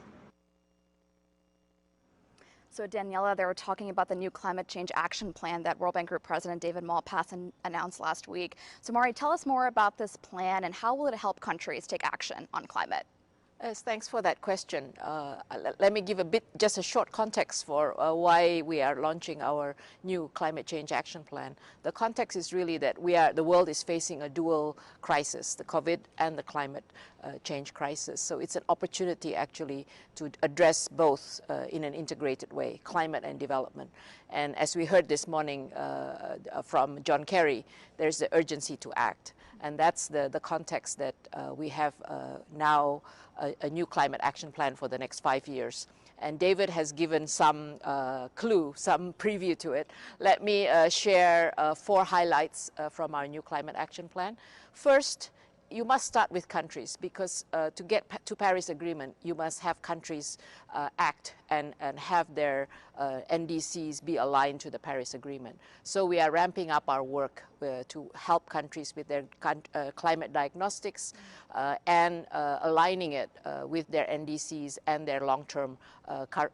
So Daniela, they were talking about the new climate change action plan that World Bank Group President David Malpass announced last week. So Mari, tell us more about this plan and how will it help countries take action on climate? Yes, thanks for that question. Let me give just a short context for why we are launching our new climate change action plan. The context is really that the world is facing a dual crisis, the COVID and the climate change crisis. So it's an opportunity actually to address both in an integrated way, climate and development. And as we heard this morning from John Kerry, there's the urgency to act. And that's the context that we have now a new climate action plan for the next 5 years. And David has given some clue, some preview to it. Let me share 4 highlights from our new climate action plan. First, you must start with countries because to get to Paris Agreement, you must have countries act and have their NDCs be aligned to the Paris Agreement. So we are ramping up our work to help countries with their climate diagnostics and aligning it with their NDCs and their long-term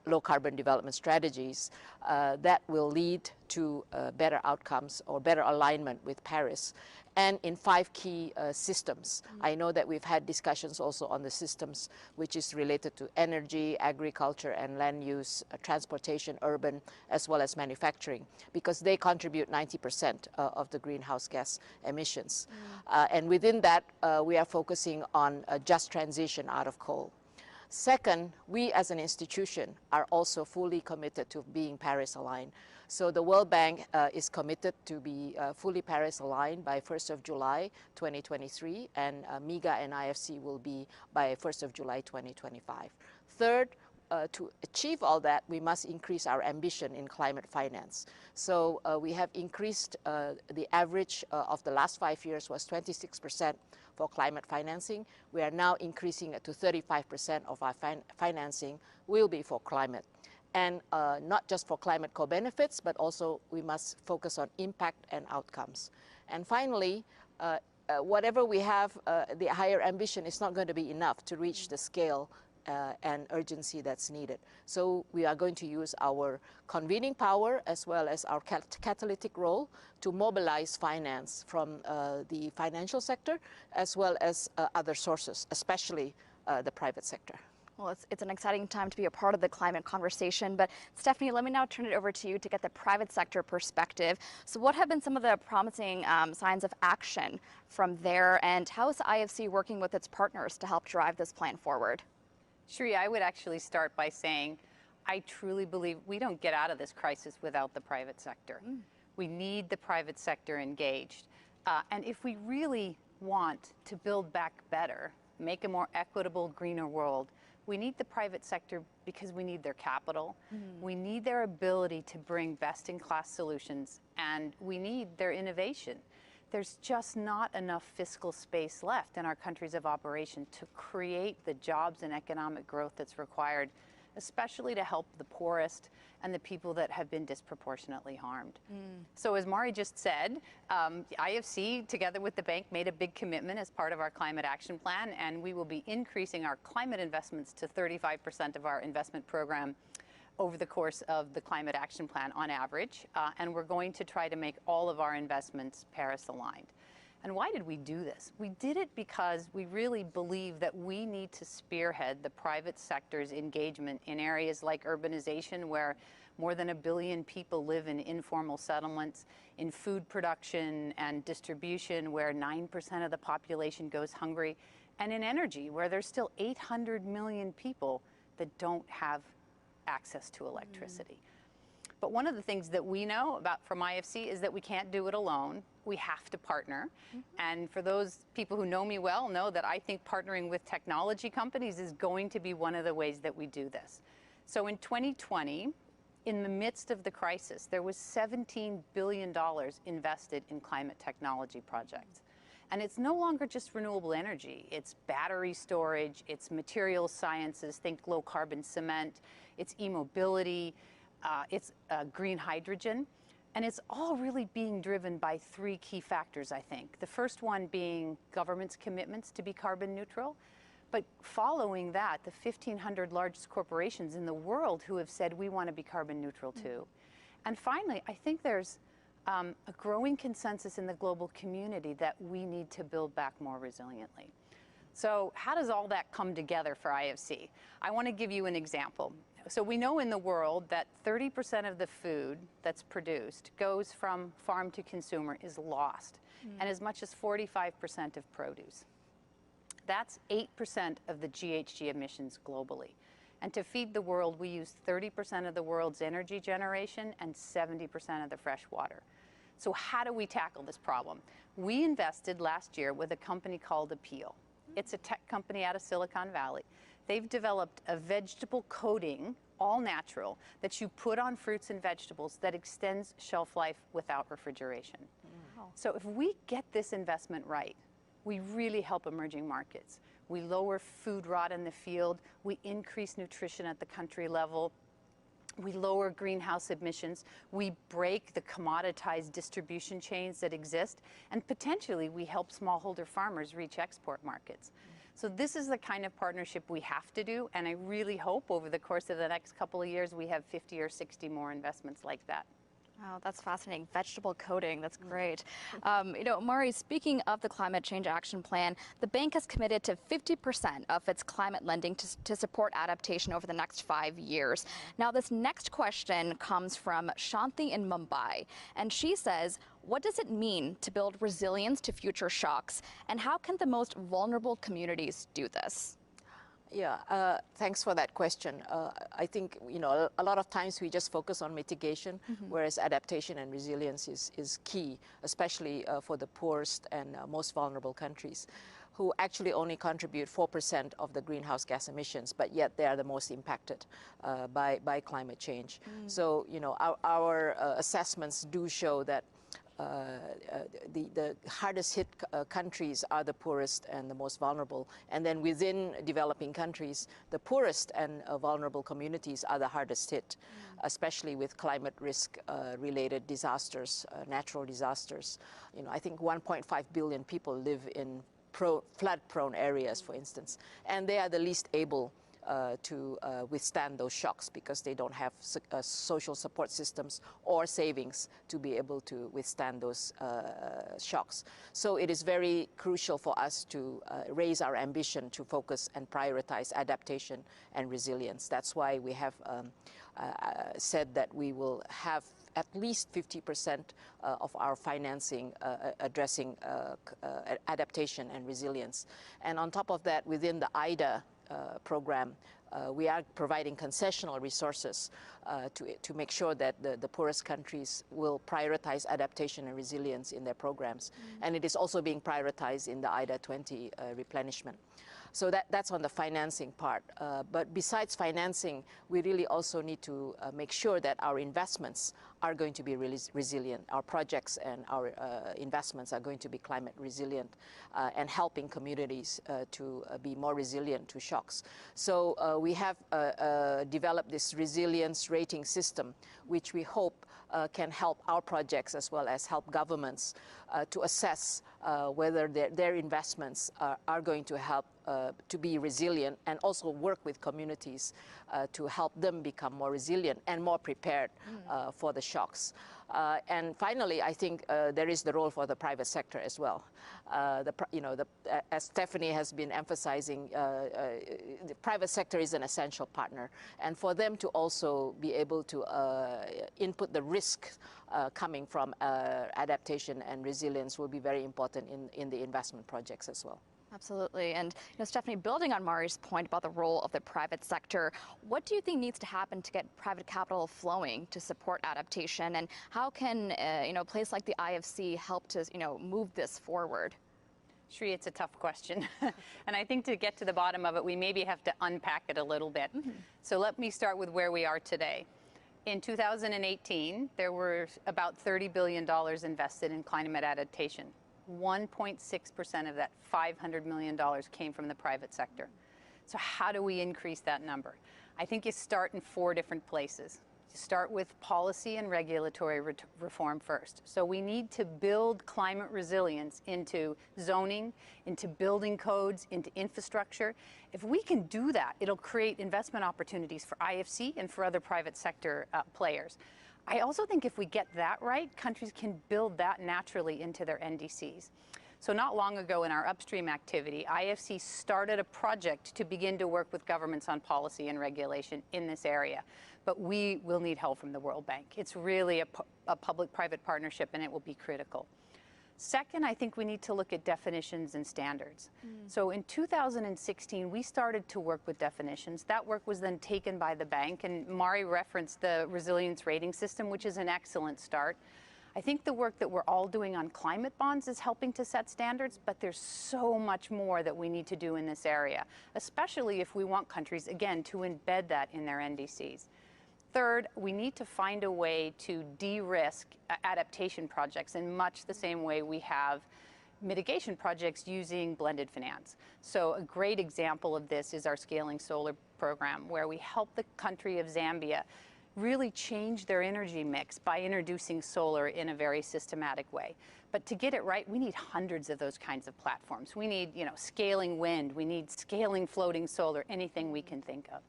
low carbon development strategies that will lead to better outcomes or better alignment with Paris. And in 5 key systems. I know that we've had discussions also on the systems which is related to energy, agriculture and land use, transportation, urban, as well as manufacturing, because they contribute 90% of the greenhouse gas emissions. And within that, we are focusing on a just transition out of coal. Second, we as an institution are also fully committed to being Paris aligned. So the World Bank is committed to be fully Paris aligned by 1st of July 2023, and MIGA and IFC will be by 1st of July 2025. Third, to achieve all that, we must increase our ambition in climate finance. So we have increased the average of the last 5 years was 26% for climate financing. We are now increasing it to 35% of our financing will be for climate. and not just for climate co-benefits, but also we must focus on impact and outcomes. And finally, whatever we have, the higher ambition is not going to be enough to reach the scale and urgency that's needed. So we are going to use our convening power as well as our catalytic role to mobilize finance from the financial sector as well as other sources, especially the private sector. Well, it's an exciting time to be a part of the climate conversation, but Stephanie, let me now turn it over to you to get the private sector perspective. So what have been some of the promising signs of action from there, and how is the IFC working with its partners to help drive this plan forward? Shri, I would actually start by saying I truly believe we don't get out of this crisis without the private sector. We need the private sector engaged. And if we really want to build back better, make a more equitable, greener world, we need the private sector because we need their capital. We need their ability to bring best-in-class solutions, and we need their innovation. There's just not enough fiscal space left in our countries of operation to create the jobs and economic growth that's required, especially to help the poorest and the people that have been disproportionately harmed. So as Mari just said, IFC, together with the bank, made a big commitment as part of our climate action plan, and we will be increasing our climate investments to 35% of our investment program over the course of the climate action plan on average, and we're going to try to make all of our investments Paris aligned. And why did we do this? We did it because we really believe that we need to spearhead the private sector's engagement in areas like urbanization, where more than 1 billion people live in informal settlements, in food production and distribution, where 9% of the population goes hungry, and in energy, where there's still 800 million people that don't have access to electricity. But one of the things that we know about from IFC is that we can't do it alone. We have to partner. And for those people who know me well, know that I think partnering with technology companies is going to be one of the ways that we do this. So in 2020, in the midst of the crisis, there was $17 billion invested in climate technology projects. And it's no longer just renewable energy. It's battery storage, it's materials sciences, think low carbon cement, it's e-mobility, it's green hydrogen. And it's all really being driven by 3 key factors, I think. The first one being government's commitments to be carbon neutral. But following that, the 1,500 largest corporations in the world who have said we want to be carbon neutral too. And finally, I think there's a growing consensus in the global community that we need to build back more resiliently. So how does all that come together for IFC? I want to give you an example. So we know in the world that 30% of the food that's produced goes from farm to consumer is lost, and as much as 45% of produce. That's 8% of the GHG emissions globally. And to feed the world, we use 30% of the world's energy generation and 70% of the fresh water. So how do we tackle this problem? We invested last year with a company called Appeal. It's a tech company out of Silicon Valley. They've developed a vegetable coating, all natural, that you put on fruits and vegetables that extends shelf life without refrigeration. So if we get this investment right, we really help emerging markets. We lower food rot in the field, we increase nutrition at the country level, we lower greenhouse emissions, we break the commoditized distribution chains that exist, and potentially we help smallholder farmers reach export markets. So this is the kind of partnership we have to do, and I really hope over the course of the next couple of years we have 50 or 60 more investments like that. Wow, that's fascinating. Vegetable coating, that's great. You know, Mari, speaking of the Climate Change Action Plan, the bank has committed to 50% of its climate lending to support adaptation over the next 5 years. Now, this next question comes from Shanti in Mumbai, and she says, what does it mean to build resilience to future shocks, and how can the most vulnerable communities do this? Yeah, thanks for that question. I think, you know, a lot of times we just focus on mitigation, whereas adaptation and resilience is key, especially for the poorest and most vulnerable countries, who actually only contribute 4% of the greenhouse gas emissions, but yet they are the most impacted by climate change. So, you know, our assessments do show that the hardest hit countries are the poorest and the most vulnerable. And then within developing countries, the poorest and vulnerable communities are the hardest hit, especially with climate risk related disasters, natural disasters. You know, I think 1.5 billion people live in flood-prone areas, for instance, and they are the least able to withstand those shocks because they don't have social support systems or savings to be able to withstand those shocks. So it is very crucial for us to raise our ambition to focus and prioritize adaptation and resilience. That's why we have said that we will have at least 50% of our financing addressing adaptation and resilience. And on top of that, within the IDA program, we are providing concessional resources to make sure that the poorest countries will prioritize adaptation and resilience in their programs. And it is also being prioritized in the IDA 20 replenishment. So that's on the financing part. But besides financing, we really also need to make sure that our investments are going to be really resilient. Our projects and our investments are going to be climate resilient and helping communities to be more resilient to shocks. So we have developed this resilience rating system, which we hope can help our projects as well as help governments to assess whether their investments are going to help to be resilient, and also work with communities to help them become more resilient and more prepared for the shocks. And finally, I think there is the role for the private sector as well. As Stephanie has been emphasizing, the private sector is an essential partner, and for them to also be able to input the risk coming from adaptation and resilience will be very important in the investment projects as well. Absolutely. And Stephanie, building on Mari's point about the role of the private sector, what do you think needs to happen to get private capital flowing to support adaptation? And how can a place like the IFC help to move this forward? Shri, it's a tough question. And I think to get to the bottom of it, we maybe have to unpack it a little bit. So let me start with where we are today. In 2018, there were about $30 billion invested in climate adaptation. 1.6% of that $500 million came from the private sector. So how do we increase that number? I think you start in 4 different places. You start with policy and regulatory reform first. So we need to build climate resilience into zoning, into building codes, into infrastructure. If we can do that, it'll create investment opportunities for IFC and for other private sector players. I also think if we get that right, countries can build that naturally into their NDCs. So not long ago in our upstream activity, IFC started a project to begin to work with governments on policy and regulation in this area. But we will need help from the World Bank. It's really a public-private partnership, and it will be critical. Second, I think we need to look at definitions and standards. So in 2016, we started to work with definitions. That work was then taken by the bank, and Mari referenced the resilience rating system, which is an excellent start. I think the work that we're all doing on climate bonds is helping to set standards, but there's so much more that we need to do in this area, especially if we want countries, again, to embed that in their NDCs. Third, we need to find a way to de-risk adaptation projects in much the same way we have mitigation projects using blended finance. So a great example of this is our Scaling Solar program, where we help the country of Zambia really change their energy mix by introducing solar in a very systematic way. But to get it right, we need hundreds of those kinds of platforms. We need, scaling wind, we need scaling floating solar, anything we can think of.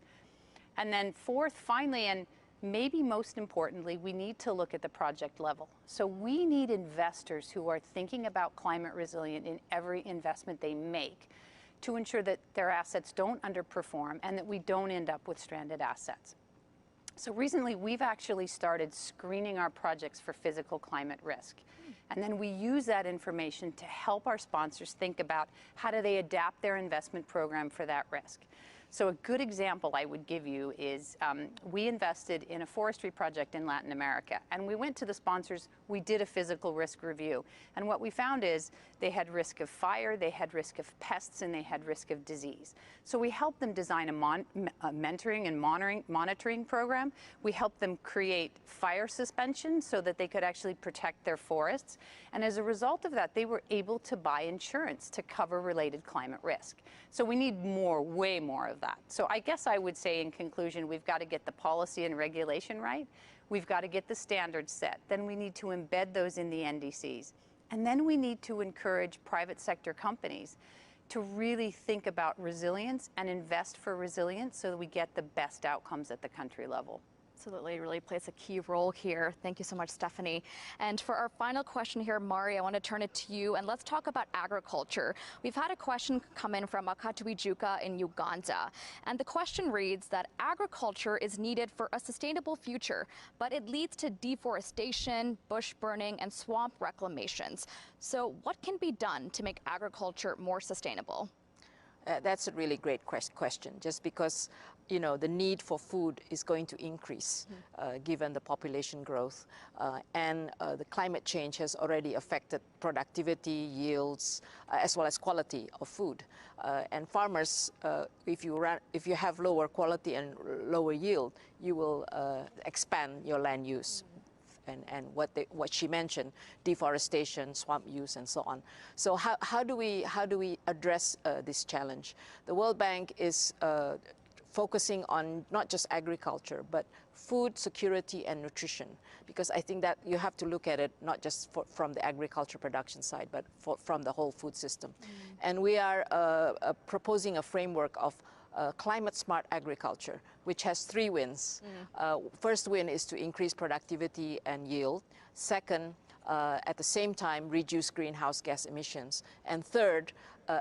And then fourth, finally, and maybe most importantly, we need to look at the project level. So we need investors who are thinking about climate resilient in every investment they make to ensure that their assets don't underperform and that we don't end up with stranded assets. So recently, we've actually started screening our projects for physical climate risk. And then we use that information to help our sponsors think about how do they adapt their investment program for that risk. So a good example I would give you is we invested in a forestry project in Latin America, and we went to the sponsors, we did a physical risk review. And what we found is they had risk of fire, they had risk of pests, and they had risk of disease. So we helped them design a mentoring and monitoring program. We helped them create fire suspension so that they could actually protect their forests. And as a result of that, they were able to buy insurance to cover related climate risk. So we need more, way more of that. So I guess I would say in conclusion, we've got to get the policy and regulation right. We've got to get the standards set. Then we need to embed those in the NDCs. And then we need to encourage private sector companies to really think about resilience and invest for resilience so that we get the best outcomes at the country level. Absolutely, really plays a key role here. Thank you so much, Stephanie. And for our final question here, Mari, I want to turn it to you, and let's talk about agriculture. We've had a question come in from Akatuijuka in Uganda, and the question reads that agriculture is needed for a sustainable future, but it leads to deforestation, bush burning, and swamp reclamations. So what can be done to make agriculture more sustainable? That's a really great question, just because, you know, the need for food is going to increase given the population growth, and the climate change has already affected productivity, yields, as well as quality of food. And farmers, if you have lower quality and lower yield, you will expand your land use. And what she mentioned, deforestation, swamp use, and so on. So how do we address this challenge? The World Bank is focusing on not just agriculture, but food security and nutrition, because I think that you have to look at it not just from the agriculture production side, but from the whole food system. And we are proposing a framework of climate smart agriculture, which has 3 wins. First win is to increase productivity and yield. Second, at the same time, reduce greenhouse gas emissions. And third,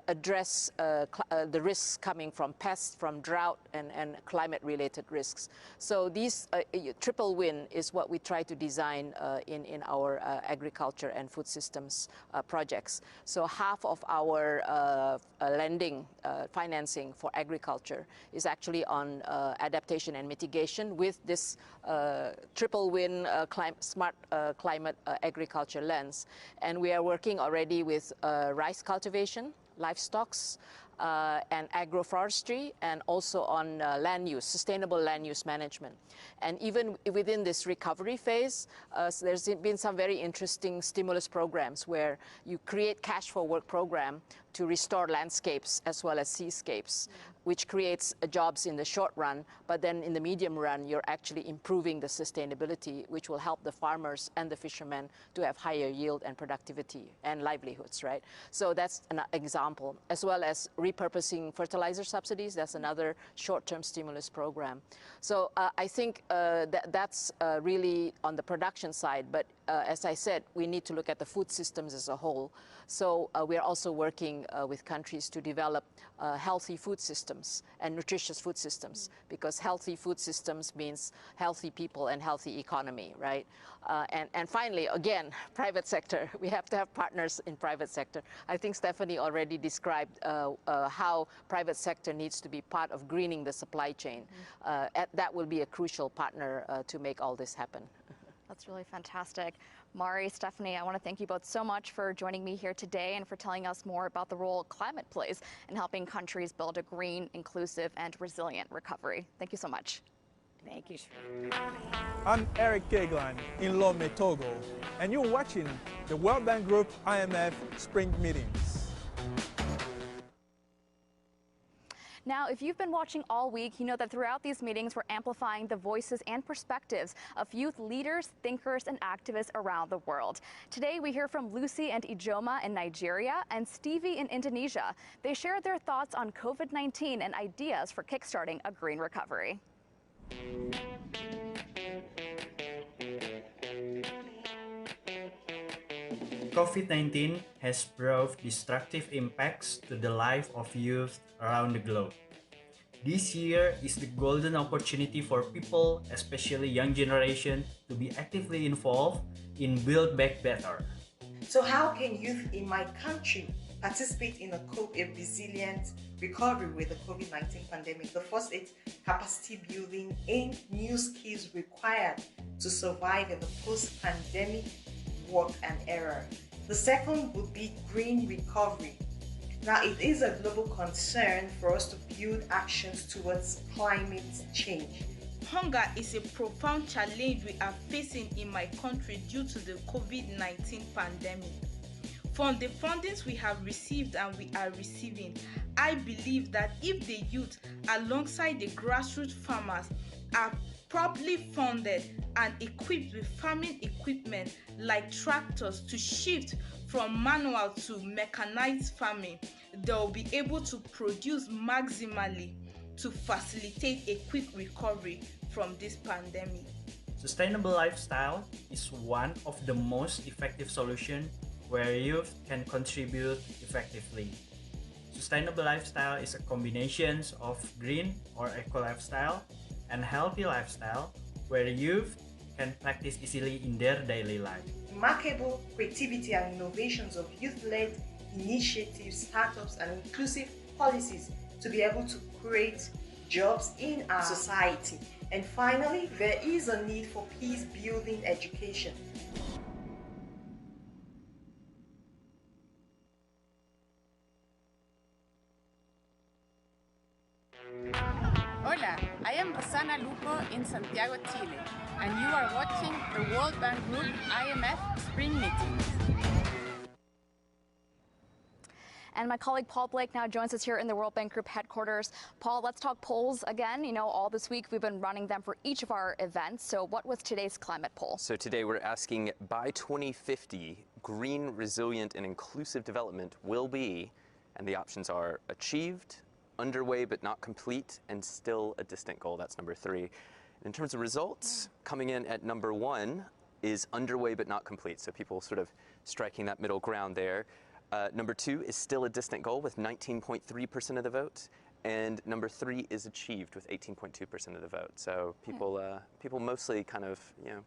address the risks coming from pests, from drought, and climate-related risks. So these triple win is what we try to design in our agriculture and food systems projects. So half of our lending financing for agriculture is actually on adaptation and mitigation with this triple win smart climate agriculture lens. And we are working already with rice cultivation, livestock, and agroforestry, and also on land use, sustainable land use management. And even within this recovery phase, there's been some very interesting stimulus programs where you create cash for work program to restore landscapes as well as seascapes, which creates jobs in the short run, but then in the medium run, you're actually improving the sustainability, which will help the farmers and the fishermen to have higher yield and productivity and livelihoods, right? So that's an example, as well as repurposing fertilizer subsidies. That's another short-term stimulus program. So I think that's really on the production side, but as I said, we need to look at the food systems as a whole. So we are also working with countries to develop healthy food systems and nutritious food systems, because healthy food systems means healthy people and healthy economy, right? And finally, again, private sector. We have to have partners in private sector. I think Stephanie already described how private sector needs to be part of greening the supply chain. That will be a crucial partner to make all this happen. That's really fantastic. Mari, Stephanie, I want to thank you both so much for joining me here today and for telling us more about the role climate plays in helping countries build a green, inclusive, and resilient recovery. Thank you so much. Thank you. I'm Eric Keglan in Lome, Togo, and you're watching the World Bank Group IMF Spring Meetings. Now, if you've been watching all week, you know that throughout these meetings, we're amplifying the voices and perspectives of youth leaders, thinkers, and activists around the world. Today, we hear from Lucy and Ijoma in Nigeria and Stevie in Indonesia. They shared their thoughts on COVID-19 and ideas for kickstarting a green recovery. COVID-19 has brought destructive impacts to the life of youth around the globe. This year is the golden opportunity for people, especially young generation, to be actively involved in Build Back Better. So how can youth in my country participate in a resilient recovery with the COVID-19 pandemic. The first is capacity building and new skills required to survive in the post-pandemic work and era. The second would be green recovery. Now, it is a global concern for us to build actions towards climate change. Hunger is a profound challenge we are facing in my country due to the COVID-19 pandemic. From the fundings we have received and we are receiving, I believe that if the youth, alongside the grassroots farmers, are properly funded and equipped with farming equipment like tractors to shift from manual to mechanized farming, they will be able to produce maximally to facilitate a quick recovery from this pandemic. Sustainable lifestyle is one of the most effective solutions where youth can contribute effectively. Sustainable lifestyle is a combination of green or eco lifestyle and healthy lifestyle where youth can practice easily in their daily life. Remarkable creativity and innovations of youth-led initiatives, startups, and inclusive policies to be able to create jobs in our society. And finally, there is a need for peace-building education. Hola, I am Rosana Luco in Santiago, Chile, and you are watching the World Bank Group IMF Spring Meetings. And my colleague Paul Blake now joins us here in the World Bank Group headquarters. Paul, let's talk polls again. You know, all this week we've been running them for each of our events. So what was today's climate poll? So today we're asking, by 2050, green, resilient, and inclusive development will be, and the options are achieved, underway but not complete, and still a distant goal. That's number 3. In terms of results, coming in at number 1 is underway but not complete. So people sort of striking that middle ground there. Number 2 is still a distant goal with 19.3% of the vote. And number 3 is achieved with 18.2% of the vote. So people mostly kind of,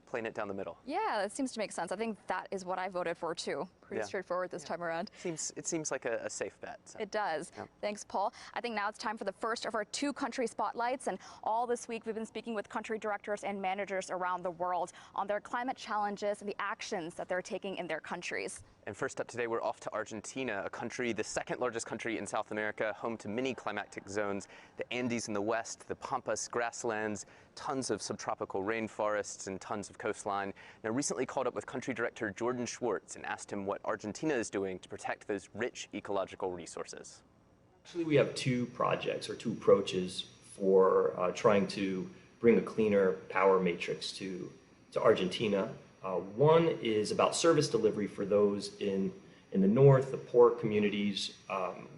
playing it down the middle. Yeah, that seems to make sense. I think that is what I voted for too. Pretty straightforward this time around. It seems like a safe bet. So. It does. Yeah. Thanks, Paul. I think now it's time for the first of our 2 country spotlights. And all this week we've been speaking with country directors and managers around the world on their climate challenges and the actions that they're taking in their countries. And first up today, we're off to Argentina, a country, the 2nd largest country in South America, home to many climatic zones, the Andes in the west, the Pampas grasslands, tons of subtropical rainforests, and tons of coastline. Now, recently called up with country director Jordan Schwartz and asked him what Argentina is doing to protect those rich ecological resources. Actually, we have 2 projects or 2 approaches for trying to bring a cleaner power matrix to Argentina. One is about service delivery for those in the north, the poor communities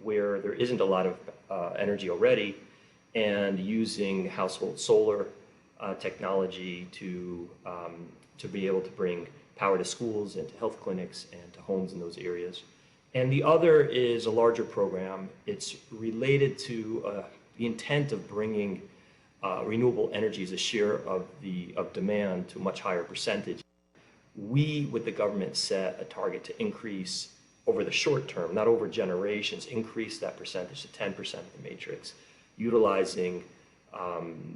where there isn't a lot of energy already, and using household solar technology to be able to bring power to schools and to health clinics and to homes in those areas. And the other is a larger program. It's related to the intent of bringing renewable energy as a share of demand to a much higher percentage. We, with the government, set a target to increase over the short term, not over generations, increase that percentage to 10% of the matrix, utilizing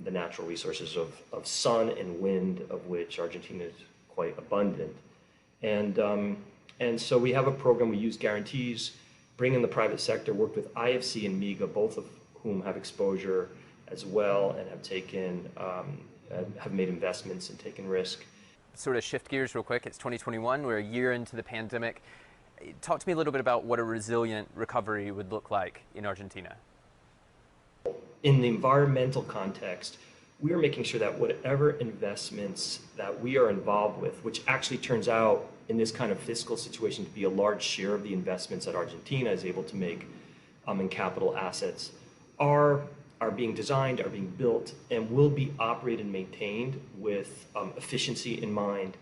the natural resources of sun and wind, of which Argentina is quite abundant. And so we have a program, we use guarantees, bring in the private sector, worked with IFC and MIGA, both of whom have exposure as well and have taken, have made investments and taken risk. Sort of shift gears real quick. It's 2021. We're a year into the pandemic. Talk to me a little bit about what a resilient recovery would look like in Argentina. In the environmental context, we are making sure that whatever investments that we are involved with, which actually turns out in this kind of fiscal situation to be a large share of the investments that Argentina is able to make in capital assets, are being designed, are being built, and will be operated and maintained with efficiency in mind,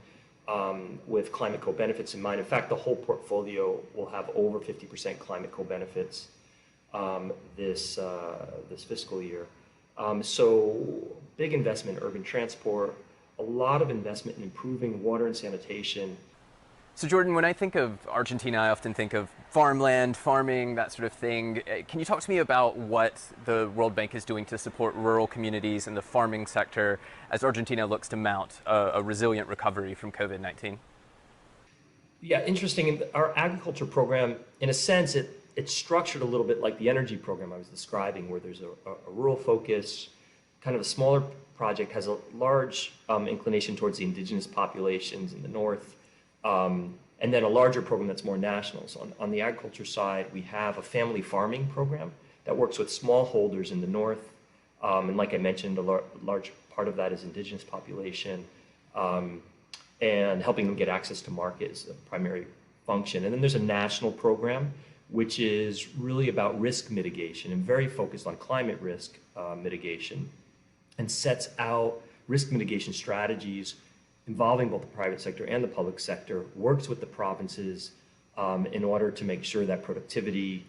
with climate co-benefits in mind. In fact, the whole portfolio will have over 50% climate co-benefits this fiscal year. So big investment in urban transport, a lot of investment in improving water and sanitation. So Jordan, when I think of Argentina, I often think of farmland, farming, that sort of thing. Can you talk to me about what the World Bank is doing to support rural communities and the farming sector as Argentina looks to mount a resilient recovery from COVID-19? Yeah, interesting. Our agriculture program, in a sense, it's structured a little bit like the energy program I was describing, where there's a rural focus, kind of a smaller project, has a large inclination towards the indigenous populations in the north, and then a larger program that's more national. So on the agriculture side, we have a family farming program that works with smallholders in the north. And like I mentioned, a large part of that is indigenous population, and helping them get access to market is a primary function. And then there's a national program, which is really about risk mitigation and very focused on climate risk mitigation, and sets out risk mitigation strategies involving both the private sector and the public sector, works with the provinces in order to make sure that productivity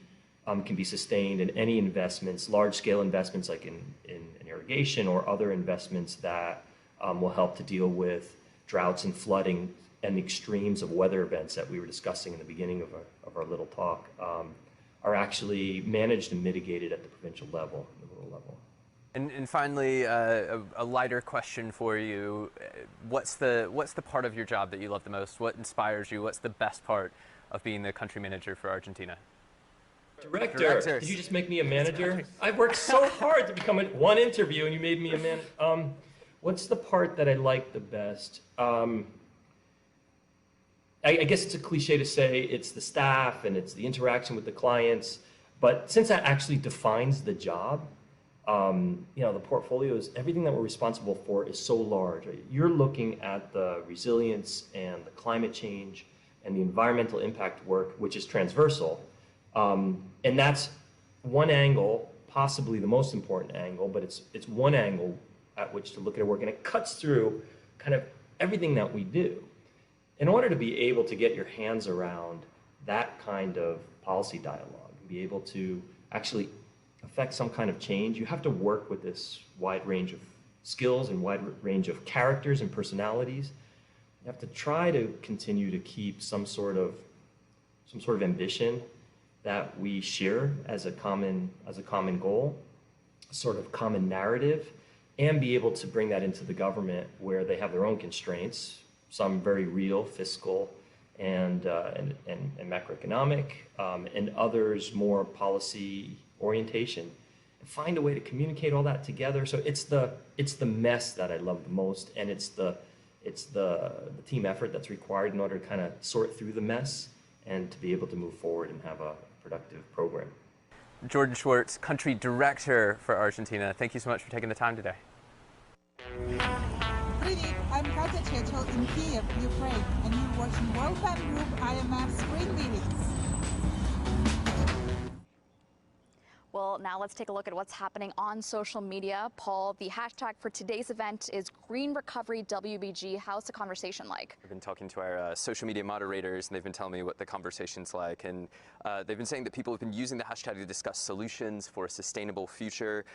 can be sustained, and any investments, large-scale investments like in irrigation or other investments that will help to deal with droughts and flooding and the extremes of weather events that we were discussing in the beginning of our little talk, are actually managed and mitigated at the provincial level, the rural level. And finally, a lighter question for you. What's the part of your job that you love the most? What inspires you? What's the best part of being the country manager for Argentina? Director. Did you just make me a manager? I've worked so hard to become one interview, and you made me a man. What's the part that I like the best? I guess it's a cliche to say it's the staff and it's the interaction with the clients, but since that actually defines the job, the portfolios, everything that we're responsible for is so large. You're looking at the resilience and the climate change and the environmental impact work, which is transversal. And that's one angle, possibly the most important angle, but it's one angle at which to look at our work, and it cuts through kind of everything that we do. In order to be able to get your hands around that kind of policy dialogue, and be able to actually affect some kind of change, you have to work with this wide range of skills and wide range of characters and personalities. You have to try to continue to keep some sort of ambition that we share as a common goal, a sort of common narrative, and be able to bring that into the government where they have their own constraints, some very real fiscal and macroeconomic, and others more policy orientation, and find a way to communicate all that together. So it's the mess that I love the most, and it's the team effort that's required in order to kind of sort through the mess and to be able to move forward and have a productive program. Jordan Schwartz, Country Director for Argentina, thank you so much for taking the time today. Привет, I'm Katya Chetel in Kiev, Ukraine, and you're watching World Bank Group IMF Spring Meetings. Well, now let's take a look at what's happening on social media. Paul, the hashtag for today's event is Green Recovery WBG. How's the conversation like? I've been talking to our social media moderators, and they've been telling me what the conversation's like. And they've been saying that people have been using the hashtag to discuss solutions for a sustainable future.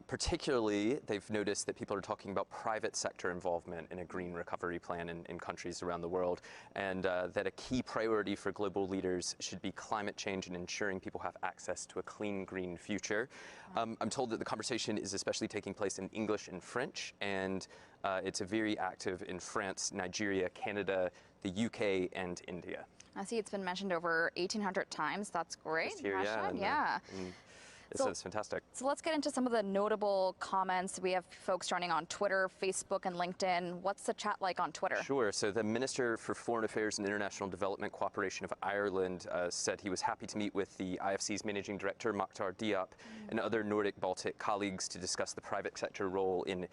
Particularly, they've noticed that people are talking about private sector involvement in a green recovery plan in countries around the world, and that a key priority for global leaders should be climate change and ensuring people have access to a clean, green future. I'm told that the conversation is especially taking place in English and French, and it's very active in France, Nigeria, Canada, the UK, and India. I see it's been mentioned over 1,800 times. That's great. Here, yeah. It's fantastic. So let's get into some of the notable comments. We have folks joining on Twitter, Facebook, and LinkedIn. What's the chat like on Twitter? Sure. So the Minister for Foreign Affairs and International Development Cooperation of Ireland said he was happy to meet with the IFC's Managing Director, Macquarie, and other Nordic-Baltic colleagues to discuss the private sector role in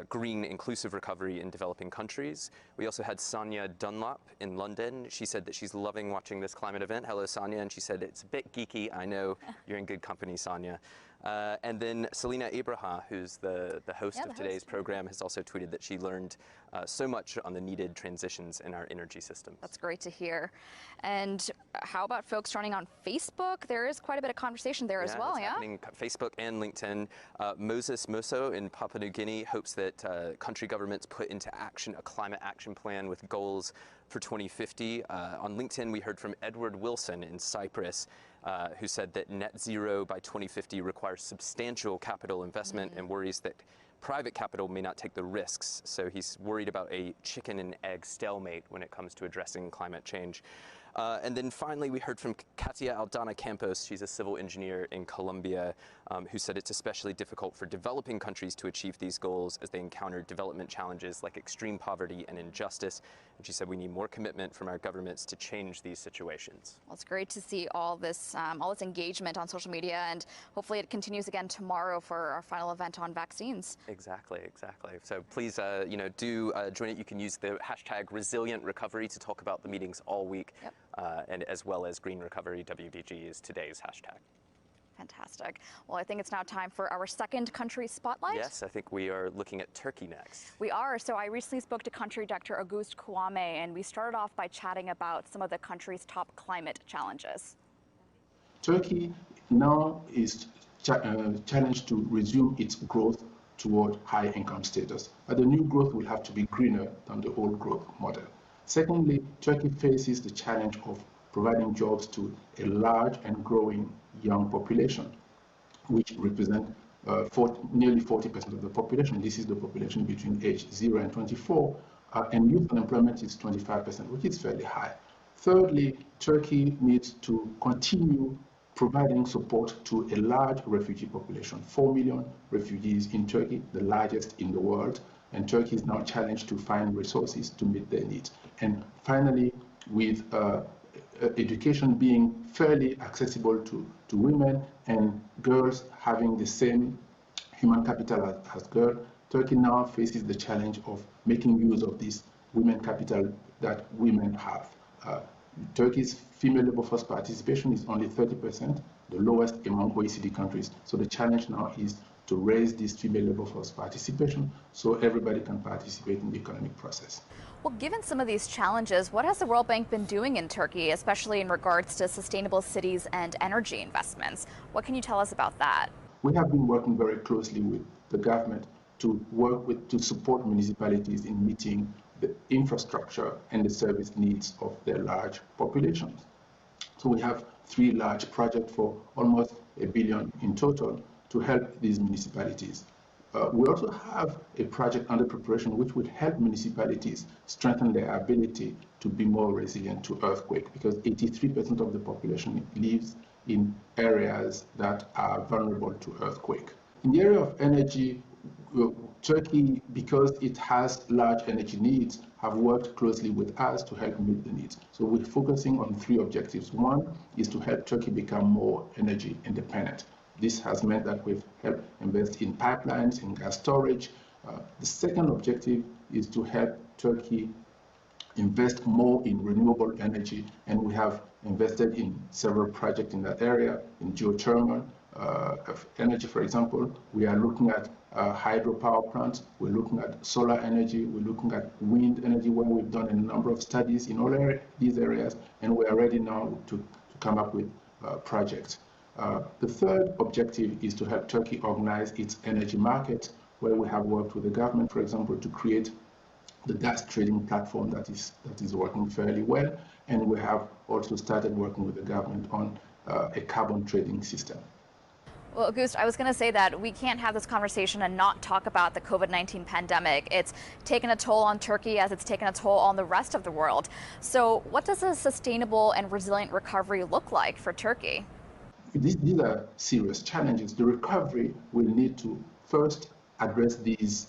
green inclusive recovery in developing countries. We also had Sonia Dunlop in London. She said that she's loving watching this climate event. Hello, Sonia. And she said it's a bit geeky. I know you're in good company, Sonia. And then Selina Abraha, who's the host of today's program, has also tweeted that she learned so much on the needed transitions in our energy systems. That's great to hear. And how about folks joining on Facebook? There is quite a bit of conversation there as well, happening. Facebook and LinkedIn. Moses Moso in Papua New Guinea hopes that country governments put into action a climate action plan with goals for 2050. On LinkedIn, we heard from Edward Wilson in Cyprus, who said that net zero by 2050 requires substantial capital investment and worries that private capital may not take the risks. So he's worried about a chicken and egg stalemate when it comes to addressing climate change. And then finally, we heard from Katia Aldana Campos. She's a civil engineer in Colombia, who said it's especially difficult for developing countries to achieve these goals as they encounter development challenges like extreme poverty and injustice. And she said we need more commitment from our governments to change these situations. Well, it's great to see all this engagement on social media, and hopefully it continues again tomorrow for our final event on vaccines. Exactly. So please, do join it. You can use the hashtag #ResilientRecovery to talk about the meetings all week. Yep. And as well as Green Recovery WDG is today's hashtag. Fantastic. Well, I think it's now time for our second country spotlight. Yes, I think we are looking at Turkey next. We are. So I recently spoke to country director Auguste Kouame, and we started off by chatting about some of the country's top climate challenges. Turkey now is challenged to resume its growth toward high income status. But the new growth will have to be greener than the old growth model. Secondly, Turkey faces the challenge of providing jobs to a large and growing young population, which represent nearly 40% of the population. This is the population between age 0 and 24, and youth unemployment is 25%, which is fairly high. Thirdly, Turkey needs to continue providing support to a large refugee population, 4 million refugees in Turkey, the largest in the world, and Turkey is now challenged to find resources to meet their needs. And finally, with education being fairly accessible to women and girls having the same human capital as girls, Turkey now faces the challenge of making use of this women capital that women have. Turkey's female labor force participation is only 30%, the lowest among OECD countries. So the challenge now is to raise this female labor force participation so everybody can participate in the economic process. Well, given some of these challenges, what has the World Bank been doing in Turkey, especially in regards to sustainable cities and energy investments? What can you tell us about that? We have been working very closely with the government to support municipalities in meeting the infrastructure and the service needs of their large populations. So we have 3 large projects for almost $1 billion in total to help these municipalities. We also have a project under preparation which would help municipalities strengthen their ability to be more resilient to earthquake, because 83% of the population lives in areas that are vulnerable to earthquake. In the area of energy, Turkey, because it has large energy needs, have worked closely with us to help meet the needs. So we're focusing on 3 objectives. One is to help Turkey become more energy independent. This has meant that we've helped invest in pipelines, in gas storage. The second objective is to help Turkey invest more in renewable energy, and we have invested in several projects in that area, in geothermal energy, for example. We are looking at hydropower plants, we're looking at solar energy, we're looking at wind energy, where we've done a number of studies in all these areas, and we are ready now to come up with projects. The third objective is to help Turkey organize its energy market, where we have worked with the government, for example, to create the gas trading platform that is working fairly well. And we have also started working with the government on a carbon trading system. Well, Auguste, I was going to say that we can't have this conversation and not talk about the COVID-19 pandemic. It's taken a toll on Turkey as it's taken a toll on the rest of the world. So what does a sustainable and resilient recovery look like for Turkey? These are serious challenges. The recovery will need to first address these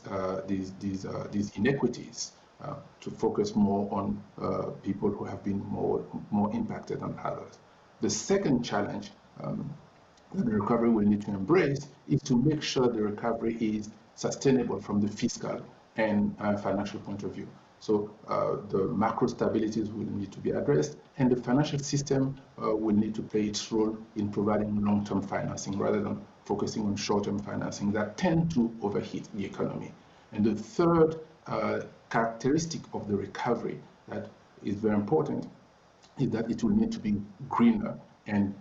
inequities, to focus more on people who have been more impacted than others. The second challenge that the recovery will need to embrace is to make sure the recovery is sustainable from the fiscal and financial point of view. So the macro stabilities will need to be addressed, and the financial system will need to play its role in providing long-term financing rather than focusing on short-term financing that tend to overheat the economy. And the third characteristic of the recovery that is very important is that it will need to be greener and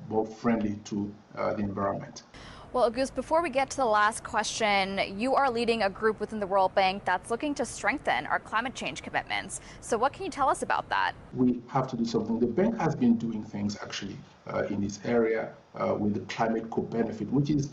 more friendly to the environment. Well, Auguste, before we get to the last question, you are leading a group within the World Bank that's looking to strengthen our climate change commitments. So what can you tell us about that? We have to do something. The bank has been doing things actually in this area with the climate co-benefit, which is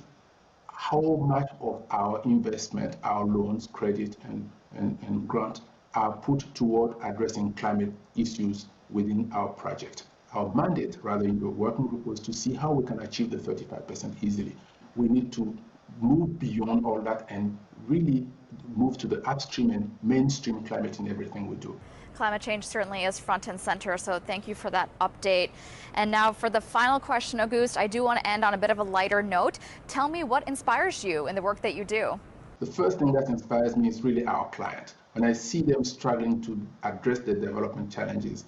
how much of our investment, our loans, credit, and grant are put toward addressing climate issues within our project. Our mandate, rather, in the working group was to see how we can achieve the 35% easily. We need to move beyond all that and really move to the upstream and mainstream climate in everything we do. Climate change certainly is front and center, so thank you for that update. And now for the final question, Auguste, I do want to end on a bit of a lighter note. Tell me what inspires you in the work that you do. The first thing that inspires me is really our client. When I see them struggling to address the development challenges,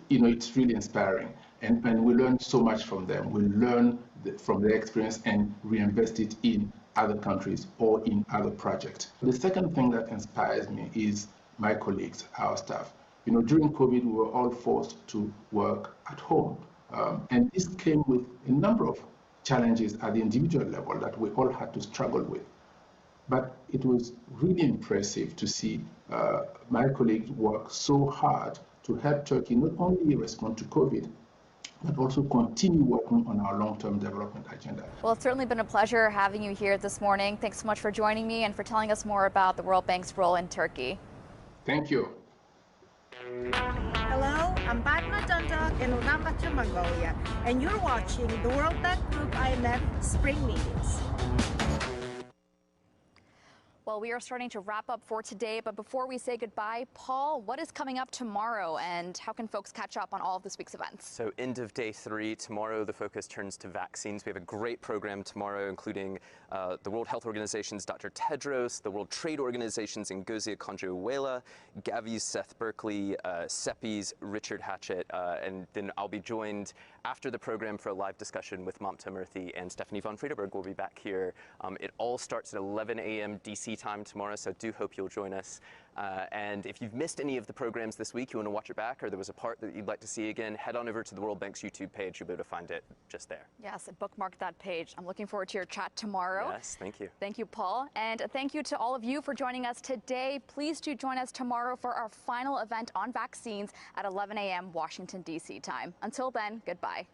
it's really inspiring. And we learn so much from them. We learn from their experience and reinvest it in other countries or in other projects. The second thing that inspires me is my colleagues, our staff. During COVID, we were all forced to work at home. And this came with a number of challenges at the individual level that we all had to struggle with. But it was really impressive to see my colleagues work so hard to help Turkey not only respond to COVID, but also continue working on our long-term development agenda. Well, it's certainly been a pleasure having you here this morning. Thanks so much for joining me and for telling us more about the World Bank's role in Turkey. Thank you. Hello, I'm Padma Dundok in Ulaanbaatar, Mongolia, and you're watching the World Bank Group IMF Spring Meetings. Well, we are starting to wrap up for today, but before we say goodbye, Paul, what is coming up tomorrow and how can folks catch up on all of this week's events? So end of day 3, tomorrow the focus turns to vaccines. We have a great program tomorrow, including the World Health Organization's Dr. Tedros, the World Trade Organization's Ngozi Okonjo-Iweala, Gavi's Seth Berkley, CEPI's Richard Hatchett, and then I'll be joined after the program for a live discussion with Mamta Murthy and Stephanie von Friederberg. We'll be back here. It all starts at 11 a.m. DC time tomorrow, so do hope you'll join us. And if you've missed any of the programs this week, you want to watch it back, or there was a part that you'd like to see again, head on over to the World Bank's YouTube page. You'll be able to find it just there. Yes, bookmark that page. I'm looking forward to your chat tomorrow. Yes, thank you. Thank you, Paul. And thank you to all of you for joining us today. Please do join us tomorrow for our final event on vaccines at 11 a.m. Washington, D.C. time. Until then, goodbye.